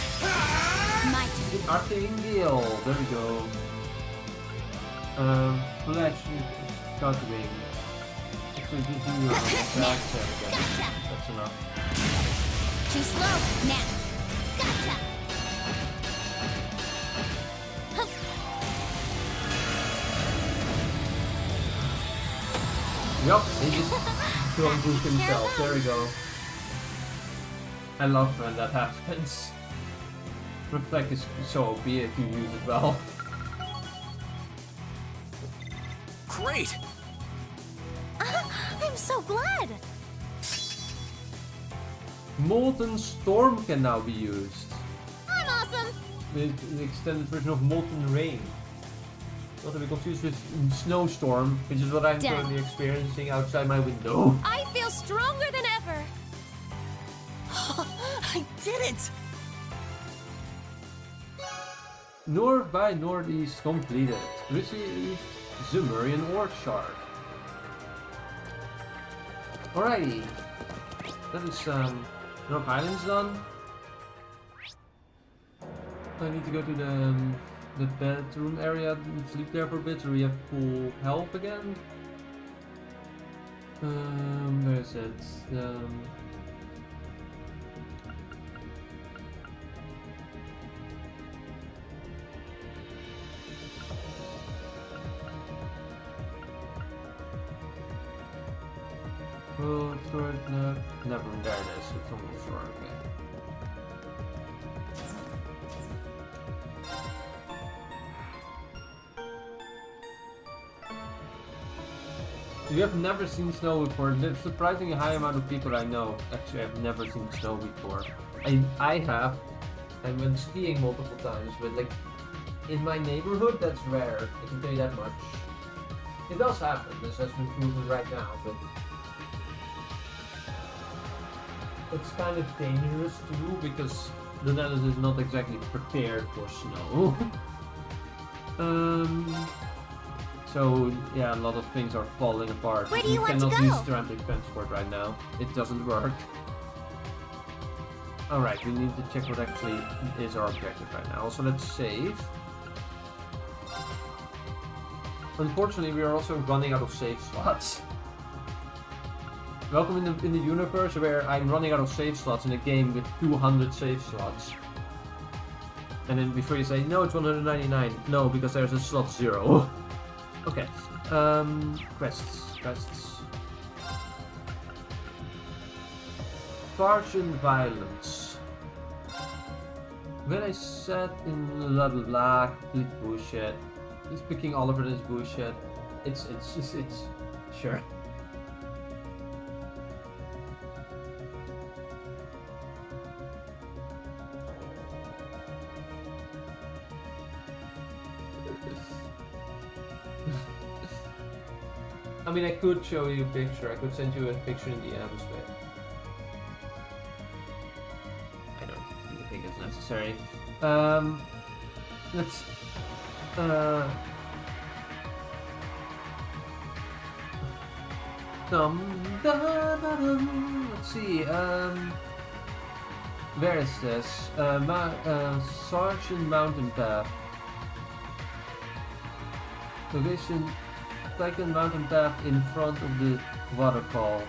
My turn. Archangel. There we go. Flash scattering. Actually, just do your attack again. Gotcha! That's enough. Too slow. Now. Gotcha! Hup. Yup, he just don't boost himself. There we go. I love when that happens. Reflect is so OP if you use it well. Great. I'm so glad! Molten Storm can now be used. I'm awesome! The extended version of Molten Rain. Not to be confused with Snowstorm, which is what I'm Done. currently experiencing outside my window. I feel stronger than ever! I did it! North by Northeast completed. Received Zemurian Ore Shard. Alrighty. That is North Island's done. I need to go to the bedroom area and sleep there for a bit so we have full health again. Where is it? Oh, storage, no. Never, there it is. It's on the floor, okay. You have never seen snow before. There's a surprisingly high amount of people I know. Actually, I've never seen snow before. I have. I went skiing multiple times, but like in my neighborhood, that's rare. I can tell you that much. It does happen. This has been proven right now, but it's kind of dangerous too because the Netherlands is not exactly prepared for snow. So yeah, a lot of things are falling apart. Where do you want to cannot go? use ceramic transport right now. It doesn't work. Alright, we need to check what actually is our objective right now. Also, let's save. Unfortunately, we are also running out of save slots. Welcome in the universe where I'm running out of save slots in a game with 200 save slots. And then before you say, no, it's 199. No, because there's a slot 0. Okay. Quests. Spartan violence. When I said in blah blah blah, complete bullshit. He's picking all of it as bullshit. It's sure. I mean, I could show you a picture. I could send you a picture in DMs, but I don't think it's necessary. Let's let's see. Where is this? Sergeant Mountain Path. Location. Like a mountain path in front of the waterfall.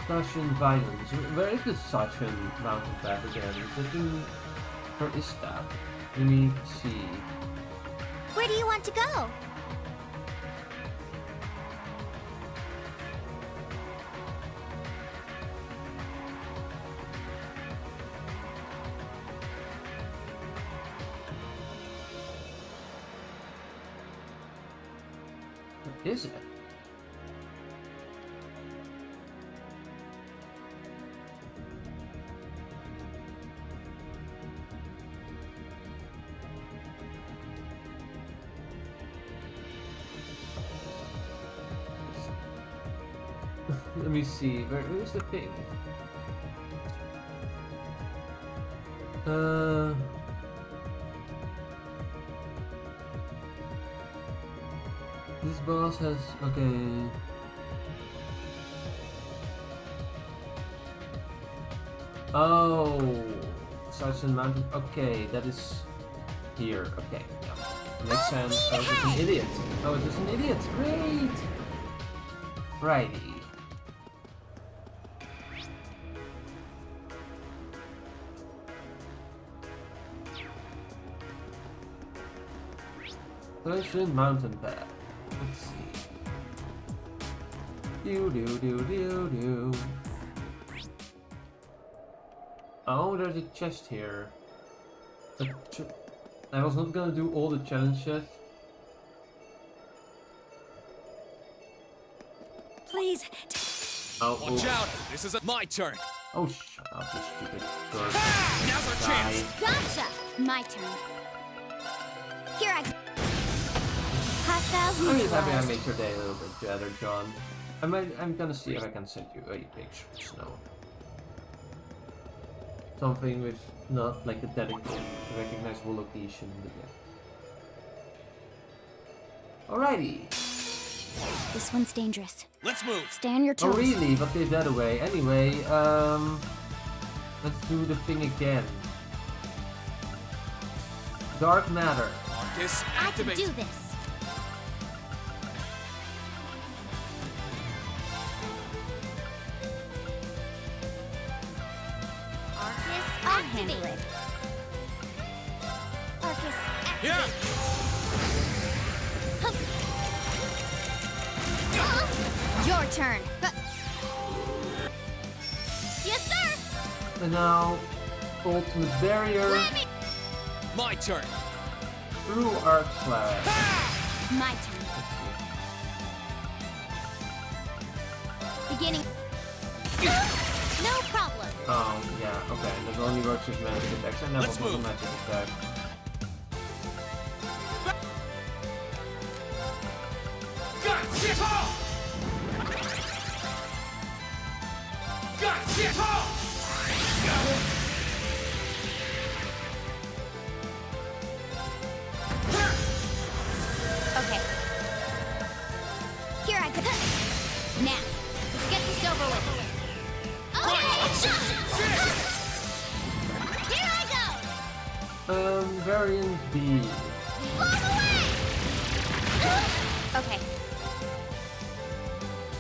Russian violence. Where is the Russian mountain path again? Is it in... Where is that? Let me see. Where do you want to go? Is it? Let me see. Where's the thing? This boss has... okay... Oh... Sergeant Mountain... okay, that is... here, okay, yeah. Makes sense. Oh, it's just an idiot! Oh, it's just an idiot! Great! Righty. Sergeant Mountain Path. Let's see. Do. Oh, there's a chest here. I was not gonna do all the challenges. Please. Oh, Watch out! This is my turn. Oh, shut up, you stupid bird. Now's our chance. Gotcha! My turn. Here I go. Hostiles I'm just happy I neutralized. made your day a little bit better, John. I'm gonna see if I can send you a picture of snow. Something with not like a dedicated, recognizable location, but yeah. Alrighty. This one's dangerous. Let's move. Stay on your Oh toes. really? But leave that away. Anyway, let's do the thing again. Dark matter. Arcus, I can activate. do this. Arcus, I'll handle it. Arcus, Yeah. your turn. Yes, sir. And now, ultimate barrier My turn. through arc slash. My turn. Beginning. No problem. Oh, yeah, okay. That only works with magic attacks. I never Let's was a move. magic attack. Okay. Here I go. Now, let's get this over with. Okay. Here I go. Variant B. Block away. Okay.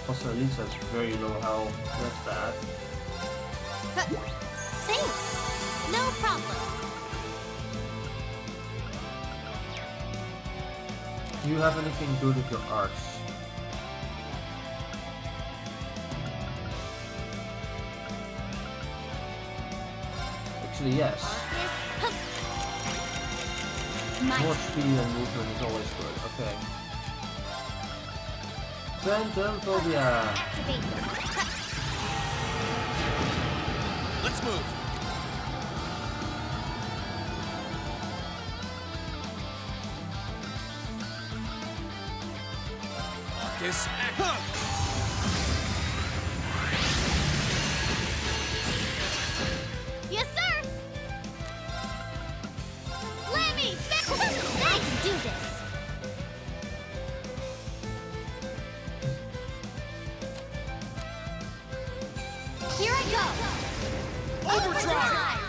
Also, Lisa's very low health. That's bad. Thanks. No problem. Do you have anything good with your arts? Actually, yes. Arcus. My More turn. speed and movement is always good. Okay. Phantom phobia. Activate. Let's move. Arcus, activate. Yes, sir. Lammy, let's do this. Here I go. Overdrive.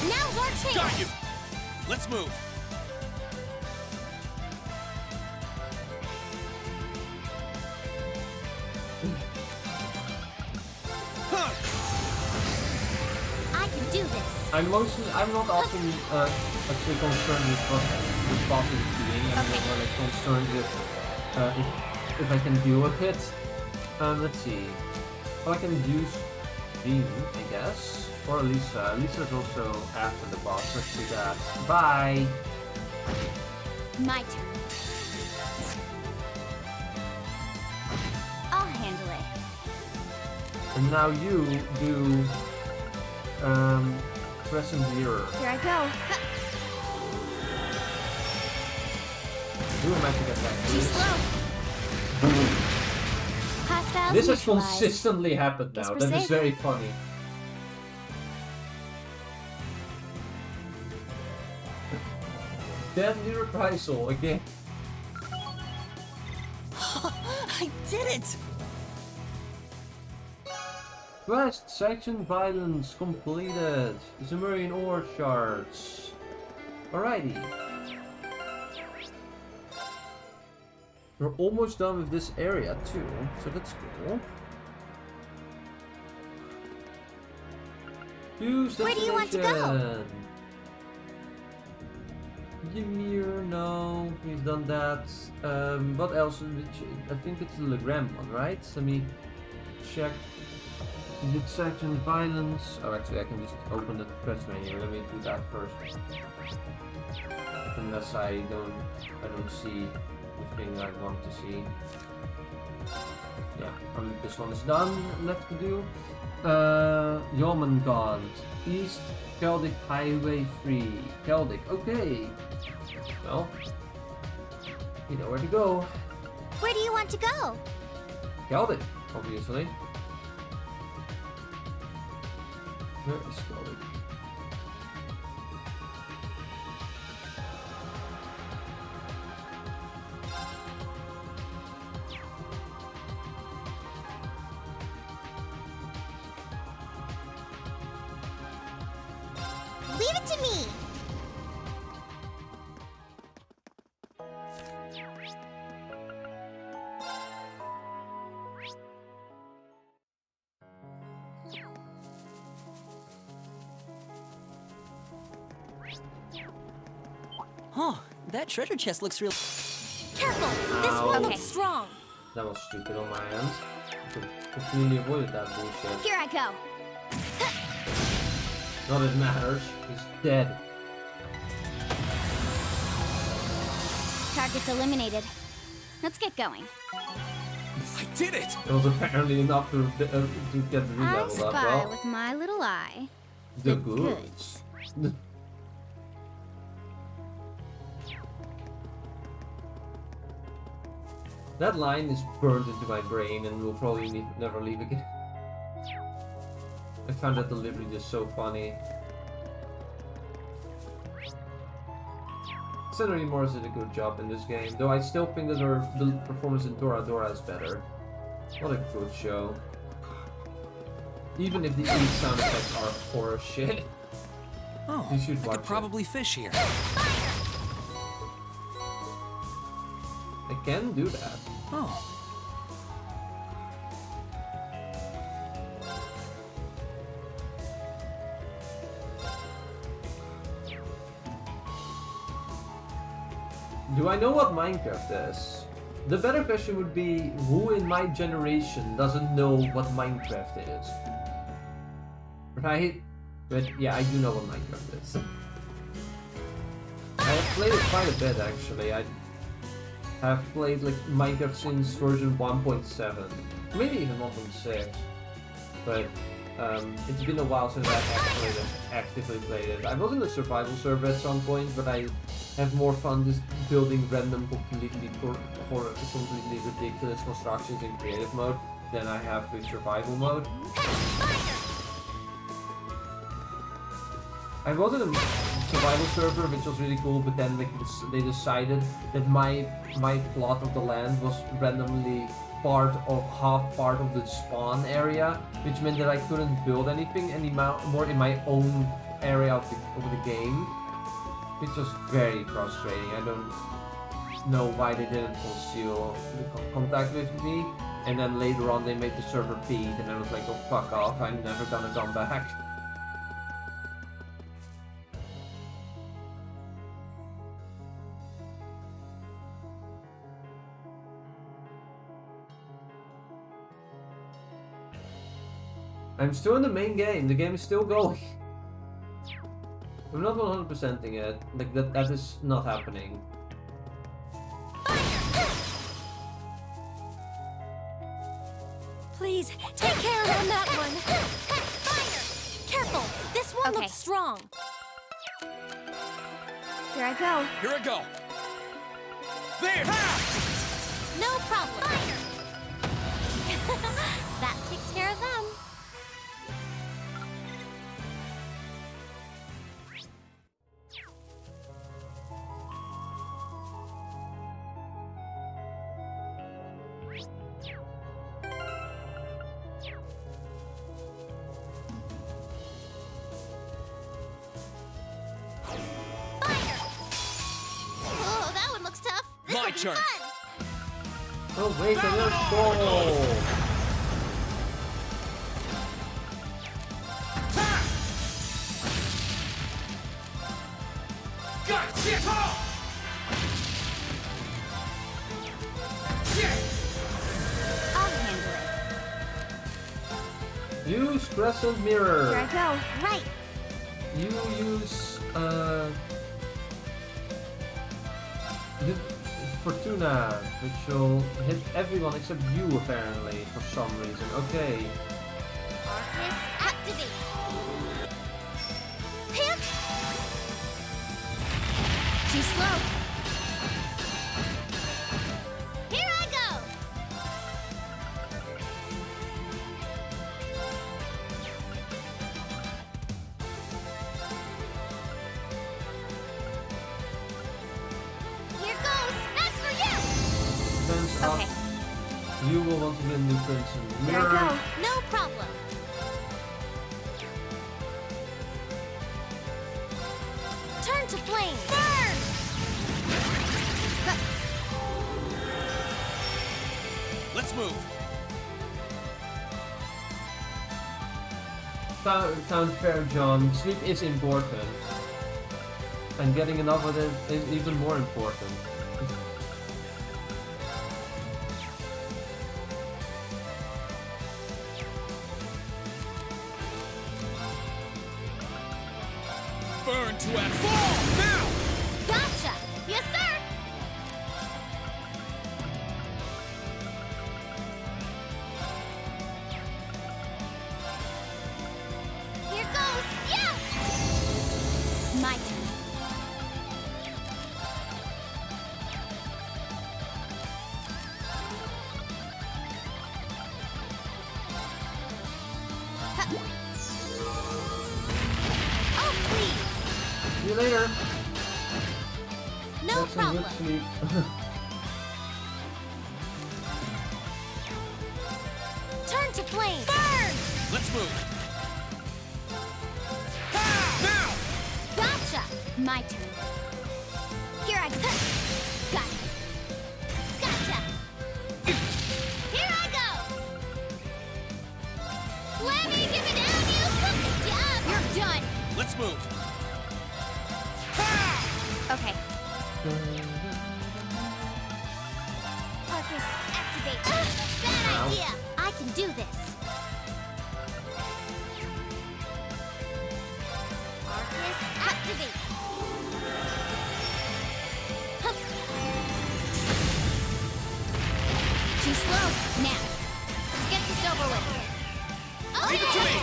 Now's our chance. Got you. Let's move. I can do this. I'm not often actually concerned with what the boss is doing. I'm more like concerned with if I can deal with it. Let's see. Well, I can use Beam, I guess. Or Lisa. Lisa's also after the boss. Let's do that. Bye! My turn. I'll handle it. And now you do Crescent Mirror. Here I go. Do a magic attack, Too please. slow. Hostiles This has neutralized. consistently happened Guess now. we're That is safe. very funny. Deadly Reprisal again. I did it. Quest section violence completed. Zemurian ore shards. Alrighty. We're almost done with this area too, so that's cool. Choose Where do you want to go? destination. Ymir, no, we've done that. What else? I think it's the Legram one, right? Let me check. We did section violence. Oh, actually, I can just open the quest menu. Let me do that first. Unless I don't see the thing I want to see. Yeah, this one is done. Left to do. Jormungand, East Celtic Highway 3. Celtic, okay. Well, you know where to go. Where do you want to go? Celtic, obviously. Where is Celtic? Leave it to me! Oh, that treasure chest looks real. Careful! This one Okay. looks strong. That was stupid on my end. I could completely avoided that bullshit. Here I go. Not it matters. He's dead. Target's eliminated. Let's get going. I did it! It was apparently enough to get I re-leveled up. spy Well, with my little eye. the goods. goods. That line is burned into my brain and will probably never leave again. I found that delivery just so funny. Senator Morris did a good job in this game, though I still think that the performance in Dora Dora is better. What a good show. Even if the sound effects are horror shit. Oh, You should I watch could probably fish here. I can do that. Oh. Do I know what Minecraft is? The better question would be, who in my generation doesn't know what Minecraft is? Right? But yeah, I do know what Minecraft is. I have played it quite a bit actually. I have played like Minecraft since version 1.7, maybe even 1.6. But it's been a while since I've actively played it. I was in a survival server at some point, but I have more fun just building random, completely ridiculous constructions in creative mode than I have with survival mode. I was in a survival server, which was really cool, but then they decided that my plot of the land was randomly half part of the spawn area, which meant that I couldn't build anything more in my own area of the game, which was very frustrating. I don't know why they didn't conceal the contact with me, and then later on they made the server peak, and I was like, oh fuck off, I'm never gonna come back. I'm still in the main game. The game is still going. I'm not 100%ing it. Like that is not happening. Please, take care on that one. Careful! This one Okay. looks strong. Here I go. Here I go. There! No problem. That takes care of them. Oh, that one looks tough. This'll My be turn. fun. Oh wait, another goal! Got I'll handle it. Use Crescent Mirror. Here I go. Right. You use Fortuna, which will hit everyone except you apparently for some reason. Okay. Arcus, activate. Hit. Too slow. Here I go. Here goes. That's for you. Turns up. Okay. You will want to win the Crimson Here I Mirror. go. No problem. Turn to flame. Burn. Let's move. Sounds fair, John. Sleep is important. And getting enough of it is even more important. Burn to at fall now. Gotcha. Yes, sir. Here goes. Yeah. My turn. Oh, please. See you later. No Get some good problem. sleep. Turn to flame. Burn. Let's move. Gotcha. My turn. Here I go. Got it. Gotcha. Here I go. Let me give it down, you. Good job. You're done. Let's move. Okay. Arcus, activate. Bad idea. I can do this. Arcus, activate. Hup. Too slow. Now, let's get this over with. Oh, Leave it to me.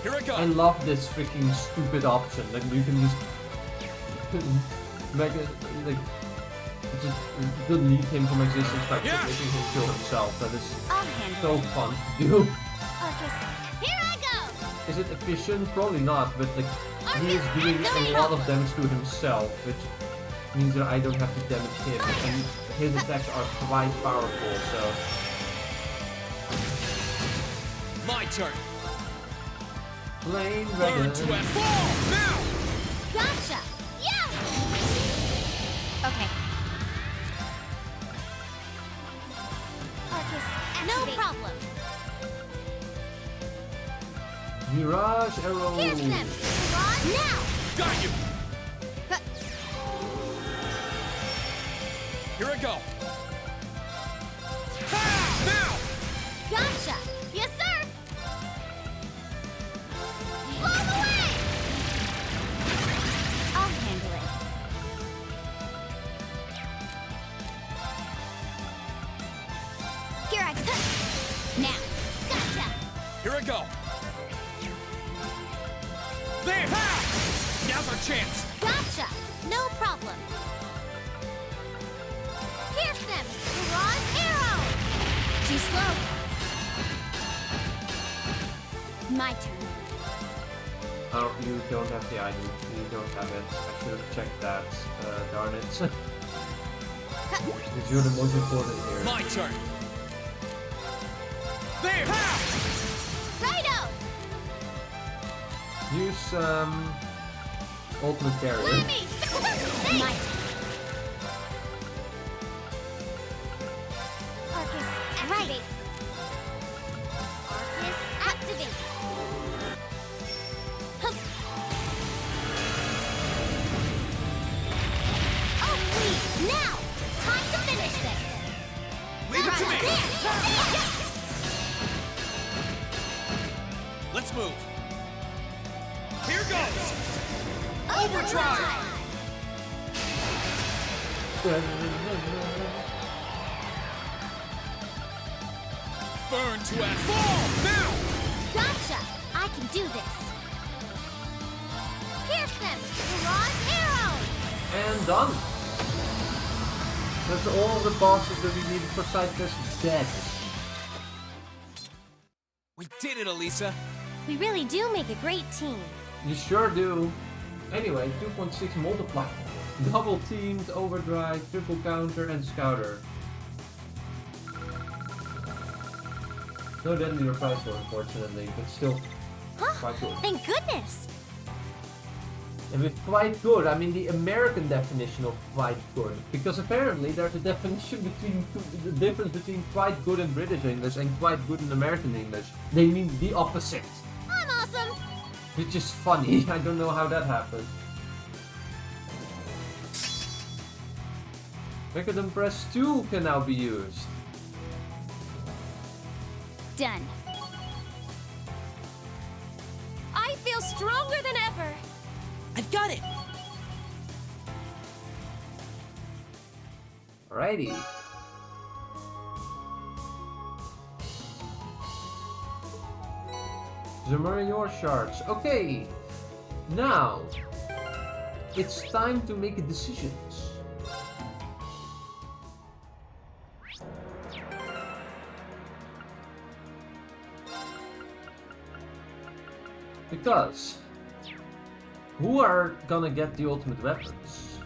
Here I go. I love this freaking stupid option that you can just make it like just delete him from existence by Yeah. making him kill himself. That is I'll handle so it. fun to do. Arcus, here I go. Is it efficient? Probably not, but like he is doing a lot of damage to himself, which means that I don't have to damage him, and his attacks are quite powerful. So My turn. Flame Burn Dragon. to at fall now. Gotcha. Yeah. Okay. Arcus, no problem. Mirage Arrow. Here's them. Run now. Got you. Huh. Here I go. Now. Gotcha. Yes, sir. Blow away. I'll handle it. Here I go. Now. Gotcha. Here I go. There. Now's our chance. Gotcha. No problem. Pierce them. Mirage arrow. Too slow. My turn. Oh, you don't have the item. You don't have it. I should have checked that. Darn it. Because you're the most important here. My turn. There. Righto. Use ultimate barrier. Let me. My turn. Arcus, activate. Arcus, activate. Hup. to me! Let's move. Here goes! Overdrive! Burn to ash. Fall! Now! Gotcha! I can do this. Pierce them! Mirage arrow! And done. That's all the bosses that we needed for side quests dead. We did it, Elisa. We really do make a great team. You sure do. Anyway, 2.6 multiply. Double teamed, overdrive, triple counter, and scouter. No deadly reprisal, unfortunately, but still quite good. Thank goodness! And with quite good, I mean the American definition of quite good. Because apparently there's a definition between the difference between quite good in British English and quite good in American English. They mean the opposite. I'm awesome! Which is funny. I don't know how that happened. Mechanism Press 2 can now be used. Done. I feel stronger than ever. I've got it! Alrighty. Zamurior shards. Okay. Now, it's time to make decisions. Because who are gonna get the ultimate weapons?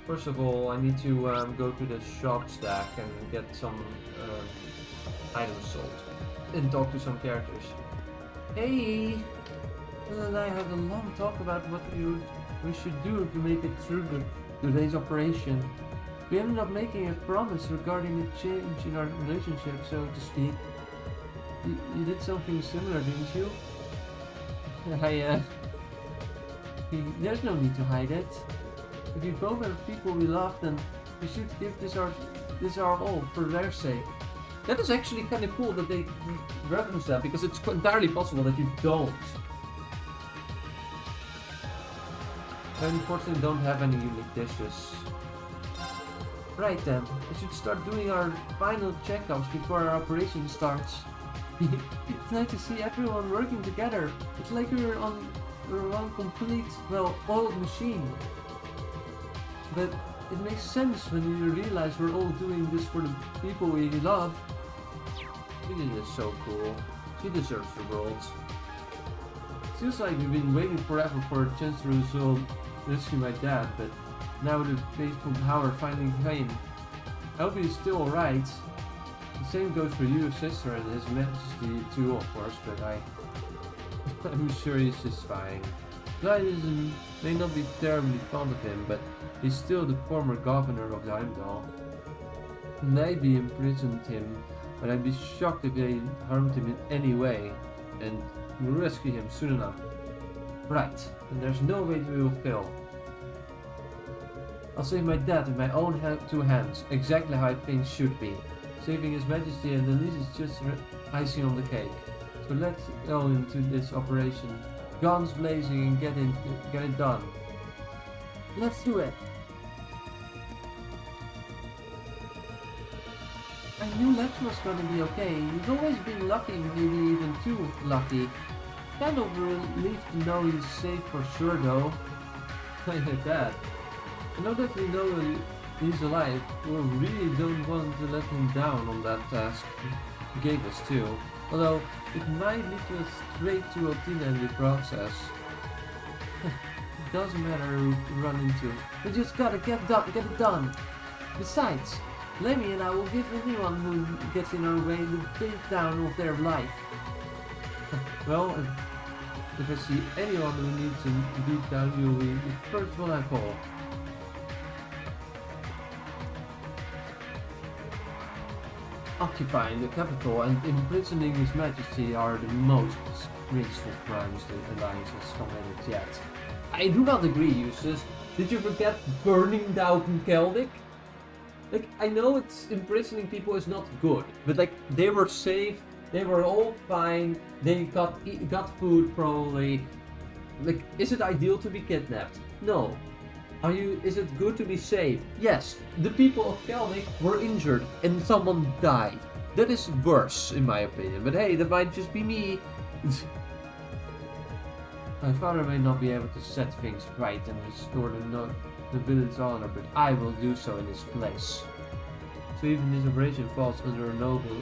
First of all, I need to go to the shop stack and get some items sold and talk to some characters. Hey, Will and I had a long talk about what we should do to make it through today's operation. We ended up making a promise regarding a change in our relationship, so to speak. You did something similar, didn't you? There's no need to hide it. If we both are people we love, then we should give this our all for their sake. That is actually kind of cool that they reference that, because it's entirely possible that you don't. I unfortunately don't have any unique dishes. Right then, we should start doing our final checkups before our operation starts. It's nice to see everyone working together. It's like we're on one complete, well, oiled machine. But it makes sense when you realize we're all doing this for the people we love. It is so cool. She deserves the world. Feels like we've been waiting forever for a chance to rescue my dad, but now the faithful power finally came. I hope he's still alright. The same goes for you, sister, and His Majesty too, of course, but I'm sure he's just fine. Zionism may not be terribly fond of him, but he's still the former governor of the Heimdall. Maybe imprisoned him, but I'd be shocked if they harmed him in any way, and we'll rescue him soon enough. Right, and there's no way we will fail. I'll save my dad with my own two hands, exactly how things should be. Saving His Majesty and Elise is just icing on the cake. So let's go into this operation. Guns blazing and get it done. Let's do it! I knew Lex was gonna be okay. He's always been lucky, maybe even too lucky. Kind of relieved to know he's safe for sure though. I heard that. I know that we know he's alive. We really don't want to let him down on that task he gave us too. Although it might lead us straight to Otina in the process. It doesn't matter who we run into. We just gotta get it done. Besides, Lemmy and I will give anyone who gets in our way the beatdown of their life. Well, if I see anyone who needs a beatdown, you'll be the first one I call. Occupying the capital and imprisoning His Majesty are the most disgraceful crimes the Alliance has committed yet. I do not agree, Eustace. Did you forget burning down Keldic? Like, I know it's imprisoning people is not good, but like, they were safe, they were all fine, they got food probably. Like, is it ideal to be kidnapped? No. Is it good to be safe? Yes. The people of Kelnick were injured and someone died. That is worse, in my opinion, but hey, that might just be me. My father may not be able to set things right and restore the nobility's honor, but I will do so in his place. So even this operation falls under a noble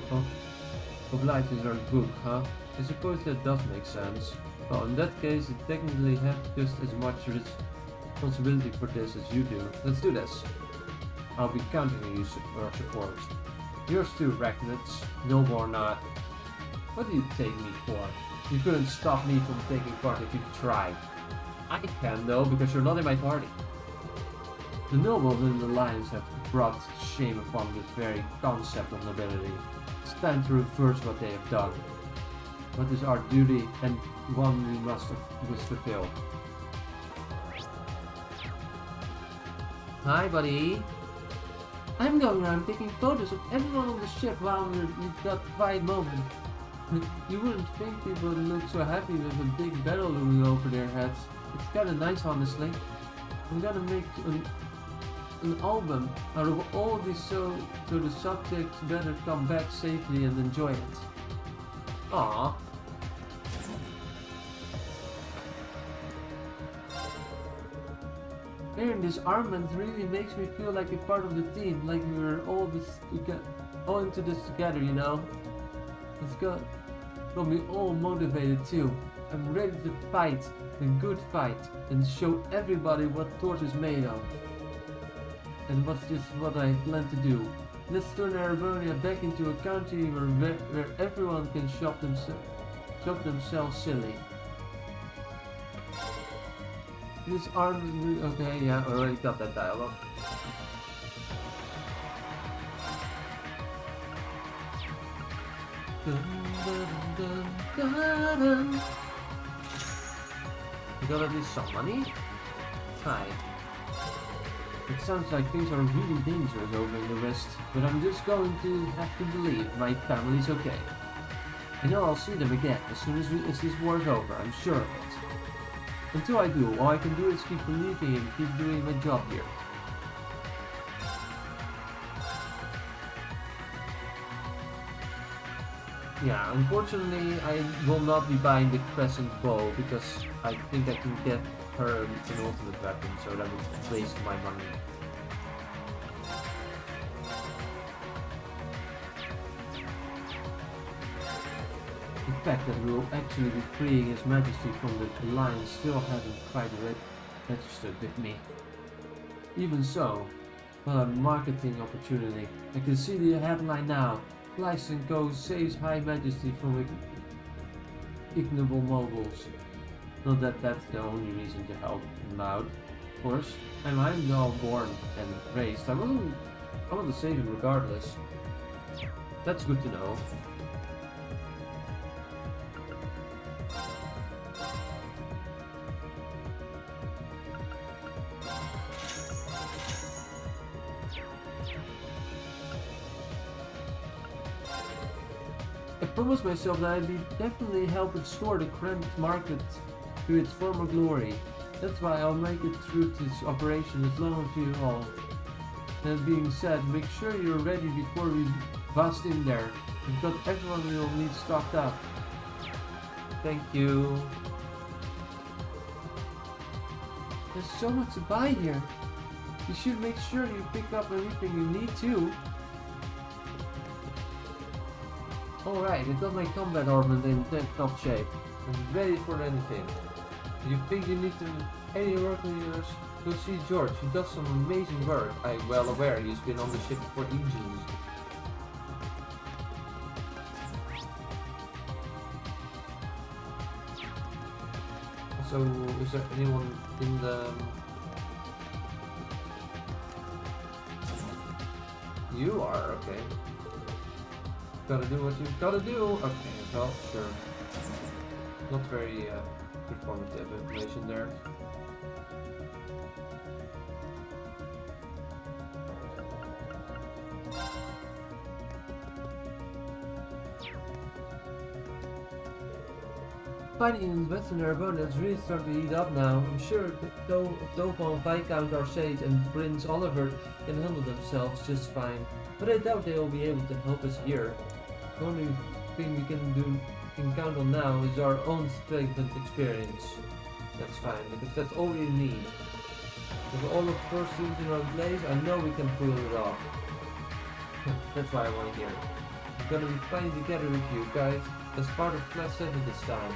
obliges our book, huh? I suppose that does make sense. Well, in that case, you technically have just as much responsibility for this as you do. Let's do this. I'll be counting on you, your support. Yours too, Ragnuts, noble or not. What do you take me for? You couldn't stop me from taking part if you tried. I can though, because you're not in my party. The nobles in the alliance have brought shame upon the very concept of nobility. It's time to reverse what they have done. What is our duty and one we must fulfill. Hi, buddy. I'm going around taking photos of everyone on the ship while we've got quiet moment. You wouldn't think people would look so happy with a big battle looming over their heads. It's kinda nice, honestly. I'm gonna make an album out of all this so the subjects better come back safely and enjoy it. Aww. Wearing this armband really makes me feel like a part of the team, like we were all into this together, you know? It's got me all motivated too. I'm ready to fight, a good fight, and show everybody what Thor is made of. And what's just what I plan to do. Let's turn Erebonia back into a country where everyone can shop themselves silly. This arm, okay, yeah, already got that dialogue. You got at least some money? Hi. It sounds like things are really dangerous over in the west, but I'm just going to have to believe my family's okay. I know I'll see them again as soon as this war's over, I'm sure of it. Until I do, all I can do is keep believing and keep doing my job here. Yeah, unfortunately I will not be buying the crescent bow because I think I can get her an ultimate weapon, so that would waste my money. The fact that we will actually be freeing His Majesty from the Alliance still hasn't quite registered with me. Even so, what a marketing opportunity. I can see the headline now. Flies and Co. saves High Majesty from ignoble moguls. Not that that's the only reason to help him out, of course. I'm all born and raised. I want to save him regardless. That's good to know. I promised myself that I'd definitely help restore the cramped market to its former glory. That's why I'll make it through this operation as long as you all. That being said, make sure you're ready before we bust in there. We've got everyone we'll need stocked up. Thank you. There's so much to buy here. You should make sure you pick up anything you need to. Alright, I got my combat armament in top shape. I'm ready for anything. You think you need any work with yours? Go see George, he does some amazing work. I'm well aware, he's been on the ship for ages. So, is there anyone in the... You are, okay. Gotta do what you've gotta do! Okay, well, sure. Not very informative information there. Fighting in Western Erebonia is really starting to heat up now. I'm sure that Dovon, Viscount Arcade and Prince Oliver can handle themselves just fine, but I doubt they will be able to help us here. The only thing we can count on now is our own strength and experience. That's fine, because that's all we need. With all of the things in our place, I know we can pull it off. That's why I want to hear it. I'm gonna be playing together with you guys as part of Class 7 this time.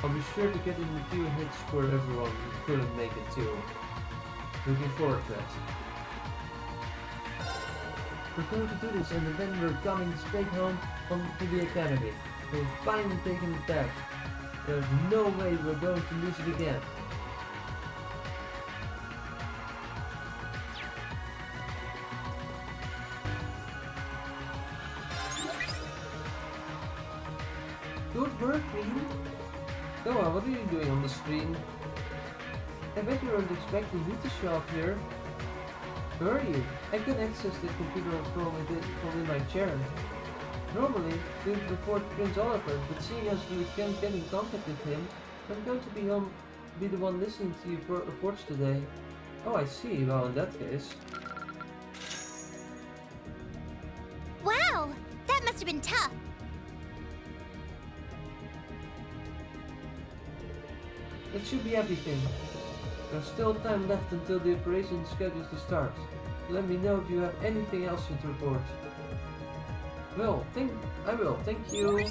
I'll be sure to get in a few hits for everyone who couldn't make it too. Looking forward to it. We're going to do this and then we're coming straight home to the academy. We'll finally take it back. There's no way we're going to lose it again. Good work, Green. Noah, what are you doing on the screen? I bet you weren't expecting me to show up here. Where are you? I can access the computer from in my chair. Normally, we would report Prince Oliver, but seeing as we can't get in contact with him, I'm going to be the one listening to your reports today. Oh, I see. Well, in that case. Wow! That must have been tough. It should be everything. There's still time left until the operation is scheduled to start. Let me know if you have anything else to report. I will. Thank you.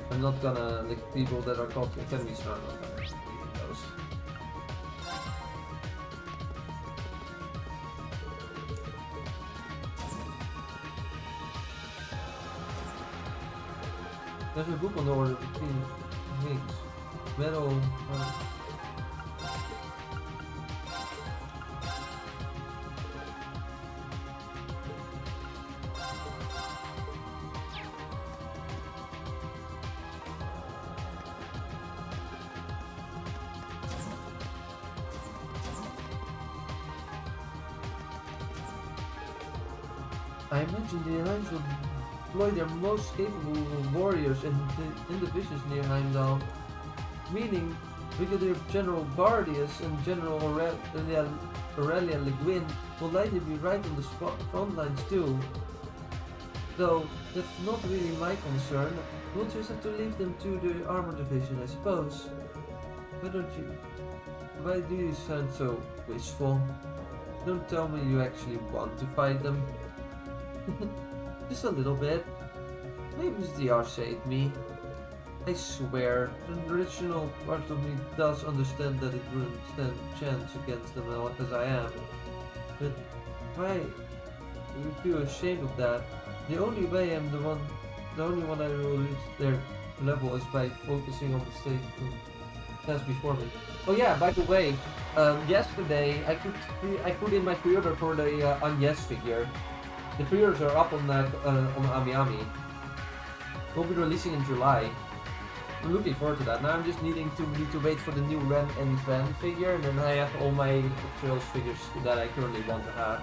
I'm not gonna, the people that are called enemies are not gonna read those. There's a book on the order between things. Metal. I imagine the Alliance will deploy their most capable warriors in the divisions near Heimdall. Meaning, Brigadier General Bardius and General Aurelia Le Guin will likely be right on the front lines too. Though, that's not really my concern. We'll just have to leave them to the armor division, I suppose. Why do you sound so wishful? Don't tell me you actually want to fight them. Just a little bit. Maybe it's the Arcade me. I swear, the original part of me does understand that it wouldn't stand a chance against them as I am. But why do you feel ashamed of that? The only way I'm the only one I will reach their level is by focusing on the stage task before me. Oh yeah, by the way, yesterday I put in my pre-order for the Agnes figure. The pre-orders are up on Ami Ami. We'll be releasing in July. I'm looking forward to that. Now I'm just need to wait for the new Ren and Van figure, and then I have all my Trails figures that I currently want to have.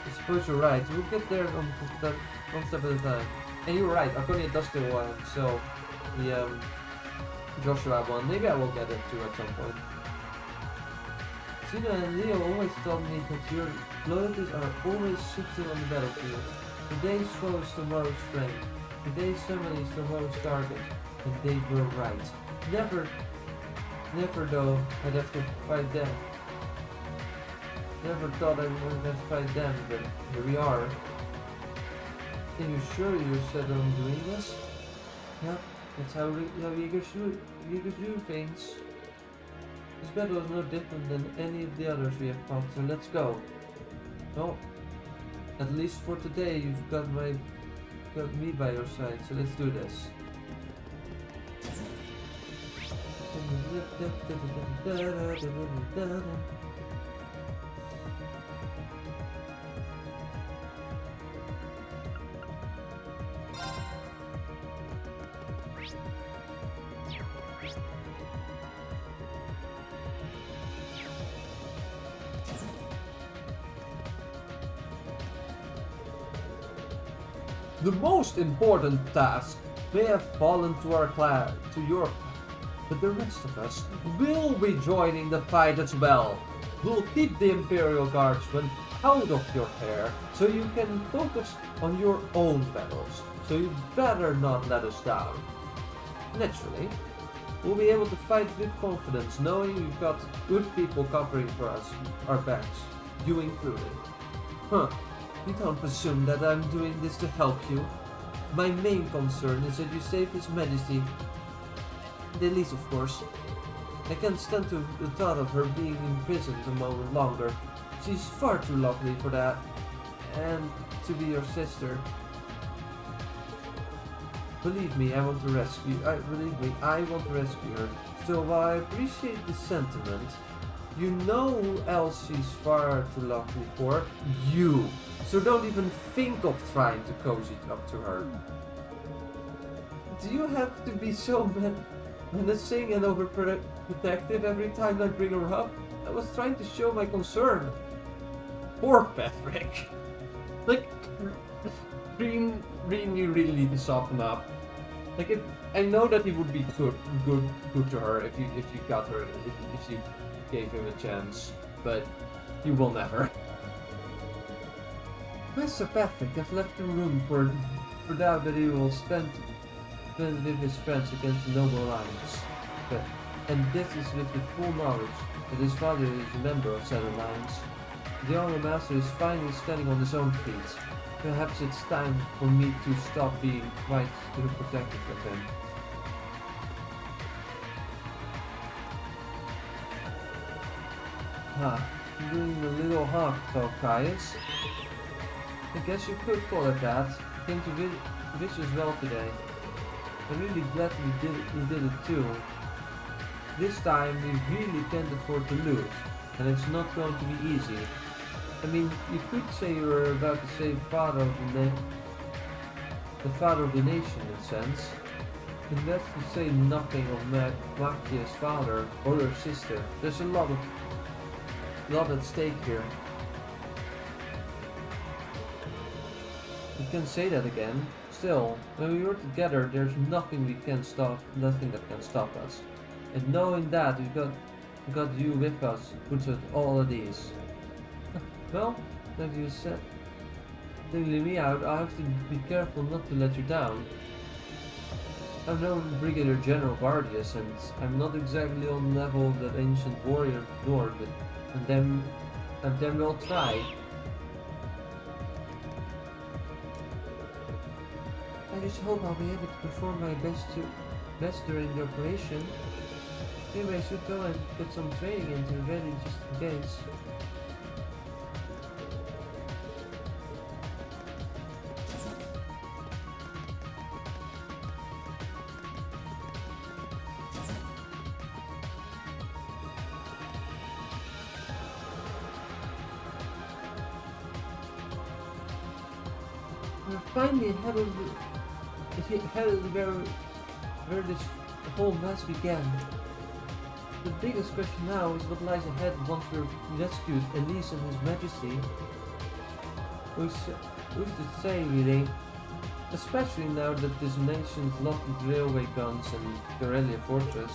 I suppose you're right. We'll get there one step at a time. And you're right. Arconia does still sell the Joshua one. Maybe I will get it too at some point. Sina and Leo always told me that your loyalties are always shifting on the battlefield. Today's foe is tomorrow's friend. Today's family is tomorrow's target. And they were right. Never though I'd have to fight them. Never thought I would have to fight them, but here we are. Are you sure you're set on doing this? Yep, that's how Jaegers do things. This battle is no different than any of the others we have fought, so let's go. Well, at least for today you've got me by your side, so let's do this. The most important task may have fallen to your class, but the rest of us will be joining the fight as well. We'll keep the Imperial Guardsmen out of your hair so you can focus on your own battles. So you better not let us down. Naturally, we'll be able to fight with confidence knowing we've got good people covering for us, our backs, you included. Huh, you don't presume that I'm doing this to help you. My main concern is that you save His Majesty. The least, of course. I can't stand to the thought of her being imprisoned a moment longer. She's far too lovely for that. And to be your sister. Believe me, I want to rescue her. So while I appreciate the sentiment, you know who else she's far too lovely for? You. So don't even think of trying to cozy up to her. Do you have to be so menacing and overprotective every time I bring her up? I was trying to show my concern. Poor Patrick. Like, Green, you really need to soften up. Like, I know that he would be good to her if you got her, if you gave him a chance, but you will never. Master Patrick has left the room for doubt that he will spend with his friends against the Noble Alliance. And this is with the full knowledge that his father is a member of said alliance. The Honorable Master is finally standing on his own feet. Perhaps it's time for me to stop being quite protective of him. Doing a little hawk though, Caius. I guess you could call it that. Came to wish us well today. I'm really glad we did it too. This time we really can't afford to lose, and it's not going to be easy. I mean, you could say you were about to save the father of the nation in a sense. And that's to say nothing of Machia's father or her sister. There's a lot at stake here. You can say that again. Still, when we were together, there's nothing that can stop us. And knowing that we got you with us puts us all at ease. Well, as you said, singling me out, I have to be careful not to let you down. I'm no Brigadier General Guardius, and I'm not exactly on the level of that ancient warrior nor, but I'm damn well try. I just hope I'll be able to perform my best during the operation. Maybe I should go and get some training into ready just in case. We're finally headed where this whole mess began. The biggest question now is what lies ahead once we've rescued Elise and His Majesty. Who's to say, really? Especially now that this nation's locked with railway guns and Corellia Fortress.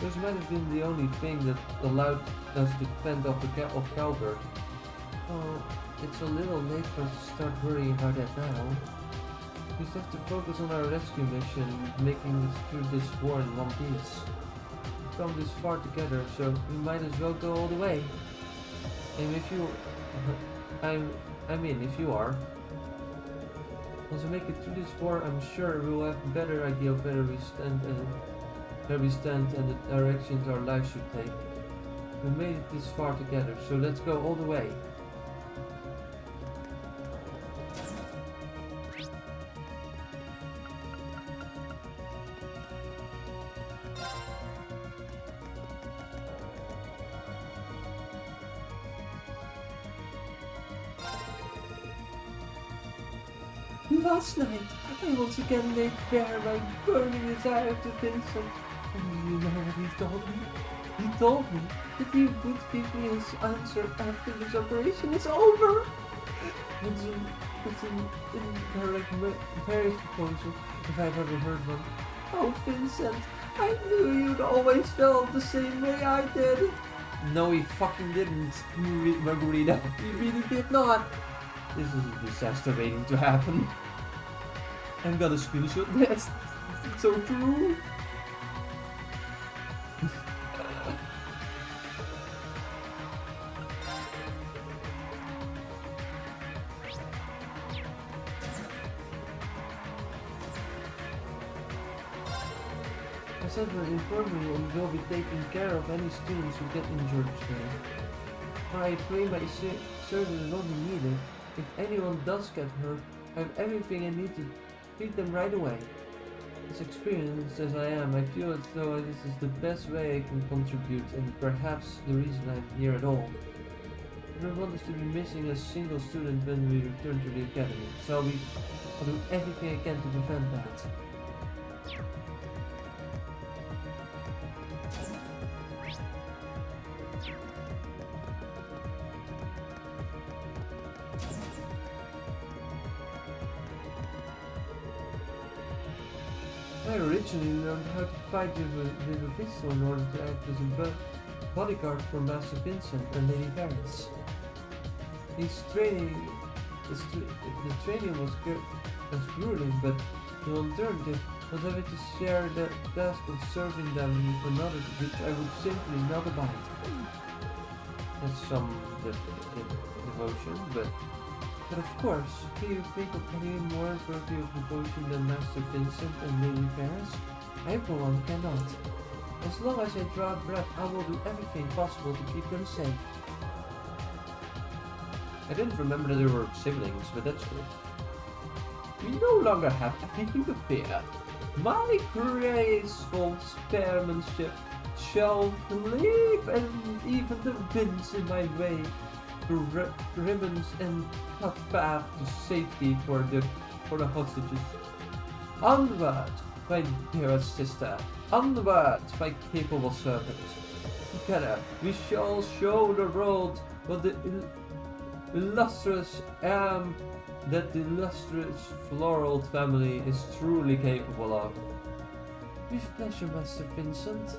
Those might have been the only thing that allowed us to fend off Calvert. Oh, it's a little late for us to start worrying about that now. We just have to focus on our rescue mission, making it through this war in one piece. We've come this far together, so we might as well go all the way. And if you... if you are. Once we make it through this war, I'm sure we will have a better idea of where we stand and the directions our lives should take. We made it this far together, so let's go all the way. Last night, I once again laid bare my burning desire to Vincent. And you know what he told me? He told me that he would give me his answer after this operation is over. It's an incorrect marriage proposal, if I've ever heard one. Oh, Vincent, I knew you'd always felt the same way I did. No, he fucking didn't, Margarita. He really did not. This is a disaster waiting to happen. I'm gonna screenshot this. It's so true. Someone informed me and will be taking care of any students who get injured today. I pray my service will be needed. If anyone does get hurt, I have everything I need to treat them right away. As experienced as I am, I feel as though this is the best way I can contribute and perhaps the reason I'm here at all. I don't want us to be missing a single student when we return to the academy, so I'll do everything I can to prevent that. I originally learned how to fight with a pistol in order to act as a bodyguard for Master Vincent and Lady Varys. The training was grueling, but the alternative was having to share the task of serving them with another, which I would simply not abide. That's some devotion, but of course, can you think of any more worthy of devotion than Master Vincent and Lady Varys? I for one cannot. As long as I draw breath, I will do everything possible to keep them safe. I didn't remember that they were siblings, but that's good. We no longer have anything to fear. My graceful spearmanship shall leave and even the winds in my way. Ribbons and cut path to safety for the hostages. Onward, my dearest sister. Onward, my capable servant. Together, we shall show the world what the illustrious that the illustrious Floral family is truly capable of. With pleasure, Master Vincent.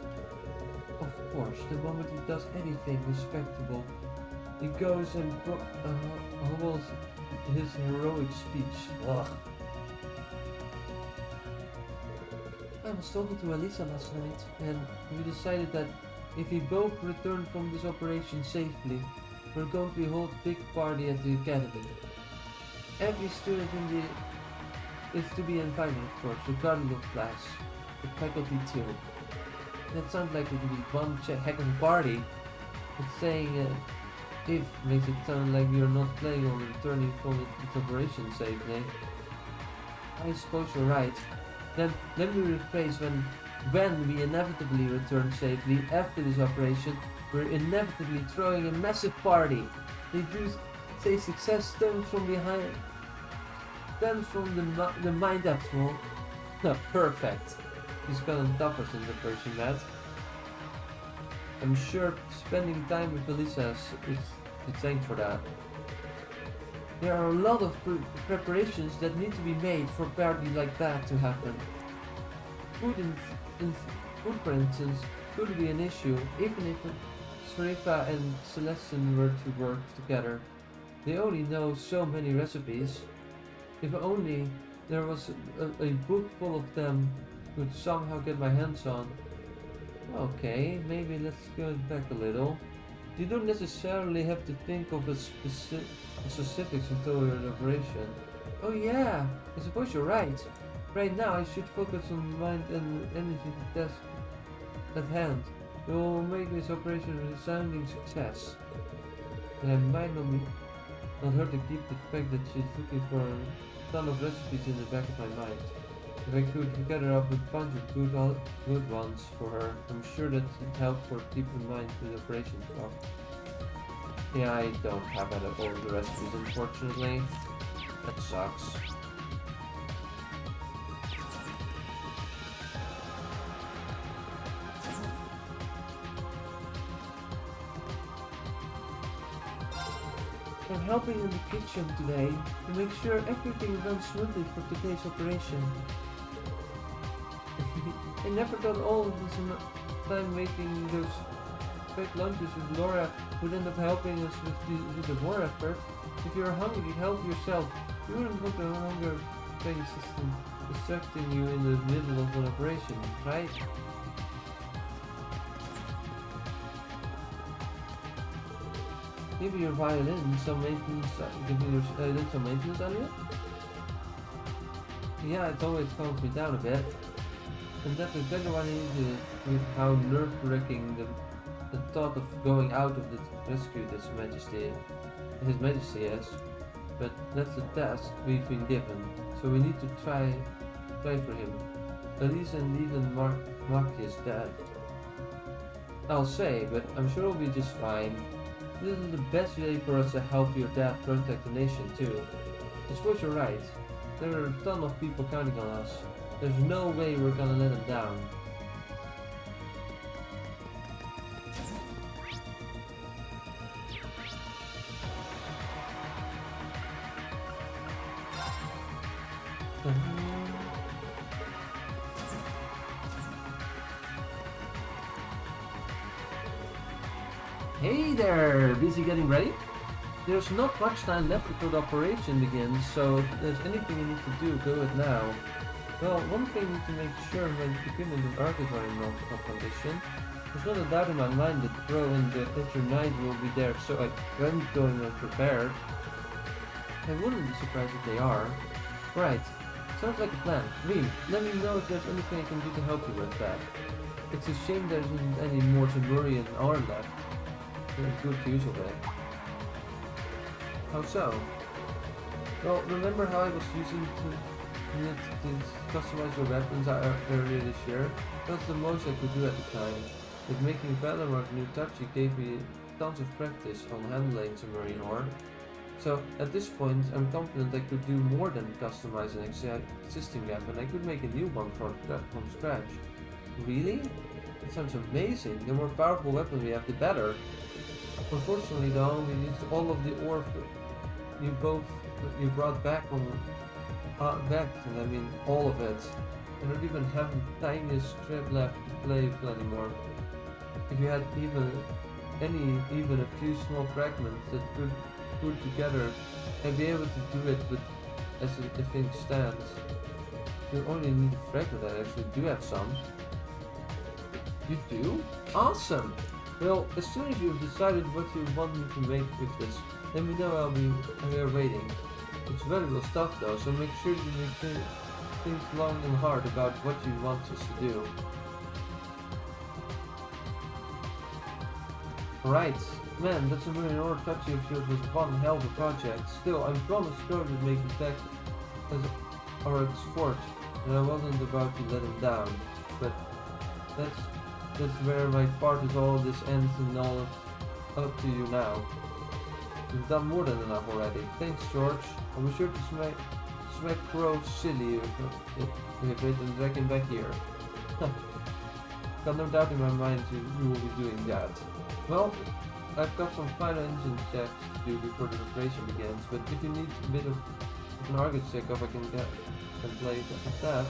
Of course, the moment he does anything respectable, he goes and holds his heroic speech. Ugh. I was talking to Elisa last night, and we decided that if we both return from this operation safely, we're going to hold a big party at the academy. Every student is to be invited, of course, regardless of class, the faculty too. That sounds like it would be one heckin' party, but saying if makes it sound like we are not planning on returning from this operation safely. I suppose you're right. Then let me rephrase, when we inevitably return safely after this operation, we're inevitably throwing a massive party. They do say success stems from the mind after all. No, perfect. He's got a tougher in the person, that. I'm sure spending time with Elisa is the thanks for that. There are a lot of preparations that need to be made for a party like that to happen. Food, for instance, could be an issue, even if Sharifa and Celestine were to work together. They only know so many recipes. If only there was a book full of them could somehow get my hands on. Okay, maybe let's go back a little. You don't necessarily have to think of the specifics until your operation. Oh yeah, I suppose you're right. Right now I should focus on mind and energy task at hand. It will make this operation a resounding success. And I might not hurt to keep the fact that she's looking for a ton of recipes in the back of my mind. If I could gather up a bunch of good ones for her, I'm sure that it helps her keep in mind with operations stuff. Yeah, I don't have all the recipes, unfortunately. That sucks. I'm helping in the kitchen today to make sure everything runs smoothly for today's operation. I never thought all of this time making those great lunches with Laura would end up helping us with the war effort. If you're hungry, help yourself. You wouldn't want the hunger paying system distracting you in the middle of an operation, right? Give your violin some maintenance. Did some maintenance on it? Yeah, it always calms me down a bit. And that's exactly what I needed with how nerve-wracking the thought of going out of the rescue His Majesty is. But that's the task we've been given, so we need to try for him. Elise and even Maki is dead. I'll say, but I'm sure we'll be just fine. This is the best way for us to help your dad protect the nation too. I suppose you're right. There are a ton of people counting on us. There's no way we're gonna let them down. Hey there! Busy getting ready? There's not much time left before the operation begins, so if there's anything you need to do, do it now. Well, one thing we need to make sure when equipment and Arcus are in optimal condition. There's not a doubt in my mind that Pro and the Ether Knight will be there, so I can't go unprepared. I wouldn't be surprised if they are. Right. Sounds like a plan. Reem, let me know if there's anything I can do to help you with that. It's a shame there isn't any more Timurian ore left. It's good to use of it. How so? Well, remember how I was using it to customize your weapons earlier this year? That's the most I could do at the time. With making Valamork new Tachi gave me tons of practice on handling some marine ore. So at this point, I'm confident I could do more than customize an existing weapon. I could make a new one from scratch. Really? That sounds amazing. The more powerful weapon we have, the better. Unfortunately though, we used all of the ore you brought back and I mean all of it. I don't even have the tiniest scrap left to play with anymore. If you had even a few small fragments that could put together, I'd be able to do it with as the thing stands. You only need a fragment. I actually do have some. You do? Awesome! Well, as soon as you've decided what you want me to make with this, let me know. I'll be here waiting. It's valuable stuff though, so make sure you think long and hard about what you want us to do. Right. Man, that's a million ore touchy of yours was one hell of a project. Still, I promised Kurt would make it back as Oryx Fort, and I wasn't about to let him down. But that's where my part is. All this ends and all up to you now. You've done more than enough already. Thanks, George. I'll be sure to smack Crow silly if it and drag him back here. Got no doubt in my mind you will be doing that. Well, I've got some final engine checks to do before the operation begins, but if you need a bit of an Argus check-off, I can play with that.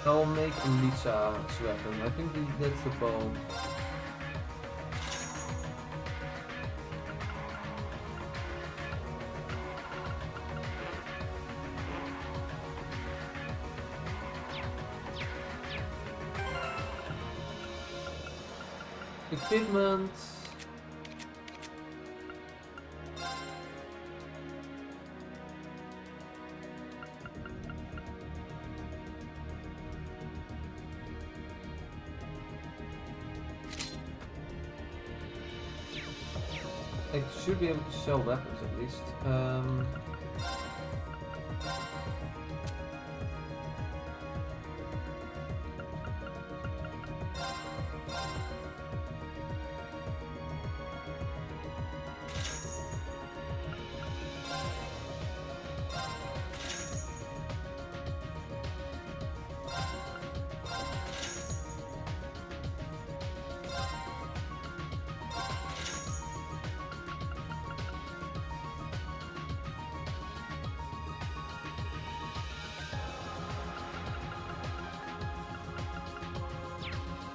I'll make Lisa's weapon. I think that's the bow. Equipment. I should be able to sell weapons at least.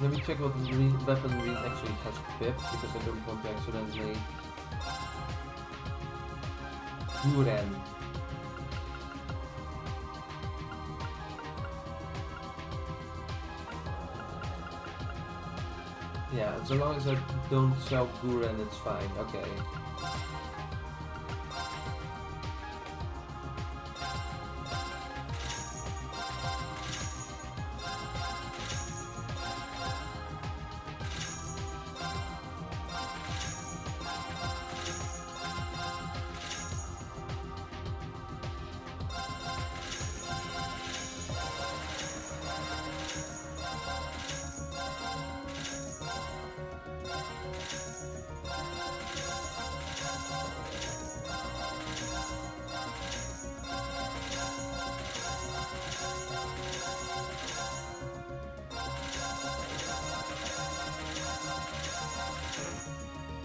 Let me check what the weapon Reed actually has equipped, because I don't want to accidentally... Guren. Yeah, so long as I don't sell Guren, it's fine. Okay.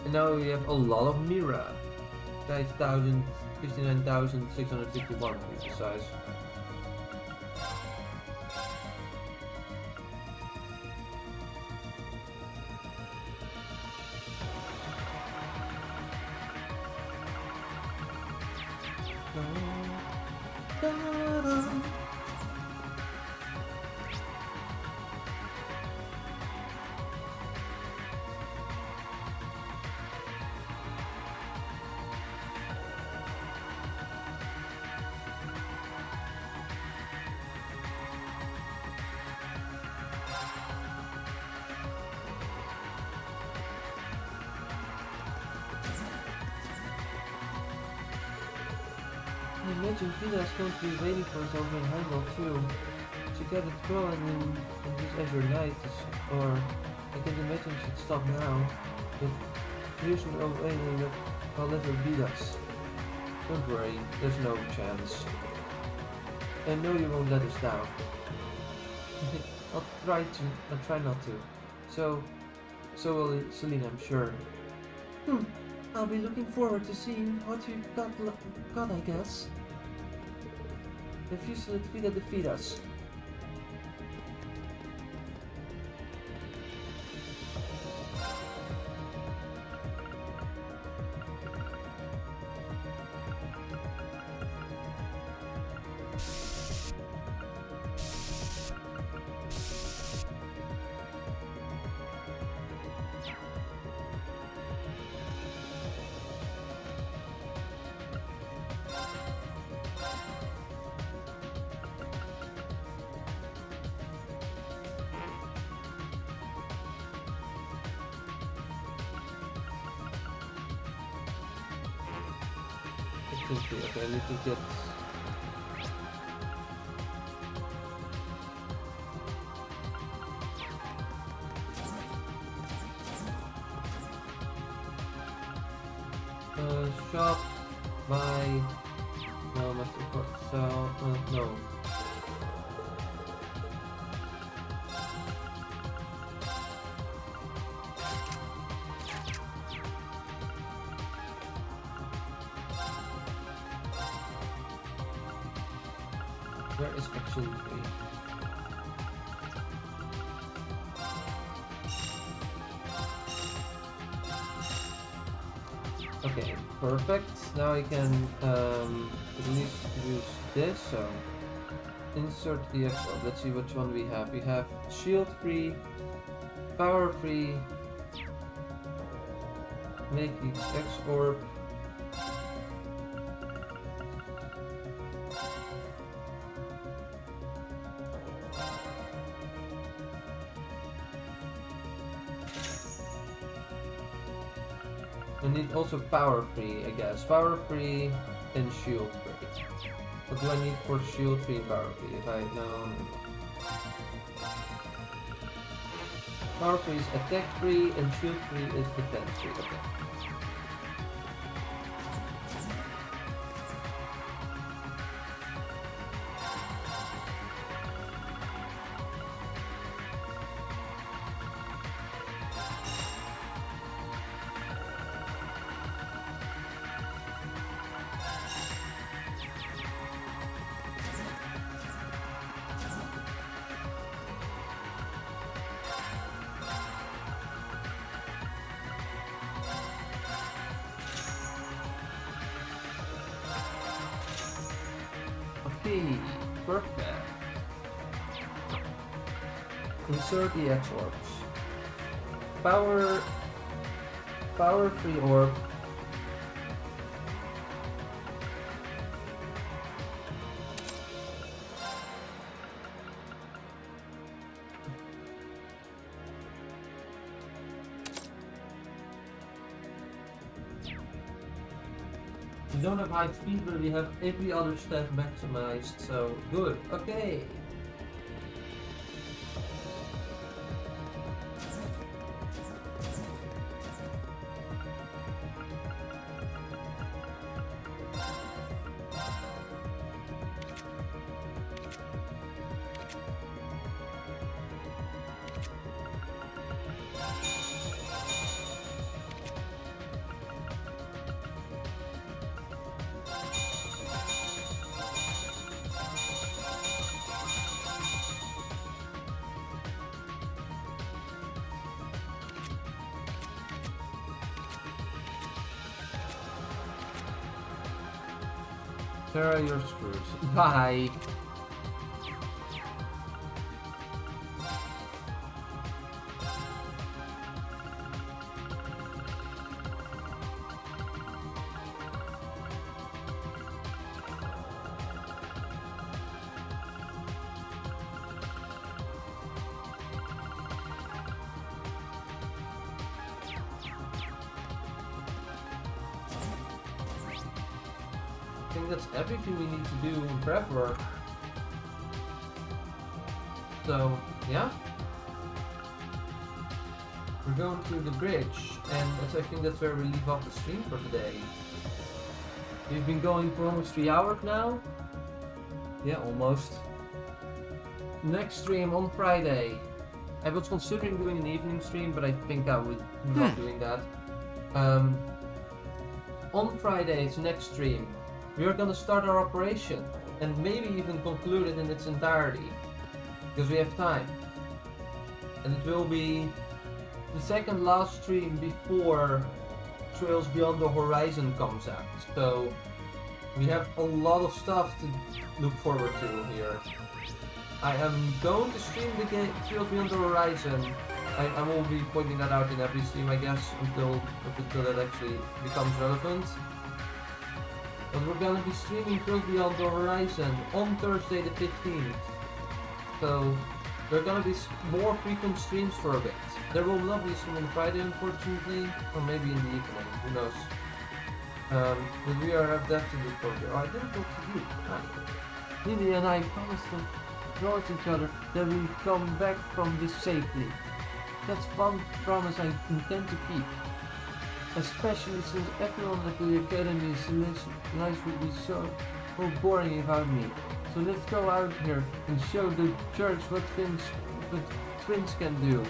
And now we have a lot of Mira. 59,661 to be precise. I imagine Vida's going to be waiting for us over in Heimdall too. She got it going in this Azure Night, or I can imagine she'd stop now. But here's no way that I'll let her beat us. Don't worry, there's no chance. I know you won't let us down. I'll try not to. So will Selena, I'm sure. I'll be looking forward to seeing what you've got, I guess. If you let Vida defeat us. Okay, I need to get... shop, buy... No, must sell... no. Where is action 3? Okay, perfect. Now I can at least use this. So insert the X orb. Let's see which one we have. We have shield free, power free. Make each X orb. I need also power free, I guess. Power free and shield free. What do I need for shield free and power free? If I know. Power free is attack free and shield free is defense free. Okay. Okay, perfect. Insert the X orbs. Power free orb. We don't have high speed, but we have every other stat maximized, so good. Okay. There are your screws. Bye. I think that's everything we need to do in prep work. So, yeah. We're going to the bridge, and I think that's where we leave off the stream for today. We've been going for almost 3 hours now. Yeah, almost. Next stream on Friday. I was considering doing an evening stream, but I think I would not doing that. On Friday's next stream, we are gonna start our operation and maybe even conclude it in its entirety because we have time. And it will be the second last stream before Trails Beyond the Horizon comes out. So we have a lot of stuff to look forward to here. I am going to stream the game Trails Beyond the Horizon. I will be pointing that out in every stream, I guess, until it actually becomes relevant. But we're gonna be streaming Trails Beyond the Horizon on Thursday the 15th. So there are gonna be more frequent streams for a bit. There will not be a stream on Friday, unfortunately, or maybe in the evening, who knows. But we have that to look forward to. Oh, I didn't talk to you. Lily and I promised each other that we come back from this safely. That's one promise I intend to keep. Especially since everyone at the Academy's lives would be so boring without me. So let's go out here and show the church what twins can do.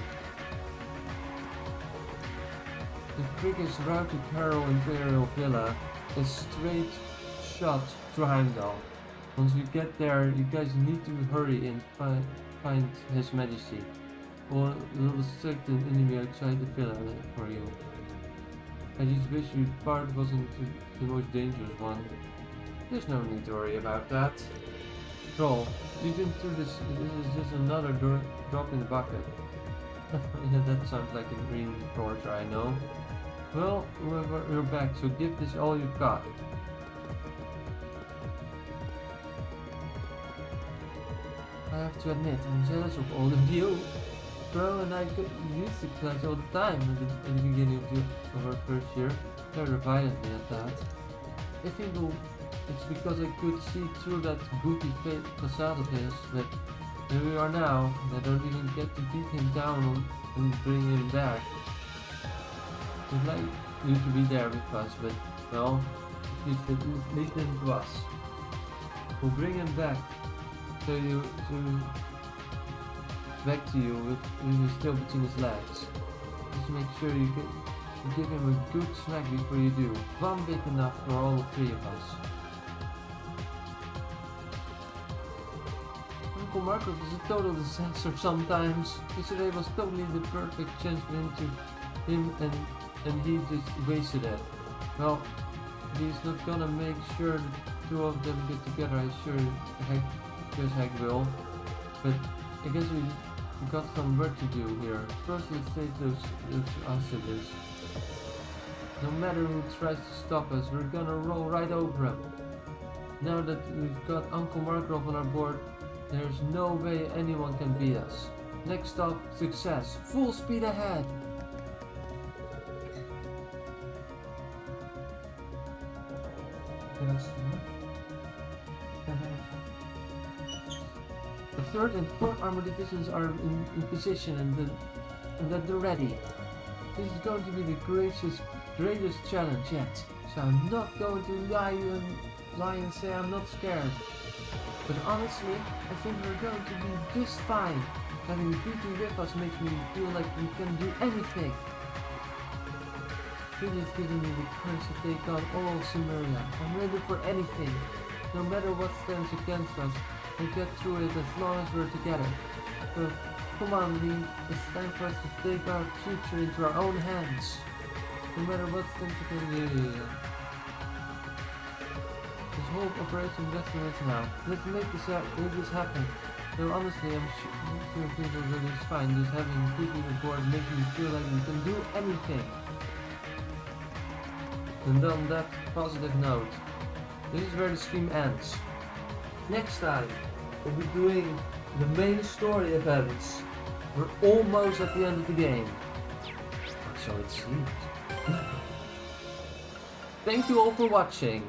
The quickest route to Carroll Imperial Villa is straight shot to Heimdall. Once we get there, you guys need to hurry and find His Majesty, or we'll select an enemy outside the villa for you. I just wish your part wasn't the most dangerous one. There's no need to worry about that. Troll, you've been through this. This is just another drop in the bucket. Yeah, that sounds like a green torture, I know. Well, we're back, so give this all you've got. I have to admit, I'm jealous of all of you. Bro and I could use the class all the time at the beginning of our first year. Very violently at that. I think it's because I could see through that goofy facade of his, but here we are now, and I don't even get to beat him down and bring him back. I'd like you to be there with us, but, well, leave them to us. We'll bring him back back to you with him still between his legs. Just make sure you give him a good snack before you do. One big enough for all three of us. Uncle Marco is a total disaster sometimes. Yesterday was totally the perfect chance for him and he just wasted it. Well, he's not gonna make sure the two of them get together. I guess Heck will. But I guess we got some work to do here. First, let's take those hostages. No matter who tries to stop us, we're gonna roll right over him. Now that we've got Uncle Markov on our board, there's no way anyone can beat us. Next stop, success. Full speed ahead! The 3rd and 4th Armored Divisions are in position and that they're ready. This is going to be the greatest challenge yet. So I'm not going to lie and say I'm not scared. But honestly, I think we're going to be just fine. Having people with us makes me feel like we can do anything. He has given me the courage to take on all Sumeria. I'm ready for anything. No matter what stands against us, we'll get through it as long as we're together. So, come on, Lee. It's time for us to take our future into our own hands. No matter what stands against you. This whole operation rests on us now. Let's make this happen. Though honestly, I'm sure people will be fine. Just having people aboard makes me feel like we can do anything. And on that positive note, this is where the stream ends. Next time, we'll be doing the main story events. We're almost at the end of the game. Or so it seems. Thank you all for watching.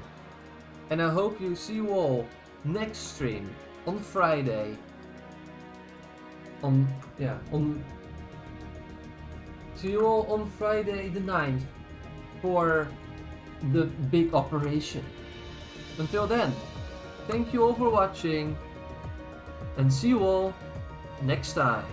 And I hope you see you all next stream on Friday. See you all on Friday the 9th for the big operation. Until then, thank you all for watching and see you all next time.